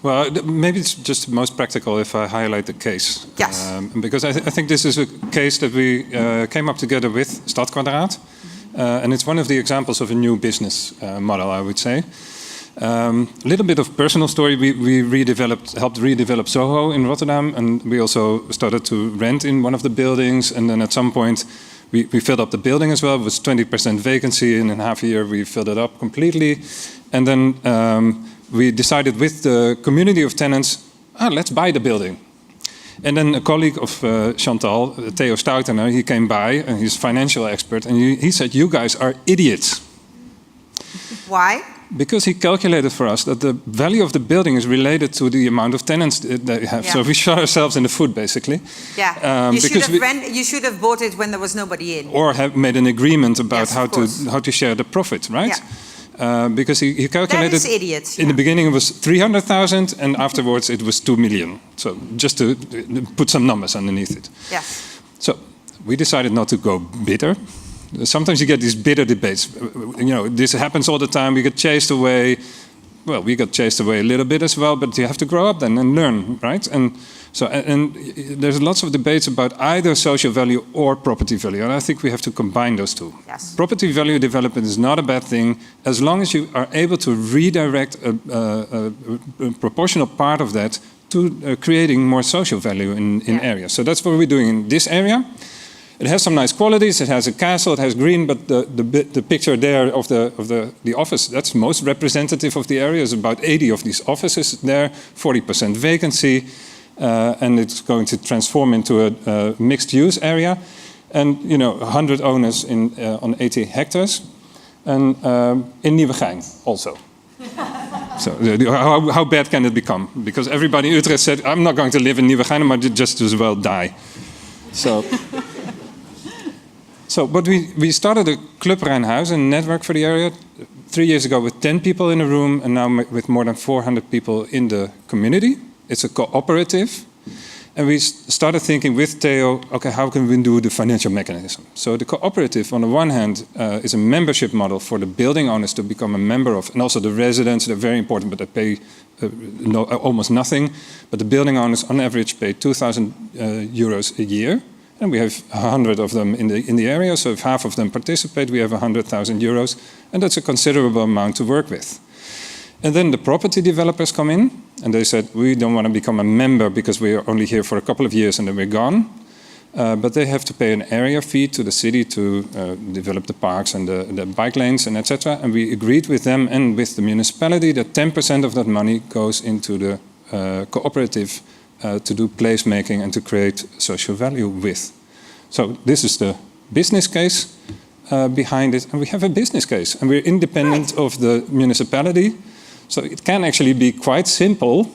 Well, maybe it's just most practical if I highlight the case. Yes. Because I think this is a case that we came up together with Stadkwadraat. And it's one of the examples of a new business model, I would say. A little bit of personal story. We helped redevelop Soho in Rotterdam, and we also started to rent in one of the buildings. And then at some point, we filled up the building as well. It was 20% vacancy, and in half a year we filled it up completely. And then we decided with the community of tenants, let's buy the building. And then a colleague of Chantal, Theo Stoutener, he came by, and he's a financial expert, and he said, "You guys are idiots." Why? Because he calculated for us that the value of the building is related to the amount of tenants that you have. So we shot ourselves in the foot, basically. Yeah, you should have bought it when there was nobody in. Or have made an agreement about how to share the profit, right? Because he calculated... That is idiots. In the beginning it was 300,000 and afterwards it was 2 million. So just to put some numbers underneath it. Yes. So we decided not to go bitter. Sometimes you get these bitter debates. You know, this happens all the time. We get chased away. Well, we got chased away a little bit as well, but you have to grow up then and learn, right? And so, and there's lots of debates about either social value or property value, and I think we have to combine those two. Yes. Property value development is not a bad thing as long as you are able to redirect a proportional part of that to creating more social value in areas. So that's what we're doing in this area. It has some nice qualities. It has a castle. It has green. But the picture there of the office, that's most representative of the area. There's about 80 of these offices there, 40% vacancy, and it's going to transform into a mixed-use area, and 100 owners on 80 hectares, and in Nieuwegein also. So how bad can it become? Because everybody in Utrecht said, "I'm not going to live in Nieuwegein, but just as well die." So. But we started a Club Rijnhuis, a network for the area, 3 years ago with 10 people in a room, and now with more than 400 people in the community. It's a cooperative. And we started thinking with Theo, okay, how can we do the financial mechanism? So the cooperative, on the one hand, is a membership model for the building owners to become a member of, and also the residents, they're very important, but they pay almost nothing. But the building owners, on average, pay 2,000 euros a year. And we have 100 of them in the area, so if half of them participate, we have 100,000 euros, and that's a considerable amount to work with. And then the property developers come in, and they said, we don't want to become a member because we are only here for a couple of years and then we're gone. But they have to pay an area fee to the city to develop the parks and the bike lanes and etc. And we agreed with them and with the municipality that 10% of that money goes into the cooperative to do placemaking and to create social value with. So this is the business case behind it. And we have a business case. And we're independent of the municipality. So it can actually be quite simple.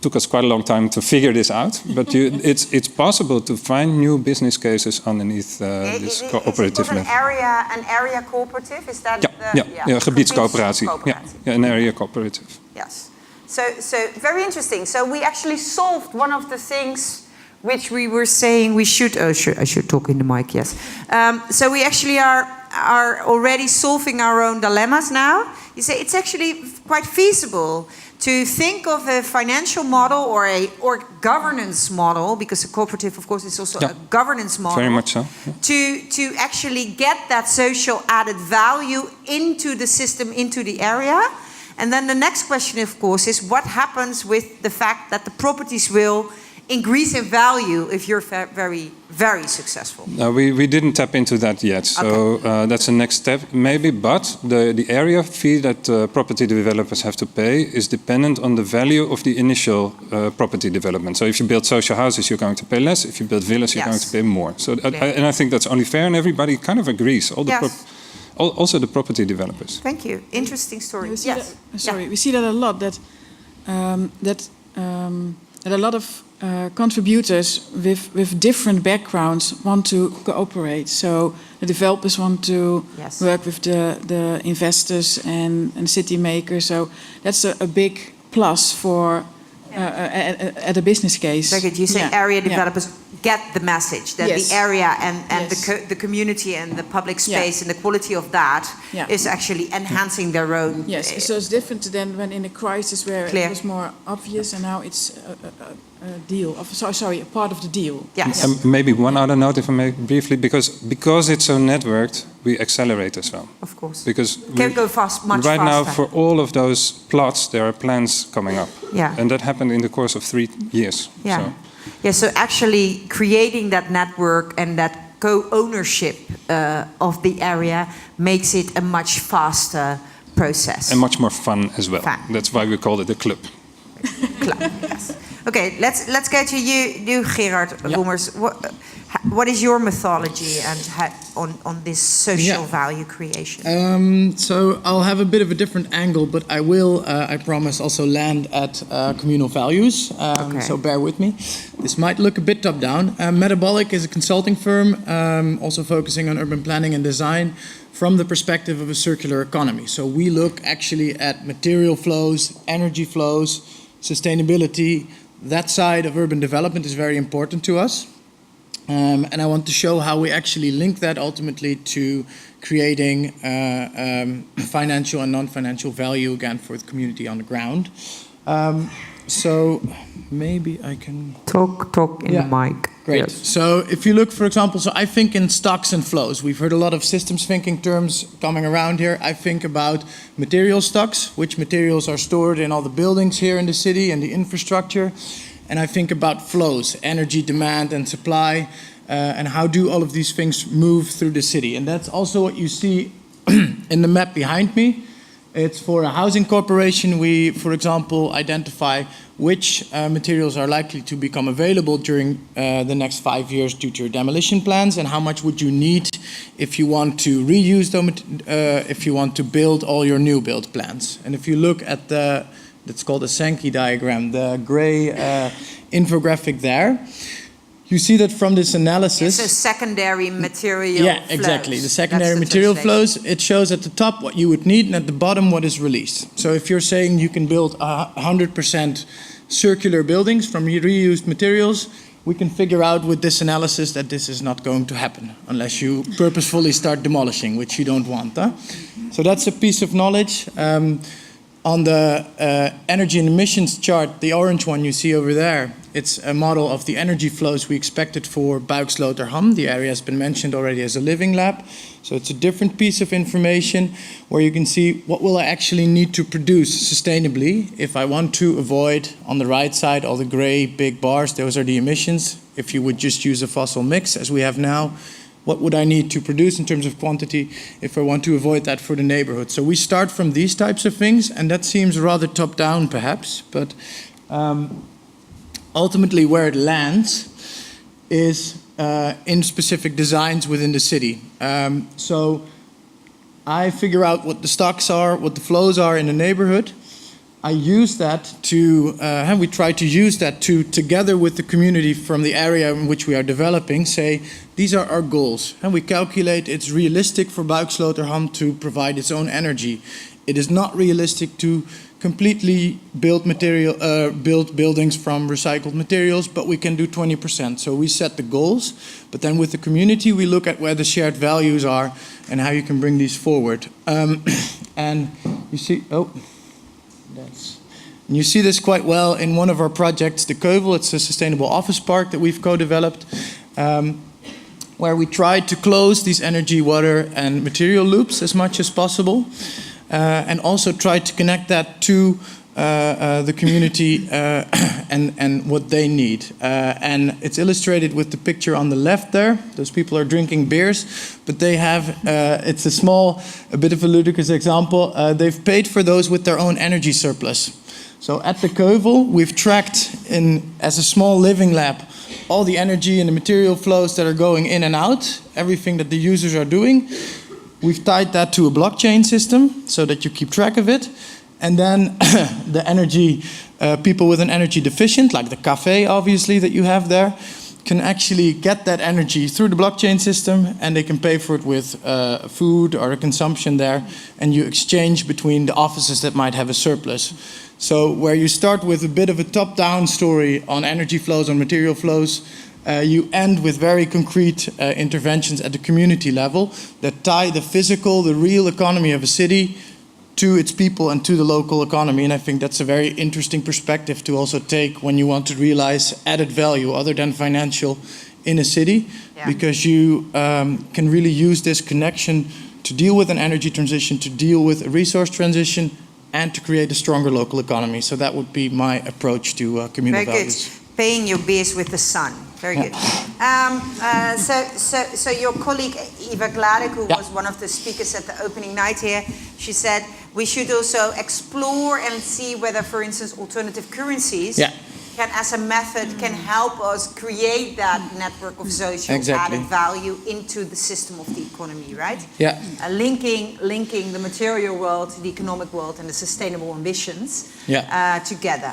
Took us quite a long time to figure this out. But it's possible to find new business cases underneath this cooperative. Is it an area cooperative? Is that gebiedscoöperatie. Yeah, an area cooperative. Yes. So very interesting. So we actually solved one of the things which we were saying we should. I should talk in the mic. Yes. So we actually are already solving our own dilemmas now. You say it's actually quite feasible to think of a financial model or governance model, because a cooperative, of course, is also a governance model. Very much so. Yeah. To actually get that social added value into the system, into the area. And then the next question, of course, is what happens with the fact that the properties will increase in value if you're very, very successful? No, we didn't tap into that yet. So that's the next step, maybe. But the area fee that property developers have to pay is dependent on the value of the initial property development. So if you build social houses, you're going to pay less. If you build villas, you're going to pay more. So and I think that's only fair, and everybody kind of agrees. Also the property developers. Thank you. Interesting story. We see that a lot. That a lot of contributors with different backgrounds want to cooperate. So the developers want to work with the investors and city makers. So that's a big plus for at a business case. Very good. You say area developers get the message that the area and the community and the public space and the quality of that is actually enhancing their own. Yes, so it's different than when in a crisis where it was more obvious, and now it's a deal. A part of the deal. Yes. And maybe one other note, if I may briefly, because it's so networked, we accelerate as well. Of course. Because can go fast, much right faster. Now, for all of those plots, there are plans coming up. Yeah. And that happened in the course of 3 years. Yeah. So. Yeah. So actually, creating that network and that co-ownership of the area makes it a much faster process. And much more fun as well. Fun. That's why we call it a club. Club. Yes. Okay. Let's go to you Gerard Roemers. what is your methodology and on this social value creation? So I'll have a bit of a different angle, but I will, I promise, also land at communal values. So bear with me. This might look a bit top-down. Metabolic is a consulting firm, also focusing on urban planning and design from the perspective of a circular economy. So we look actually at material flows, energy flows, sustainability. That side of urban development is very important to us. And I want to show how we actually link that ultimately to creating financial and non-financial value again for the community on the ground. So maybe I can talk in the mic. Great. Yes. So if you look, for example, so I think in stocks and flows. We've heard a lot of systems thinking terms coming around here. I think about material stocks, which materials are stored in all the buildings here in the city and the infrastructure. And I think about flows, energy demand and supply, and how do all of these things move through the city. And that's also what you see in the map behind me. It's for a housing corporation. We, for example, identify which materials are likely to become available during the next 5 years due to your demolition plans, and how much would you need if you want to reuse them, if you want to build all your new build plans. And if you look at the, that's called a Sankey diagram, the gray infographic there, you see that from this analysis... It's a secondary material Yeah, exactly. The secondary material flows, it shows at the top what you would need and at the bottom what is released. So if you're saying you can build 100% circular buildings from reused materials, we can figure out with this analysis that this is not going to happen unless you purposefully start demolishing, which you don't want. Huh? So that's a piece of knowledge. On the energy and emissions chart, the orange one you see over there, it's a model of the energy flows we expected for Buiksloterham. The area has been mentioned already as a living lab. So it's a different piece of information where you can see what will I actually need to produce sustainably if I want to avoid, on the right side, all the gray big bars, those are the emissions. If you would just use a fossil mix as we have now, what would I need to produce in terms of quantity if I want to avoid that for the neighborhood? So we start from these types of things, and that seems rather top-down perhaps, but ultimately where it lands is in specific designs within the city. So I figure out what the stocks are, what the flows are in the neighborhood. I use that to, we try to use that to, together with the community from the area in which we are developing, say, these are our goals. And we calculate it's realistic for Buiksloterham to provide its own energy. It is not realistic to completely build buildings from recycled materials, but we can do 20%. So we set the goals, but then with the community, we look at where the shared values are and how you can bring these forward. And you see, and you see this quite well in one of our projects, the Keuvel. It's a sustainable office park that we've co-developed, where we tried to close these energy, water, and material loops as much as possible, and also tried to connect that to the community and what they need. And it's illustrated with the picture on the left there. Those people are drinking beers, but they have, it's a bit of a ludicrous example, they've paid for those with their own energy surplus. So at the Keuvel, we've tracked as a small living lab all the energy and the material flows that are going in and out, everything that the users are doing. We've tied that to a blockchain system so that you keep track of it. And then the energy, people with an energy deficient, like the cafe obviously that you have there, can actually get that energy through the blockchain system, and they can pay for it with food or a consumption there, and you exchange between the offices that might have a surplus. So where you start with a bit of a top-down story on energy flows, on material flows, you end with very concrete interventions at the community level that tie the physical, the real economy of a city to its people and to the local economy. And I think that's a very interesting perspective to also take when you want to realize added value other than financial in a city, because you can really use this connection to deal with an energy transition, to deal with a resource transition, and to create a stronger local economy. So that would be my approach to communal values. Very good. Paying your beers with the sun. Very good. So your colleague Eva Gladek, who was one of the speakers at the opening night here, she said we should also explore and see whether, for instance, alternative currencies can, as a method, can help us create that network of social added value into the system of the economy, right? Yeah. Linking the material world, the economic world, and the sustainable ambitions together.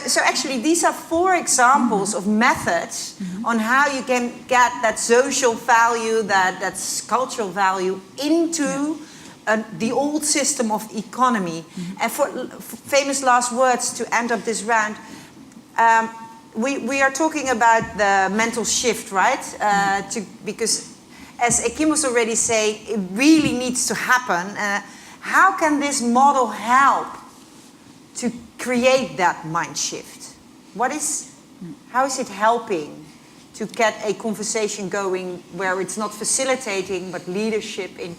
So actually, these are 4 examples of methods on how you can get that social value, that cultural value into the old system of economy. And for famous last words to end up this round, we are talking about the mental shift, right? Because as Ekim was already saying, it really needs to happen. How can this model help to create that mind shift? How is it helping to get a conversation going where it's not facilitating but leadership in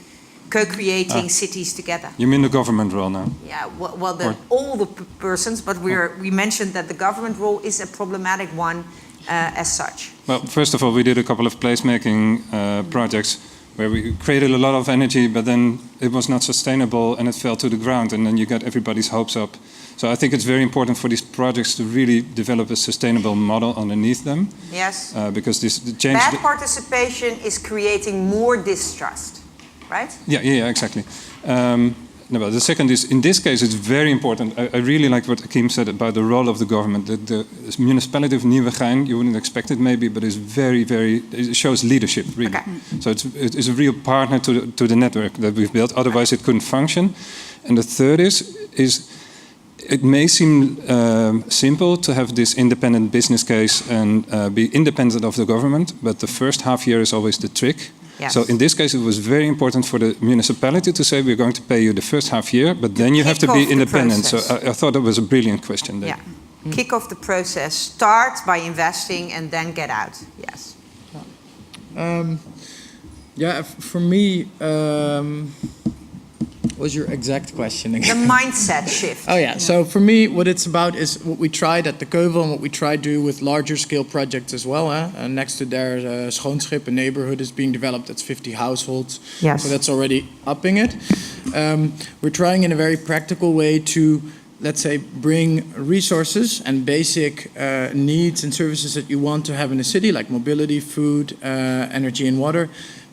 co-creating cities together? You mean the government role now? Yeah, all the persons, but we mentioned that the government role is a problematic one as such. Well, first of all, we did a couple of placemaking projects where we created a lot of energy, but then it was not sustainable and it fell to the ground, and then you got everybody's hopes up. So I think it's very important for these projects to really develop a sustainable model underneath them. Yes. Because the change... Bad participation is creating more distrust, right? Yeah, exactly. No, but the second is, in this case, it's very important. I really like what Akim said about the role of the government. The municipality of Nieuwegein, you wouldn't expect it maybe, but it's it shows leadership, really. Okay. So it's a real partner to the network that we've built. Otherwise, it couldn't function. And the third is it may seem simple to have this independent business case and be independent of the government, but the first half year is always the trick. Yes. So in this case, it was very important for the municipality to say, we're going to pay you the first half year, but then you have to be independent. So I thought that was a brilliant question there. Yeah. Kick off the process. Start by investing and then get out. Yes. For me, what was your exact question again? The mindset shift. Oh yeah, so for me what it's about is what we tried at the Keuvel and what we try to do with larger scale projects as well. Next to there, Schoonschip, a neighborhood is being developed, that's 50 households. Yes. So that's already upping it. We're trying in a very practical way to, let's say, bring resources and basic needs and services that you want to have in a city, like mobility, food, energy and water,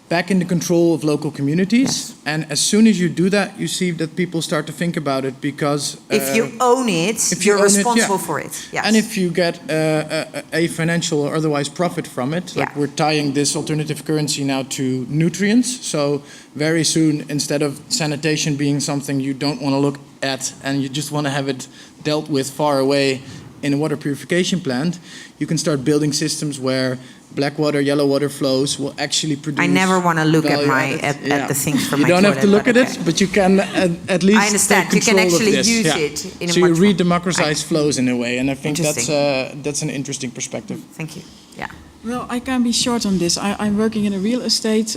back in the control of local communities. Yes. And as soon as you do that, you see that people start to think about it because... if you own it, you're responsible for it. Yes. And if you get a financial or otherwise profit from it, like we're tying this alternative currency now to nutrients. So very soon, instead of sanitation being something you don't want to look at and you just want to have it dealt with far away in a water purification plant, you can start building systems where black water, yellow water flows will actually produce. I never want to look at the things from my You don't have to look at it, but you can at least. I understand. You can actually use it in a much more. So you redemocratize flows in a way, and I think that's an interesting perspective. Thank you. Yeah. Well, I can be short on this. I'm working in a real estate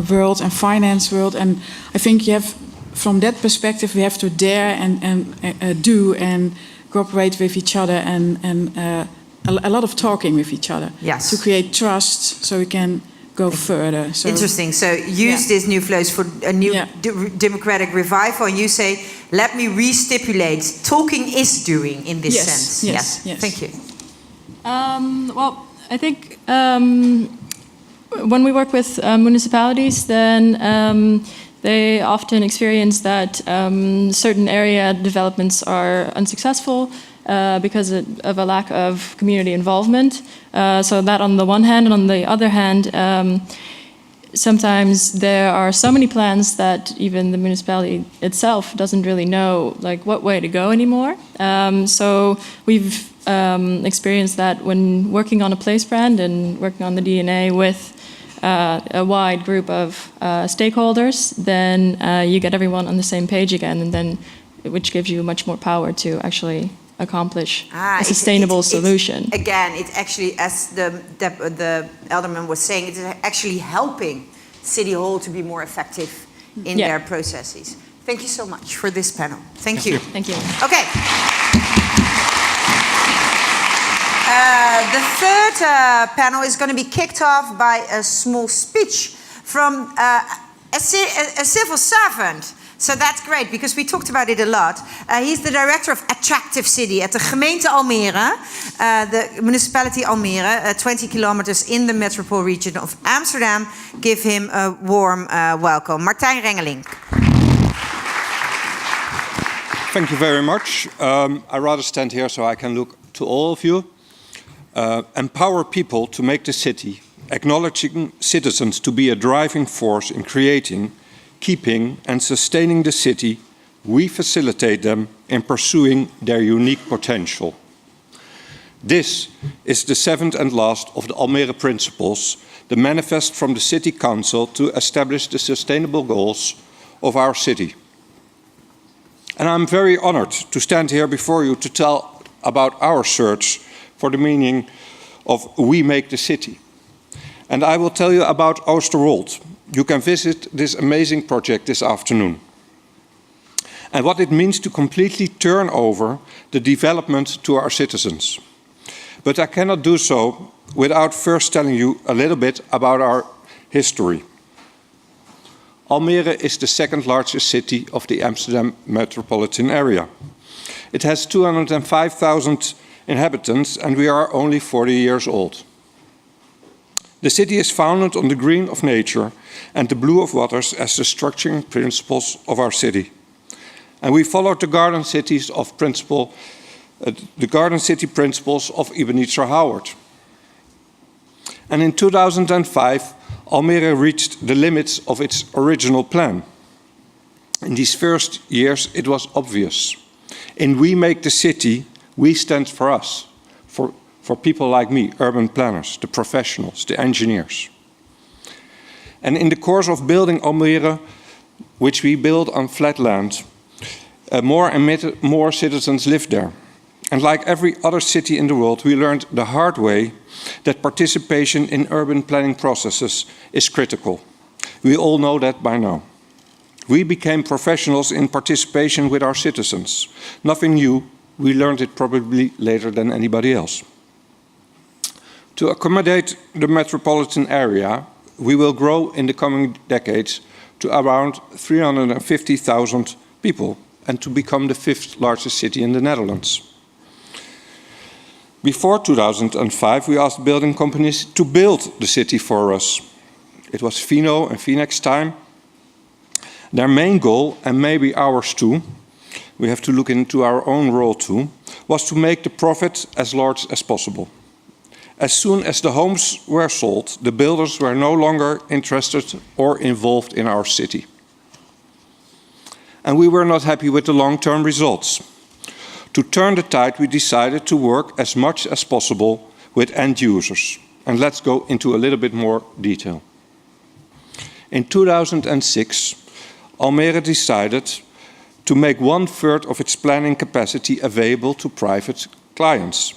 world and finance world, and I think you have, from that perspective, we have to dare and do and cooperate with each other and a lot of talking with each other. Yes. To create trust so we can go further. So, interesting. So use these new flows for a new democratic revival, and you say, let me re-stipulate, talking is doing in this sense. Yes. Thank you. Well, I think when we work with municipalities, then they often experience that certain area developments are unsuccessful because of a lack of community involvement. So that on the one hand, and on the other hand, sometimes there are so many plans that even the municipality itself doesn't really know like what way to go anymore. So we've experienced that when working on a place brand and working on the DNA with a wide group of stakeholders, then you get everyone on the same page again, and then which gives you much more power to actually accomplish a sustainable solution. It's actually, as the Alderman was saying, it's actually helping City Hall to be more effective in their processes. Thank you so much for this panel. Thank you. Thank you. Okay. The third panel is going to be kicked off by a small speech from a civil servant So that's great, because we talked about it a lot. He's the director of Attractive City at the gemeente Almere, the municipality Almere, 20 kilometers in the metropole region of Amsterdam. Give him a warm welcome. Martijn Rengeling. Thank you very much. I'd rather stand here so I can look to all of you. Empower people to make the city, acknowledging citizens to be a driving force in creating, keeping and sustaining the city. We facilitate them in pursuing their unique potential. This is the seventh and last of the Almere Principles, the manifest from the City Council to establish the sustainable goals of our city. And I'm very honored to stand here before you to tell about our search for the meaning of We Make the City. And I will tell you about Oosterwold. You can visit this amazing project this afternoon. And what it means to completely turn over the development to our citizens. But I cannot do so without first telling you a little bit about our history. Almere is the second largest city of the Amsterdam metropolitan area. It has 205,000 inhabitants and we are only 40 years old. The city is founded on the green of nature and the blue of waters as the structuring principles of our city. And we followed the Garden City principles of Ebenezer Howard. And in 2005, Almere reached the limits of its original plan. In these first years, it was obvious. In We Make the City, we stand for us, for people like me, urban planners, the professionals, the engineers. And in the course of building Almere, which we built on flat land, more citizens lived there. And like every other city in the world, we learned the hard way that participation in urban planning processes is critical. We all know that by now. We became professionals in participation with our citizens. Nothing new, we learned it probably later than anybody else. To accommodate the metropolitan area, we will grow in the coming decades to around 350,000 people and to become the fifth largest city in the Netherlands. Before 2005, we asked building companies to build the city for us. It was Fino and Phoenix time. Their main goal, and maybe ours too, we have to look into our own role too, was to make the profit as large as possible. As soon as the homes were sold, the builders were no longer interested or involved in our city. And we were not happy with the long-term results. To turn the tide, we decided to work as much as possible with end users. And let's go into a little bit more detail. In 2006, Almere decided to make 1/3 of its planning capacity available to private clients.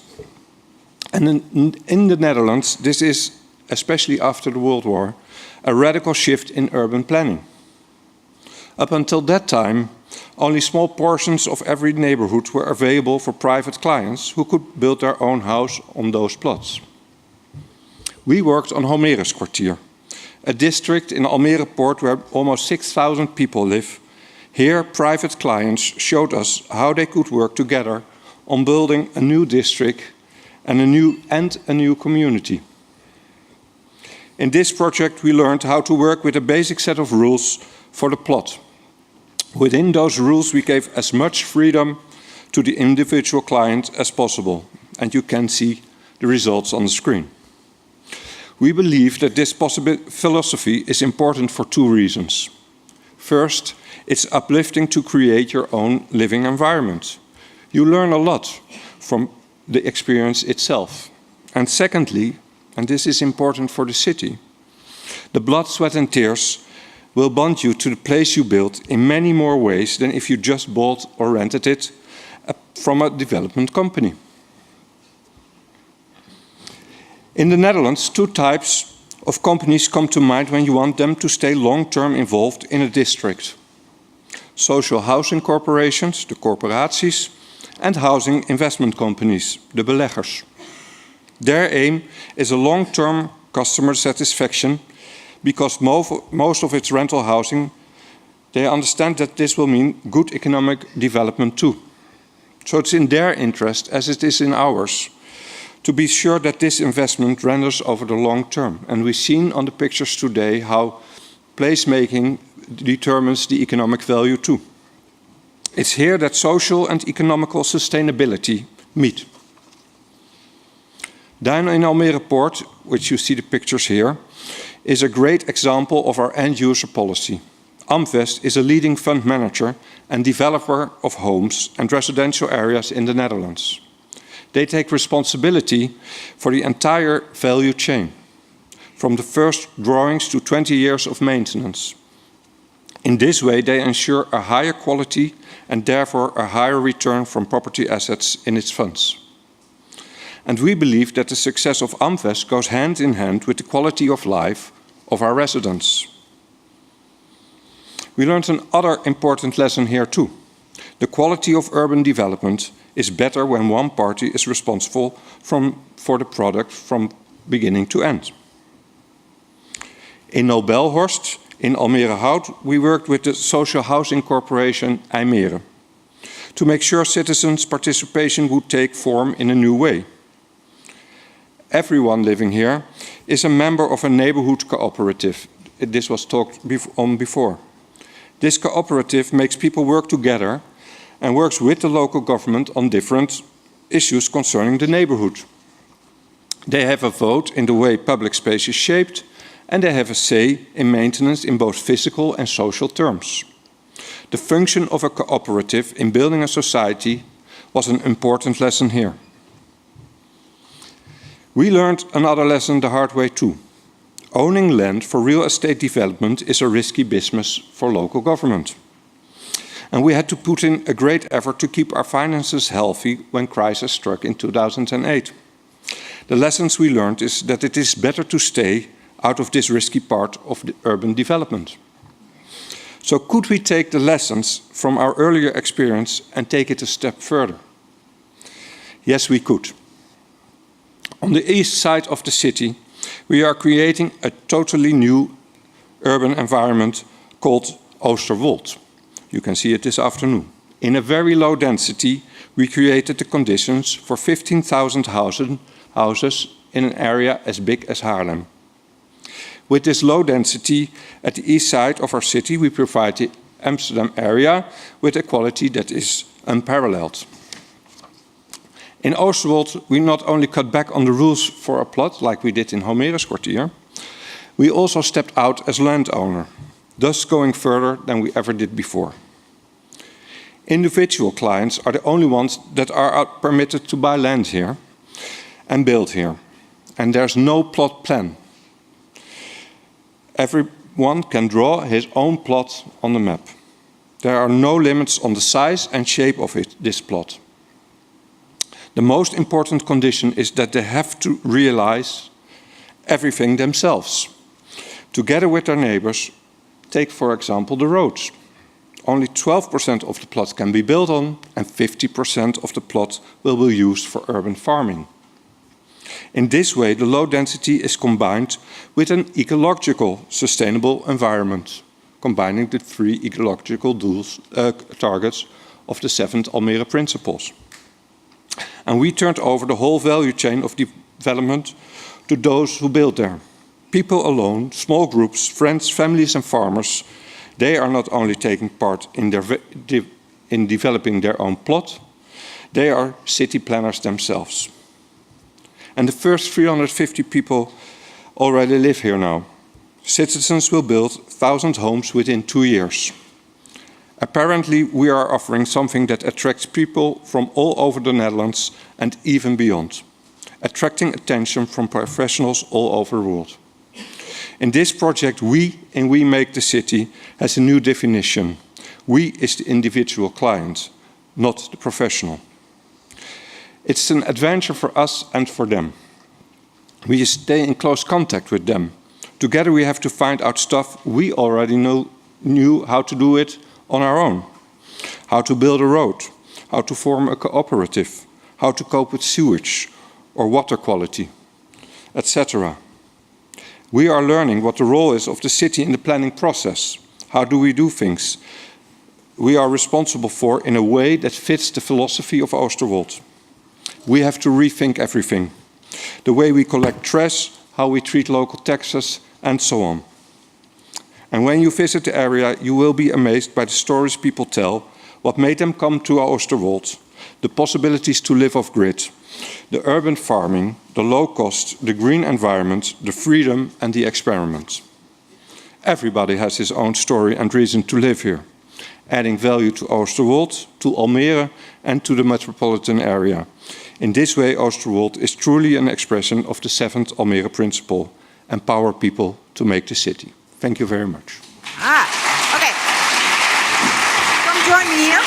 And in the Netherlands, this is, especially after the World War, a radical shift in urban planning. Up until that time, only small portions of every neighborhood were available for private clients who could build their own house on those plots. We worked on Homeres Kwartier, a district in Almere Poort where almost 6,000 people live. Here, private clients showed us how they could work together on building a new district and a new community. In this project, we learned how to work with a basic set of rules for the plot. Within those rules, we gave as much freedom to the individual client as possible, and you can see the results on the screen. We believe that this philosophy is important for two reasons. First, it's uplifting to create your own living environment. You learn a lot from the experience itself. And secondly, and this is important for the city, the blood, sweat and tears will bond you to the place you built in many more ways than if you just bought or rented it from a development company. In the Netherlands, two types of companies come to mind when you want them to stay long-term involved in a district. Social housing corporations, the corporaties, and housing investment companies, the beleggers. Their aim is a long-term customer satisfaction because most of its rental housing They understand that this will mean good economic development too. So it's in their interest, as it is in ours, to be sure that this investment renders over the long term. And we've seen on the pictures today how placemaking determines the economic value too. It's here that social and economical sustainability meet. Down in Almere Port, which you see the pictures here, is a great example of our end-user policy. Amvest is a leading fund manager and developer of homes and residential areas in the Netherlands. They take responsibility for the entire value chain, from the first drawings to 20 years of maintenance. In this way, they ensure a higher quality and therefore a higher return from property assets in its funds. And we believe that the success of Amvest goes hand in hand with the quality of life of our residents. We learned another important lesson here too. The quality of urban development is better when one party is responsible for the product from beginning to end. In Nobelhorst, in Almere Hout, we worked with the social housing corporation IJmere to make sure citizens' participation would take form in a new way. Everyone living here is a member of a neighbourhood cooperative. This was talked on before. This cooperative makes people work together and works with the local government on different issues concerning the neighbourhood. They have a vote in the way public space is shaped, and they have a say in maintenance in both physical and social terms. The function of a cooperative in building a society was an important lesson here. We learned another lesson the hard way too. Owning land for real estate development is a risky business for local government. And we had to put in a great effort to keep our finances healthy when crisis struck in 2008. The lessons we learned is that it is better to stay out of this risky part of the urban development. So could we take the lessons from our earlier experience and take it a step further? Yes, we could. On the east side of the city, we are creating a totally new urban environment called Oosterwold. You can see it this afternoon. In a very low density, we created the conditions for 15,000 houses in an area as big as Haarlem. With this low density at the east side of our city, we provide the Amsterdam area with a quality that is unparalleled. In Oosterwold, we not only cut back on the rules for a plot, like we did in Homeres Kwartier, we also stepped out as landowner, thus going further than we ever did before. Individual clients are the only ones that are permitted to buy land here and build here. And there's no plot plan. Everyone can draw his own plot on the map. There are no limits on the size and shape of this plot. The most important condition is that they have to realize everything themselves. Together with their neighbors, take for example the roads. Only 12% of the plot can be built on and 50% of the plot will be used for urban farming. In this way, the low density is combined with an ecological sustainable environment, combining the 3 ecological targets of the 7th Almere Principles. And we turned over the whole value chain of development to those who build there. People alone, small groups, friends, families and farmers, they are not only taking part in developing their own plot, they are city planners themselves. And the first 350 people already live here now. Citizens will build 1,000 homes within 2 years. Apparently, we are offering something that attracts people from all over the Netherlands and even beyond, attracting attention from professionals all over the world. In this project, we in WeMakeThe.City has a new definition. We is the individual client, not the professional. It's an adventure for us and for them. We stay in close contact with them. Together we have to find out stuff we already knew how to do it on our own. How to build a road, how to form a cooperative, how to cope with sewage or water quality, etc. We are learning what the role is of the city in the planning process, How do we do things? We are responsible for in a way that fits the philosophy of Oosterwold. We have to rethink everything. The way we collect trash, how we treat local taxes, and so on. And when you visit the area, you will be amazed by the stories people tell, what made them come to Oosterwold, the possibilities to live off-grid, the urban farming, the low cost, the green environment, the freedom and the experiment. Everybody has his own story and reason to live here, adding value to Oosterwold, to Almere and to the metropolitan area. In this way, Oosterwold is truly an expression of the 7th Almere principle, empower people to make the city. Thank you very much. Okay. Come join me here.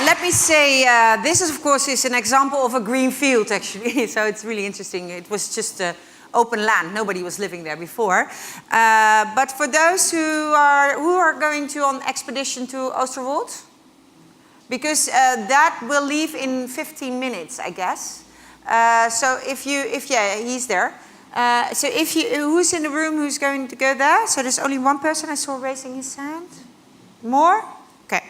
Let me say, this is, of course, is an example of a green field, actually. So it's really interesting. It was just open land. Nobody was living there before. But for those who are going to on expedition to Oosterwold, because that will leave in 15 minutes, I guess. So yeah, he's there. So who's in the room who's going to go there? So there's only one person I saw raising his hand. More? Okay.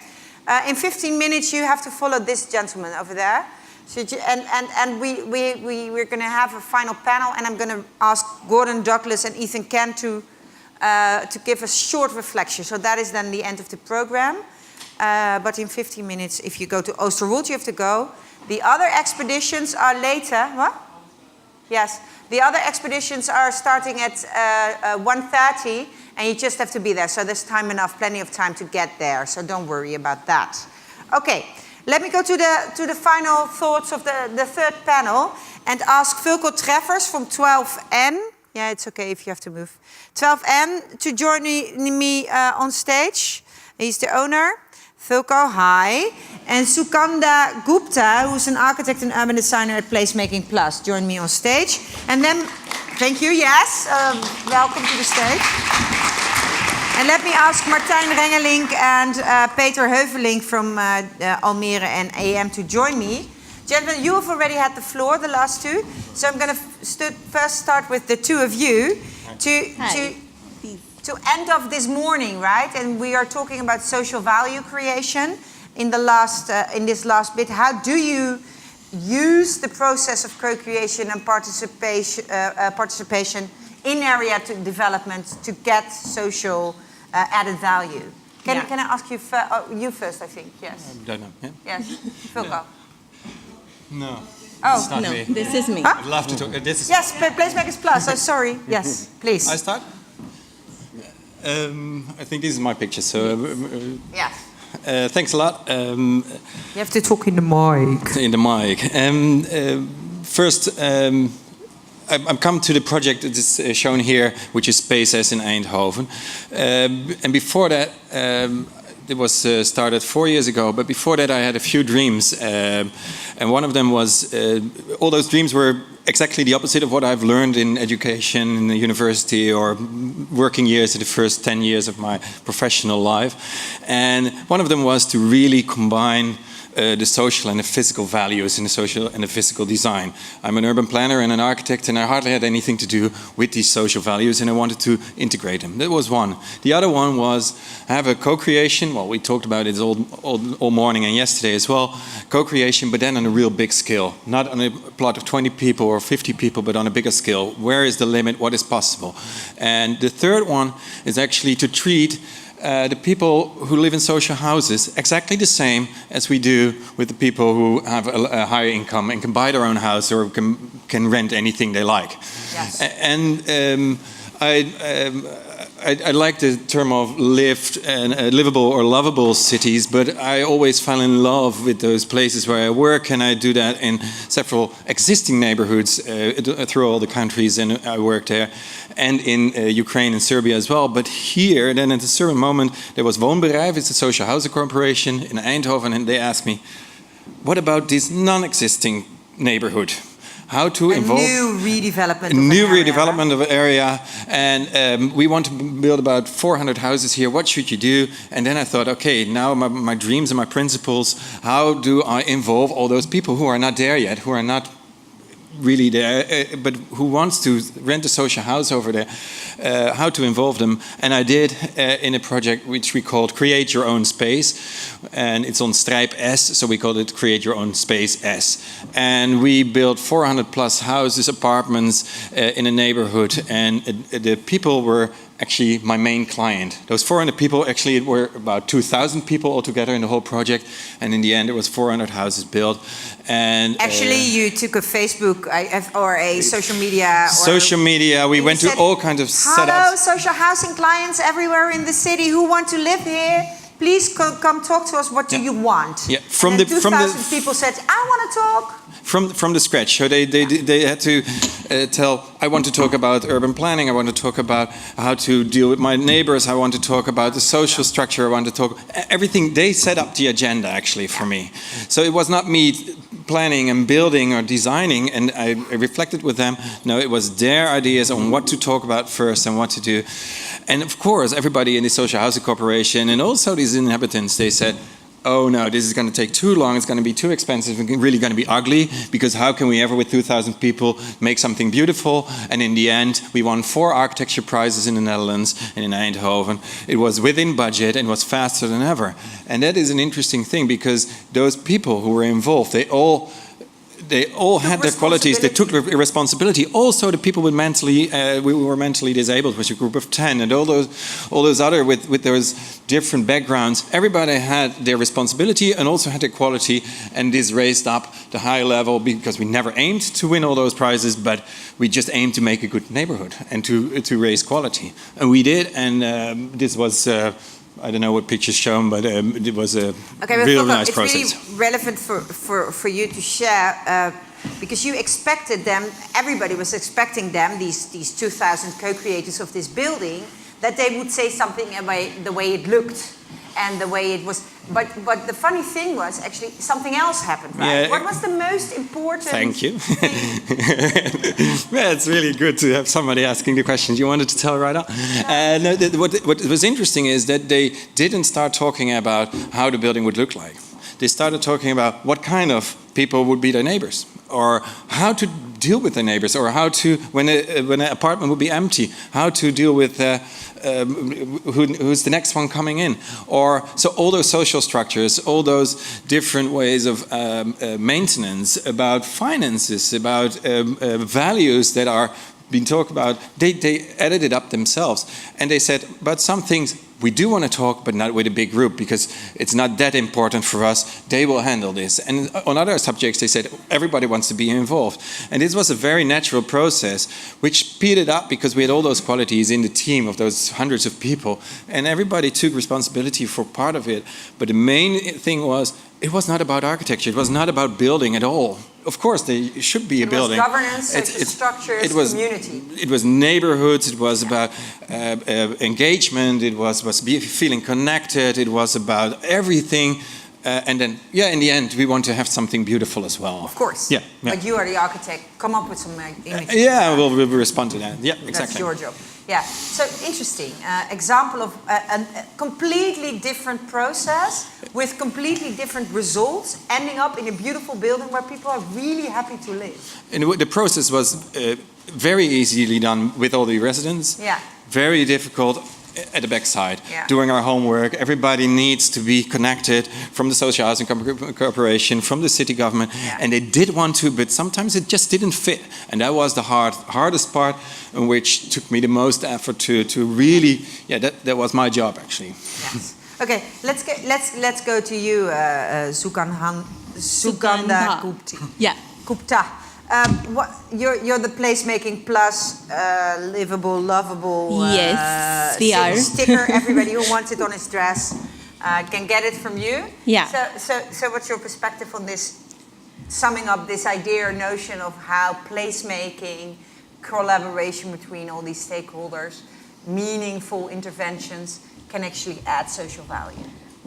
In 15 minutes, you have to follow this gentleman over there. So, we're going to have a final panel, and I'm going to ask Gordon Douglas and Ethan Kent to give a short reflection. So that is then the end of the program. But in 15 minutes, if you go to Oosterwold, you have to go. The other expeditions are later. What? Yes. The other expeditions are starting at 1:30, and you just have to be there. So there's plenty of time to get there. So don't worry about that. Okay, let me go to the final thoughts of the third panel and ask Vulko Treffers from 12N. Yeah, it's okay if you have to move. 12N to join me on stage. He's the owner. Vulko, hi. And Sukanda Gupta, who's an architect and urban designer at Placemaking Plus. Join me on stage. And then, thank you, yes. Welcome to the stage. And let me ask Martijn Rengelink and Peter Heuvelink from Almere and AM to join me. Gentlemen, you have already had the floor, the last two. So I'm going to first start with the two of you to end of this morning, right? And we are talking about social value creation in this last bit. How do you use the process of co-creation and participation in area development to get social added value? Can I ask you first? I think yes. I don't know. Yeah. Yes, Vulko. No. Oh it's not no, me. this is me. I'd love to talk. This is yes, Placemakers Plus. Oh, sorry. Yes, please. I start. I think this is my picture. So yes. Thanks a lot. You have to talk in the mic. In the mic. First, I'm come to the project that is shown here, which is Spaces in Eindhoven. And before that, it was started 4 years ago. But before that, I had a few dreams, and one of them was all those dreams were exactly the opposite of what I've learned in education, in the university, or working years in the first 10 years of my professional life. And one of them was to really combine the social and the physical values in the social and the physical design. I'm an urban planner and an architect, and I hardly had anything to do with these social values, and I wanted to integrate them. That was one. The other one was have a co-creation. Well, we talked about it all morning and yesterday as well. Co-creation, but then on a real big scale. Not on a plot of 20 people or 50 people, but on a bigger scale. Where is the limit? What is possible? And the third one is actually to treat the people who live in social houses exactly the same as we do with the people who have a higher income and can buy their own house or can rent anything they like. Yes. And I like the term of lived and livable or lovable cities, but I always fell in love with those places where I work, and I do that in several existing neighborhoods through all the countries, and I work there, and in Ukraine and Serbia as well. But here, then at a certain moment, there was Woonbedrijf, it's a social housing corporation in Eindhoven, and they asked me, what about this non-existing neighborhood? How to involve new redevelopment of an area, and we want to build about 400 houses here. What should you do? And then I thought, okay, now my dreams and my principles. How do I involve all those people who are not there yet, who are not really there, but who wants to rent a social house over there, how to involve them. And I did in a project which we called Create Your Own Space, and it's on Stripe S, so we called it Create Your Own Space S. And we built 400 plus houses, apartments in a neighborhood, and the people were actually my main client. Those 400 people, actually it were about 2,000 people altogether in the whole project, and in the end it was 400 houses built. And actually you took a Facebook or a social media. Social media, we went to all kinds of setups. Hello, social housing clients everywhere in the city who want to live here. Please come talk to us. What do you want? Yeah, from the 2,000 people said, I want to talk. From the scratch. So they had to tell, I want to talk about urban planning, I want to talk about how to deal with my neighbors, I want to talk about the social structure, I want to talk, everything. They set up the agenda actually for me. So it was not me planning and building or designing, and I reflected with them. No, it was their ideas on what to talk about first and what to do. And of course, everybody in the Social Housing Corporation and also these inhabitants, they said, oh no, this is going to take too long, it's going to be too expensive, it's really going to be ugly, because how can we ever with 2,000 people make something beautiful? And in the end, we won 4 architecture prizes in the Netherlands and in Eindhoven. It was within budget and was faster than ever. And that is an interesting thing, because those people who were involved, they all had their qualities. They took responsibility. Also, the people with we were mentally disabled, which was a group of 10, and all those other with those different backgrounds. Everybody had their responsibility and also had their quality, and this raised up the high level, because we never aimed to win all those prizes, but we just aimed to make a good neighborhood and to raise quality, and we did. And this was. I don't know what picture's shown, but it was a real nice process. It's really relevant for you to share, because you expected them, everybody was expecting them, these 2,000 co-creators of this building, that they would say something about the way it looked and the way it was. But the funny thing was, actually, something else happened, right? Yeah. What was the most important Thank you. Yeah, it's really good to have somebody asking the questions you wanted to tell right up. No, what was interesting is that they didn't start talking about how the building would look like. They started talking about what kind of people would be their neighbors, or how to deal with their neighbors, or how to, when an apartment would be empty, how to deal with who's the next one coming in. Or so all those social structures, all those different ways of maintenance, about finances, about values that are being talked about, they added it up themselves. And they said, but some things we do want to talk, but not with a big group, because it's not that important for us. They will handle this. And on other subjects, they said everybody wants to be involved. And this was a very natural process, which speeded up because we had all those qualities in the team of those hundreds of people. And everybody took responsibility for part of it. But the main thing was, it was not about architecture. It was not about building at all. Of course, there should be a building. It was governance, social structures, community. It was neighborhoods. It was about engagement. It was feeling connected. It was about everything. And then, in the end, we want to have something beautiful as well. Of course. Yeah. But you are the architect. Come up with some images. We'll respond to that. Yeah, exactly. That's your job. Yeah. So interesting. Example of a completely different process with completely different results, ending up in a beautiful building where people are really happy to live. And the process was very easily done with all the residents. Yeah. Very difficult at the backside, yeah. Doing our homework. Everybody needs to be connected from the Social Housing Corporation, from the city government, and they did want to, but sometimes it just didn't fit. And that was the hardest part, which took me the most effort to really, that was my job actually. Yes. Okay, let's go to you, Sugandha Gupta. You're the placemaking plus livable, lovable yes, we are. sticker. Everybody who wants it on his dress can get it from you. Yeah. So what's your perspective on this, summing up this idea or notion of how placemaking, collaboration between all these stakeholders, meaningful interventions can actually add social value?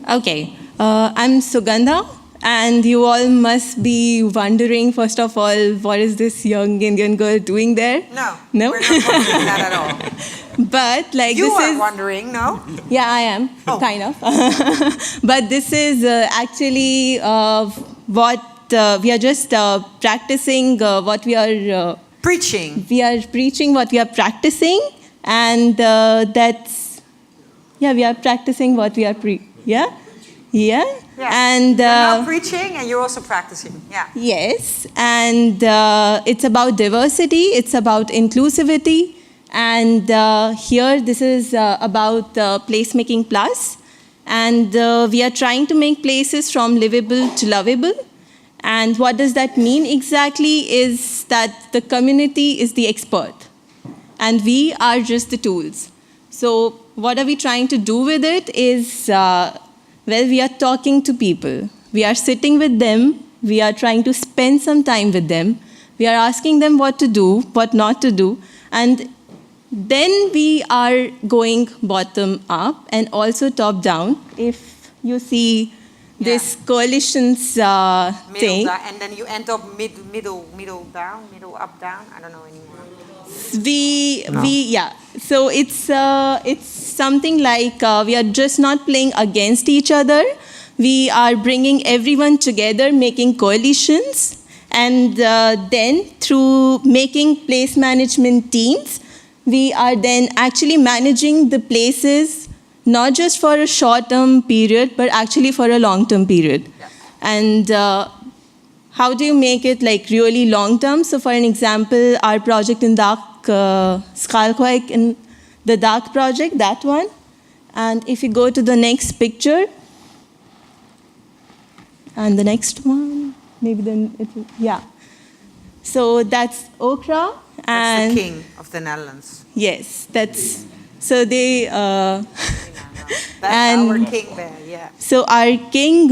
Okay, I'm Sugandha. And you all must be wondering, first of all, what is this young Indian girl doing there? No, no? We're not wondering that at all. But like you this are is wondering, no? Yeah, I am, kind of. But this is actually what we are just practicing what we are preaching. We are preaching what we are practicing, and that's, yeah, we are practicing what we are yeah. And you're now preaching and you're also practicing. Yeah. Yes, and it's about diversity, it's about inclusivity, and here this is about Placemaking Plus, and we are trying to make places from livable to lovable. And what does that mean exactly is that the community is the expert and we are just the tools. So what are we trying to do with it is, well, we are talking to people. We are sitting with them. We are trying to spend some time with them. We are asking them what to do, what not to do. And then we are going bottom up and also top down. If you see this coalitions thing. And then you end up middle down, middle up, down. I don't know anymore. So it's something like we are just not playing against each other. We are bringing everyone together, making coalitions, and then through making place management teams, we are then actually managing the places not just for a short-term period, but actually for a long-term period. Yes. And how do you make it like really long-term? So for an example, our project in Dak, Schalkwijk, in the Dak project, that one. And if you go to the next picture, and the next one, maybe then it will, yeah. So that's Okra. That's the king of the Netherlands. Yes, that's, so they, That's our king there, yeah. So our king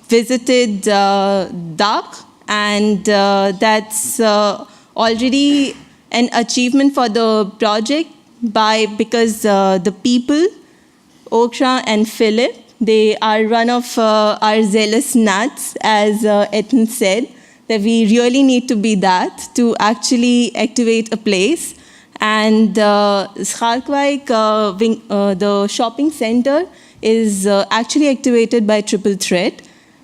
visited Dak, and that's already an achievement for the project because the people, Okra and Philip, they are one of our zealous nuts, as Ethan said, that we really need to be that to actually activate a place. And Schalkwijk, the shopping center, is actually activated by Triple Threat.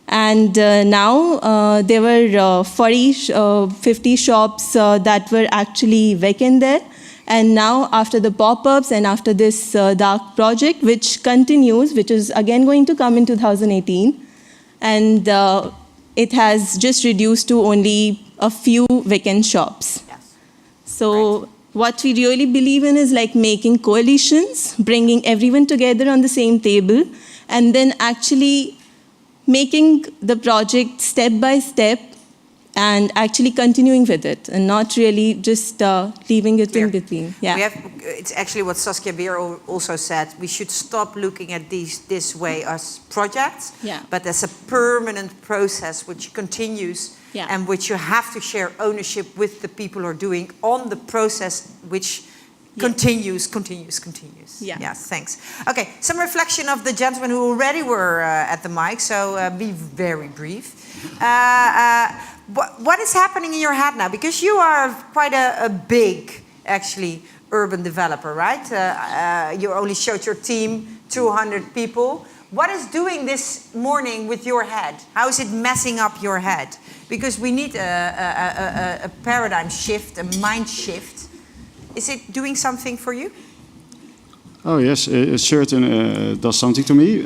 And now there were 50 shops that were actually vacant there. And now after the pop-ups and after this Dark project, which continues, which is again going to come in 2018, and it has just reduced to only a few vacant shops. Yes. So what we really believe in is like making coalitions, bringing everyone together on the same table, and then actually making the project step by step and actually continuing with it and not really just leaving it in between. Yeah. It's actually what Saskia Beer also said. We should stop looking at this way as projects, but as a permanent process which continues and which you have to share ownership with the people who are doing on the process which continues. Yeah. Yes, thanks. Okay, some reflection of the gentlemen who already were at the mic, so be very brief. What is happening in your head now? Because you are quite a big, actually, urban developer, right? You only showed your team 200 people. What is doing this morning with your head? How is it messing up your head? Because we need a paradigm shift, a mind shift. Is it doing something for you? Oh yes, it certainly does something to me.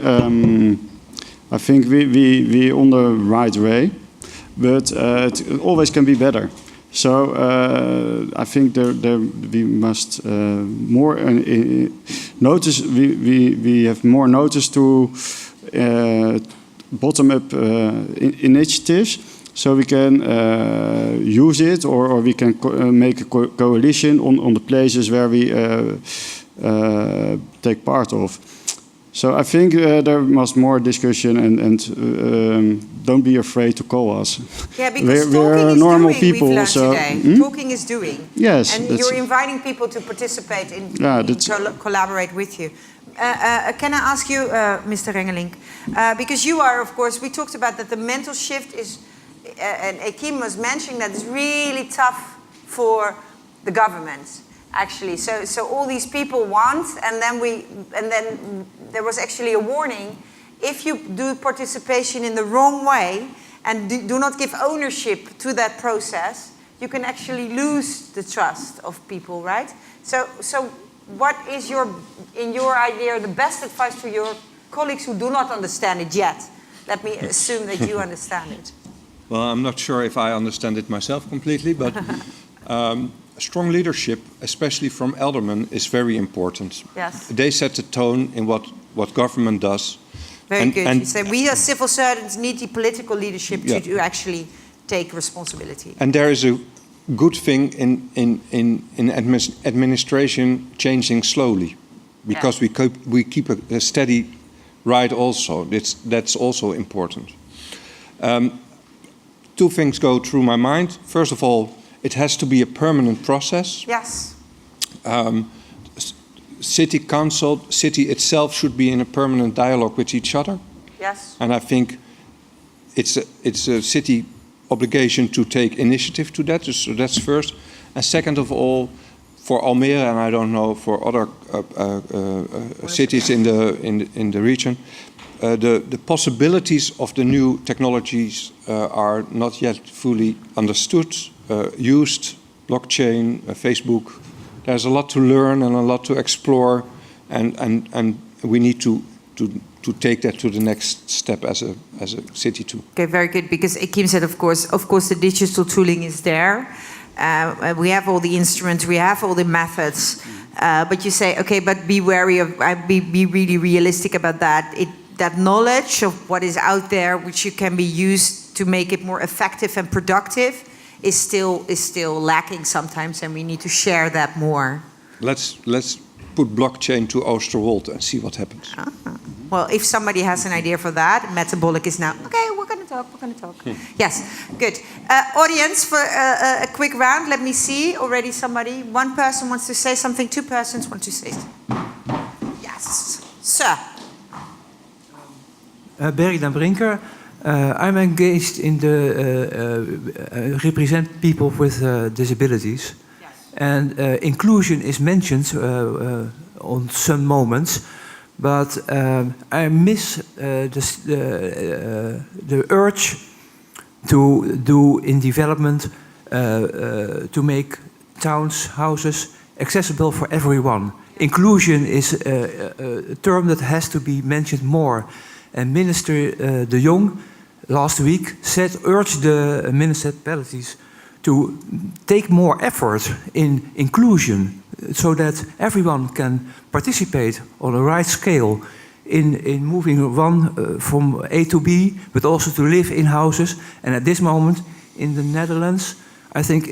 I think we on the right way, but it always can be better. So I think we must more notice. We have more notice to bottom-up initiatives, so we can use it, or we can make a coalition on the places where we take part of. So I think there must more discussion, and don't be afraid to call us. Yeah, because we're talking normal is doing, people. we've learned So today. Talking is doing. Yes, and you're inviting people to participate in collaborate with you. Can I ask you, Mr. Rengelink, because you are, of course, we talked about that the mental shift is, and Akim was mentioning that it's really tough for the government. Actually, so all these people want, and then there was actually a warning: if you do participation in the wrong way, and do not give ownership to that process, you can actually lose the trust of people, right? So what is in your idea, the best advice to your colleagues who do not understand it yet? Let me assume that you understand it. Well, I'm not sure if I understand it myself completely, but strong leadership, especially from aldermen, is very important. Yes. They set the tone in what government does. Very good. You say we as civil servants need the political leadership to actually take responsibility. And there is a good thing in administration changing slowly, because we keep a steady ride also. That's also important. Two things go through my mind. First of all, it has to be a permanent process. Yes. City council, city itself should be in a permanent dialogue with each other. Yes. And I think it's a city obligation to take initiative to that. So that's first. And second of all, for Almere, and I don't know for other cities in the region, the possibilities of the new technologies are not yet fully understood, used. Blockchain, Facebook. There's a lot to learn and a lot to explore, and we need to take that to the next step as a city too. Okay, very good. Because Kim said, of course, the digital tooling is there. We have all the instruments, we have all the methods, but you say, okay, but be wary of, be really realistic about that. That knowledge of what is out there, which you can be used to make it more effective and productive, is still lacking sometimes, and we need to share that more. Let's put blockchain to Oosterwold and see what happens. Well, if somebody has an idea for that, Metabolic is now, okay, we're going to talk. Yes, good. Audience, for a quick round, let me see. Already somebody, one person wants to say something, two persons want to say something. Yes, sir. Berry den Brinker. I'm engaged in represent people with disabilities. Yes. And inclusion is mentioned on some moments, but I miss the urge to do in development to make towns, houses accessible for everyone. Inclusion is a term that has to be mentioned more. And Minister De Jong last week urged the municipalities to take more effort in inclusion so that everyone can participate on a right scale in moving from A to B, but also to live in houses. And at this moment in the Netherlands, I think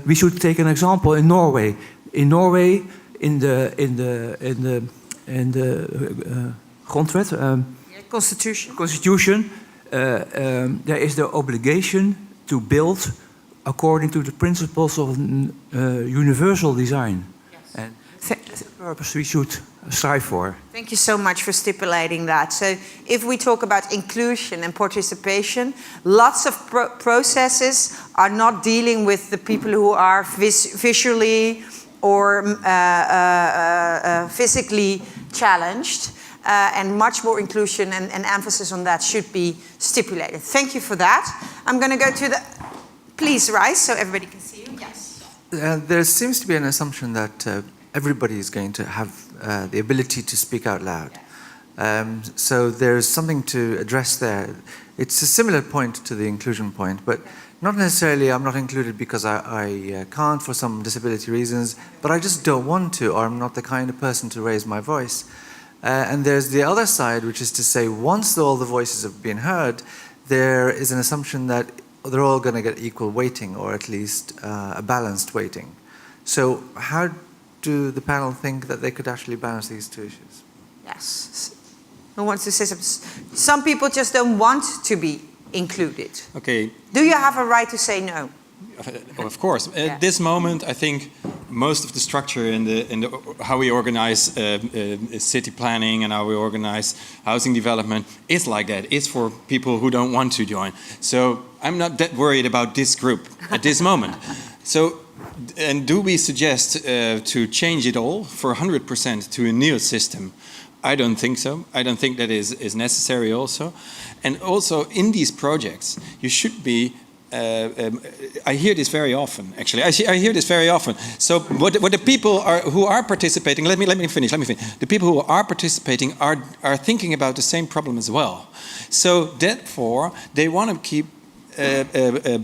we should take an example in Norway. In Norway, in the grondwet, Constitution, there is the obligation to build according to the principles of universal design. Yes. And that's the purpose we should strive for. Thank you so much for stipulating that. So if we talk about inclusion and participation, lots of processes are not dealing with the people who are visually or physically challenged. And much more inclusion and emphasis on that should be stipulated. Thank you for that. I'm going to go to the... Please rise so everybody can see you. Yes. There seems to be an assumption that everybody is going to have the ability to speak out loud. So there's something to address there. It's a similar point to the inclusion point, but not necessarily I'm not included because I can't for some disability reasons, but I just don't want to, or I'm not the kind of person to raise my voice. And there's the other side, which is to say, once all the voices have been heard, there is an assumption that they're all going to get equal weighting, or at least a balanced weighting. So how do the panel think that they could actually balance these two issues? Yes. Who wants to say something? Some people just don't want to be included. Okay. Do you have a right to say no? Of course. At this moment, I think most of the structure in the how we organize city planning and how we organize housing development is like that. It's for people who don't want to join. So I'm not that worried about this group at this moment. So, and do we suggest to change it all for 100% to a new system? I don't think so. I don't think that is necessary also. And also in these projects, you should be, I hear this very often, actually. I hear this very often. So what the people who are participating, let me finish. The people who are participating are thinking about the same problem as well. So therefore, they want to keep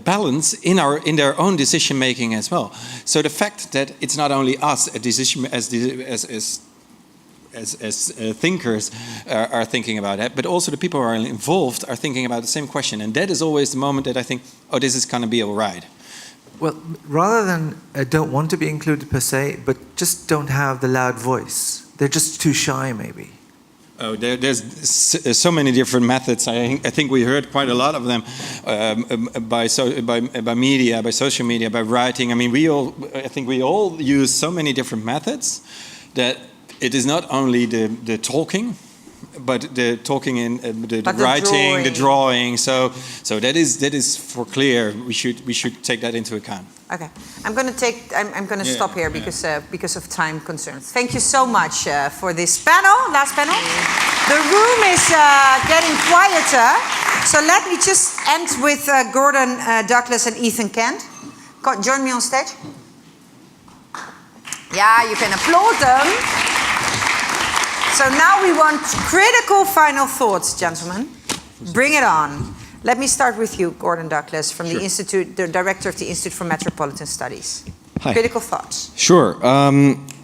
balance in their own decision making as well. So the fact that it's not only us as thinkers are thinking about that, but also the people who are involved are thinking about the same question, and that is always the moment that I think, oh, this is going to be all right. Well, rather than don't want to be included per se, but just don't have the loud voice. They're just too shy, maybe. Oh, there's so many different methods. I think we heard quite a lot of them by media, by social media, by writing. I mean, I think we all use so many different methods that it is not only the talking, but the talking in the writing, the drawing. So that is for clear. We should take that into account. Okay, I'm going to stop here because of time concerns. Thank you so much for this panel, last panel. The room is getting quieter, so let me just end with Gordon Douglas and Ethan Kent. Join me on stage. Yeah, you can applaud them. So now we want critical final thoughts, gentlemen. Bring it on. Let me start with you, Gordon Douglas, from the Institute, the director of the Institute for Metropolitan Studies. Hi. Critical thoughts. Sure.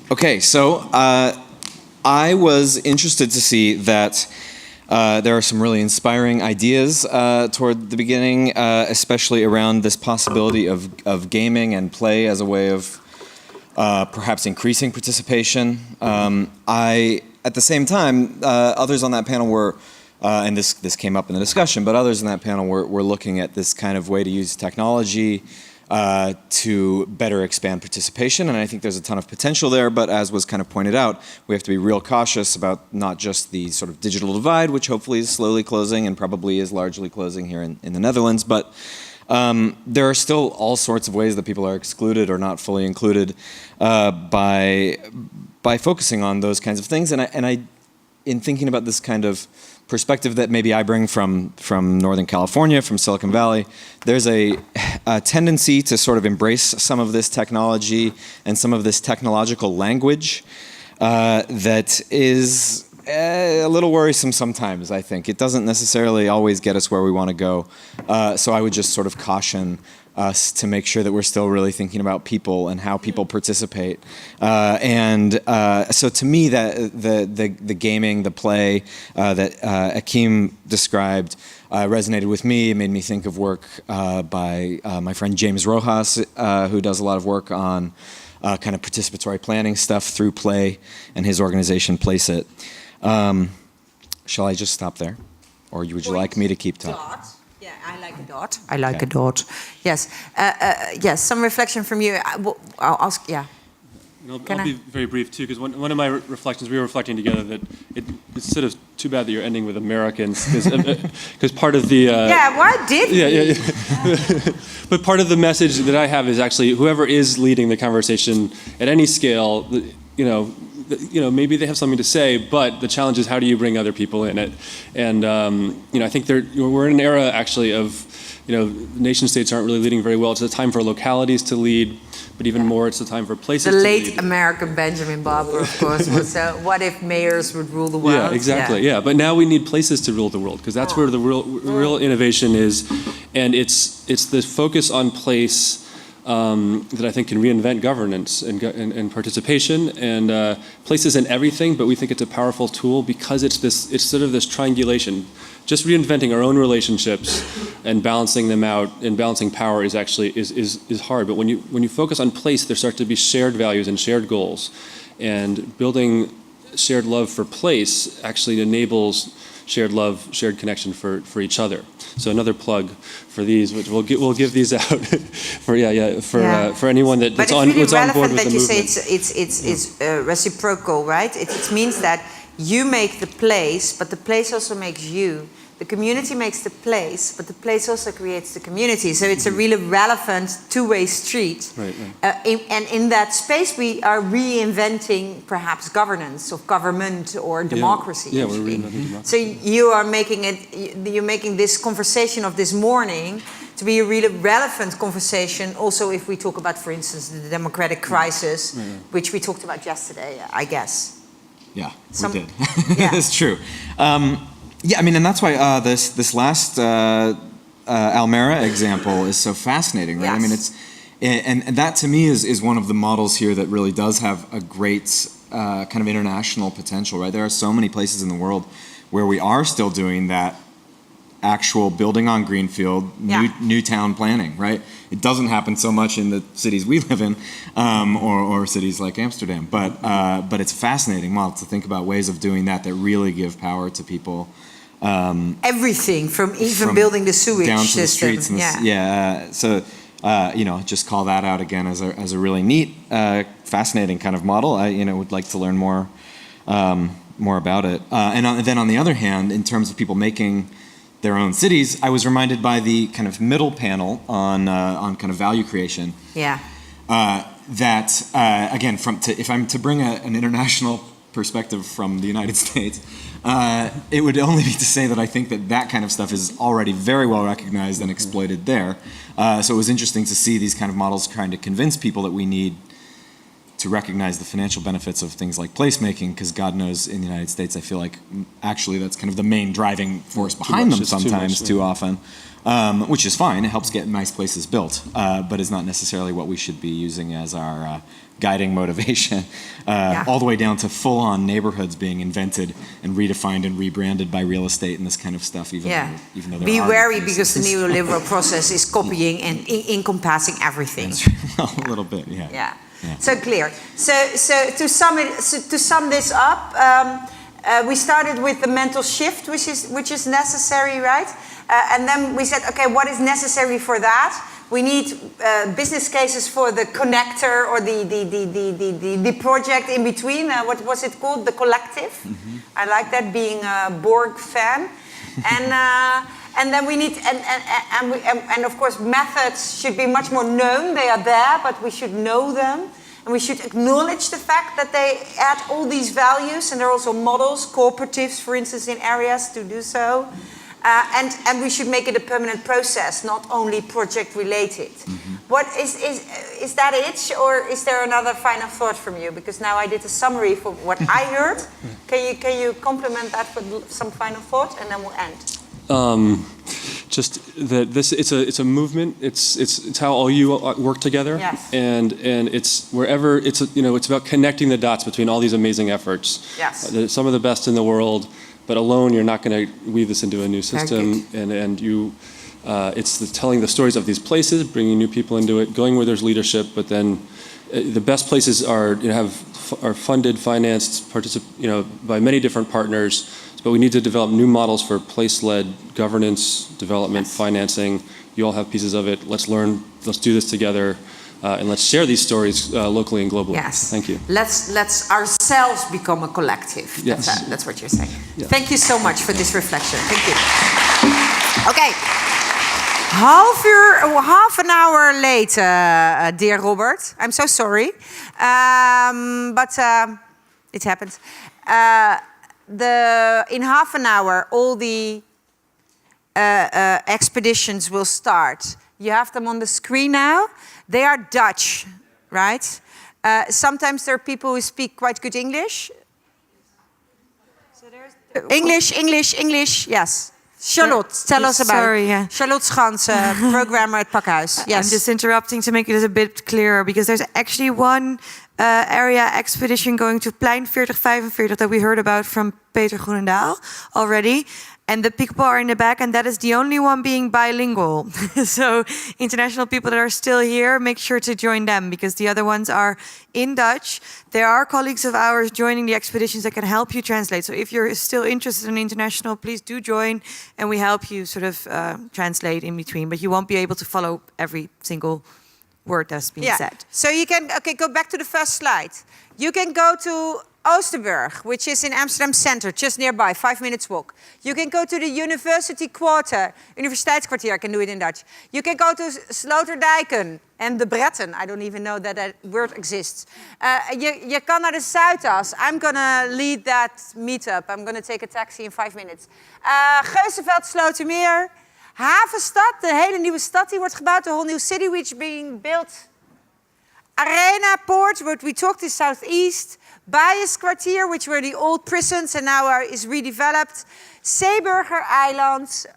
Okay, so I was interested to see that there are some really inspiring ideas toward the beginning, especially around this possibility of gaming and play as a way of perhaps increasing participation. At the same time, others on that panel were, and this came up in the discussion, but others in that panel were looking at this kind of way to use technology to better expand participation, and I think there's a ton of potential there, but as was kind of pointed out, we have to be real cautious about not just the sort of digital divide, which hopefully is slowly closing and probably is largely closing here in the Netherlands, but there are still all sorts of ways that people are excluded or not fully included by focusing on those kinds of things. And I, in thinking about this kind of perspective that maybe I bring from Northern California, from Silicon Valley, there's a tendency to sort of embrace some of this technology and some of this technological language that is a little worrisome sometimes, I think. It doesn't necessarily always get us where we want to go. So I would just sort of caution us to make sure that we're still really thinking about people and how people participate. So to me, that the gaming, the play that Akeem described resonated with me. It made me think of work by my friend James Rojas, who does a lot of work on kind of participatory planning stuff through play, and his organization Placeit. Shall I just stop there? Or would you like me to keep talking? Yeah, I like a dot. I like a dot. Yes. Yes, some reflection from you. I'll ask, yeah. I'll be very brief too, because one of my reflections, we were reflecting together that it's sort of too bad that you're ending with Americans, because part of the... yeah, why did we? Yeah. But part of the message that I have is actually whoever is leading the conversation at any scale, maybe they have something to say, but the challenge is how do you bring other people in it? And I think we're in an era actually of nation states aren't really leading very well. It's a time for localities to lead, but even more, it's a time for places to lead. The late American Benjamin Barber, of course, was what if mayors would rule the world? Yeah, exactly. Yeah, but now we need places to rule the world, because that's where the real innovation is, and it's the focus on place that I think can reinvent governance and participation, and place isn't everything, but we think it's a powerful tool because it's sort of this triangulation. Just reinventing our own relationships and balancing them out and balancing power is actually is hard. But when you focus on place, there start to be shared values and shared goals, and building shared love for place actually enables shared love, shared connection for each other. So another plug for these, which we'll give these out for anyone that's on board with the movement. But it's really relevant that you say it's reciprocal, right? It means that you make the place, but the place also makes you. The community makes the place, but the place also creates the community. So it's a really relevant two-way street. Right, right. And in that space, we are reinventing perhaps governance of government or democracy. Yeah, we're reinventing democracy. So you are making it. You're making this conversation of this morning to be a really relevant conversation. Also, if we talk about, for instance, the democratic crisis, which we talked about yesterday, I guess. Yeah, we did. Yeah. It's true. Yeah, I mean, and that's why this last Almere example is so fascinating, right? Yes. I mean, and that to me is one of the models here that really does have a great kind of international potential, right? There are so many places in the world where we are still doing that actual building on greenfield, new town planning, right? It doesn't happen so much in the cities we live in, or cities like Amsterdam. But it's a fascinating model to think about ways of doing that really give power to people. Everything from building the sewage down to system. the streets. And so just call that out again as a really neat, fascinating kind of model. I would like to learn more about it. And then on the other hand, in terms of people making their own cities, I was reminded by the kind of middle panel on kind of value creation. Yeah. That again, if I'm to bring an international perspective from the United States, it would only be to say that I think that kind of stuff is already very well recognized and exploited there. So it was interesting to see these kind of models trying to convince people that we need to recognize the financial benefits of things like placemaking, because God knows in the United States, I feel like actually that's kind of the main driving force behind them sometimes, too often, which is fine. It helps get nice places built, but is not necessarily what we should be using as our guiding motivation, all the way down to full-on neighborhoods being invented and redefined and rebranded by real estate and this kind of stuff, even though Be wary, because the neoliberal process is copying and encompassing everything. A little bit, yeah. Yeah. So clear. So to sum this up, we started with the mental shift, which is necessary, right? And then we said, okay, what is necessary for that? We need business cases for the connector or the project in between. What was it called? The collective. Mm-hmm. I like that, being a Borg fan. And then we need, and of course, methods should be much more known. They are there, but we should know them. And we should acknowledge the fact that they add all these values. And there are also models, cooperatives, for instance, in areas to do so. And we should make it a permanent process, not only project-related. Mm-hmm. What is that it? Or is there another final thought from you? Because now I did a summary for what I heard. Can you complement that with some final thought? And then we'll end. Just that it's a movement. It's how all you work together. Yes. And it's wherever it's about connecting the dots between all these amazing efforts. Yes. Some of the best in the world, but alone you're not going to weave this into a new system. And you, it's telling the stories of these places, bringing new people into it, going where there's leadership. But then the best places are funded, financed, by many different partners. But we need to develop new models for place-led governance, development, financing. You all have pieces of it. Let's learn. Let's do this together, and let's share these stories locally and globally. Yes. Thank you. Let's ourselves become a collective. Yes. That's what you're saying. Yeah. Thank you so much for this reflection. Thank you. Okay. Half an hour late, dear Robert. I'm so sorry, but it happens. In half an hour, all the expeditions will start. You have them on the screen now. They are Dutch, right? Sometimes there are people who speak quite good English. English, yes. Charlotte, tell us about it. Charlotte Schans, programmer at Pakhuis. Yes. I'm just interrupting to make it a bit clearer, because there's actually one area expedition going to Plein 4045 that we heard about from Peter Groenendaal already. And the people are in the back, and that is the only one being bilingual. So international people that are still here, make sure to join them, because the other ones are in Dutch. There are colleagues of ours joining the expeditions that can help you translate. So if you're still interested in international, please do join, and we help you sort of translate in between. But you won't be able to follow every single word that's being said. So you can, go back to the first slide. You can go to Oosterburg, which is in Amsterdam Center, just nearby, 5 minutes walk. You can go to the University Quarter, Universiteitskwartier, I can do it in Dutch. You can go to Sloterdijken and the Bretten. I don't even know that that word exists. Je kan naar de Zuidas. I'm gonna lead that meetup. I'm gonna take a taxi in 5 minutes. Geuzenveld, Slotermeer. Havenstad, de hele nieuwe stad die wordt gebouwd. The whole new city which being built. Arena Poort, what we talked is southeast. Bijenskwartier, which were the old prisons and now is redeveloped. Zeeburger Eiland,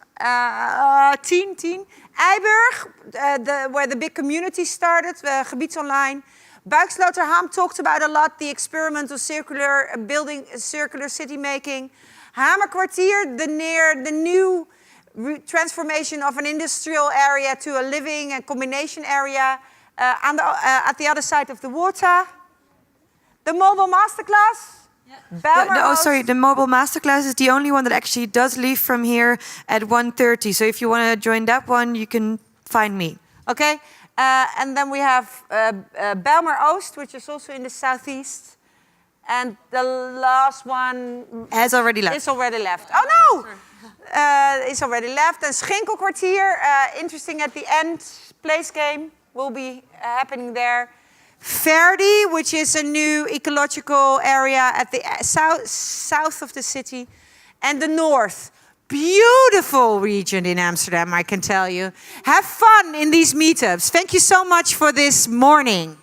10. Eiburg, where the big community started, gebiedsonline. Buiksloterham talked about a lot, the experiment of circular building, circular city making. Hamerkwartier, the new transformation of an industrial area to a living and combination area at the other side of the water. The mobile masterclass. The mobile masterclass is the only one that actually does leave from here at 1:30. So if you want to join that one, you can find me. Okay. And then we have Bijlmer Oost, which is also in the southeast. And the last one has already left. Is already left. Oh no! Is already left. And Schinkelkwartier, interesting at the end, place game will be happening there. Verdi, which is a new ecological area at the south of the city. And the north. Beautiful region in Amsterdam, I can tell you. Have fun in these meetups. Thank you so much for this morning.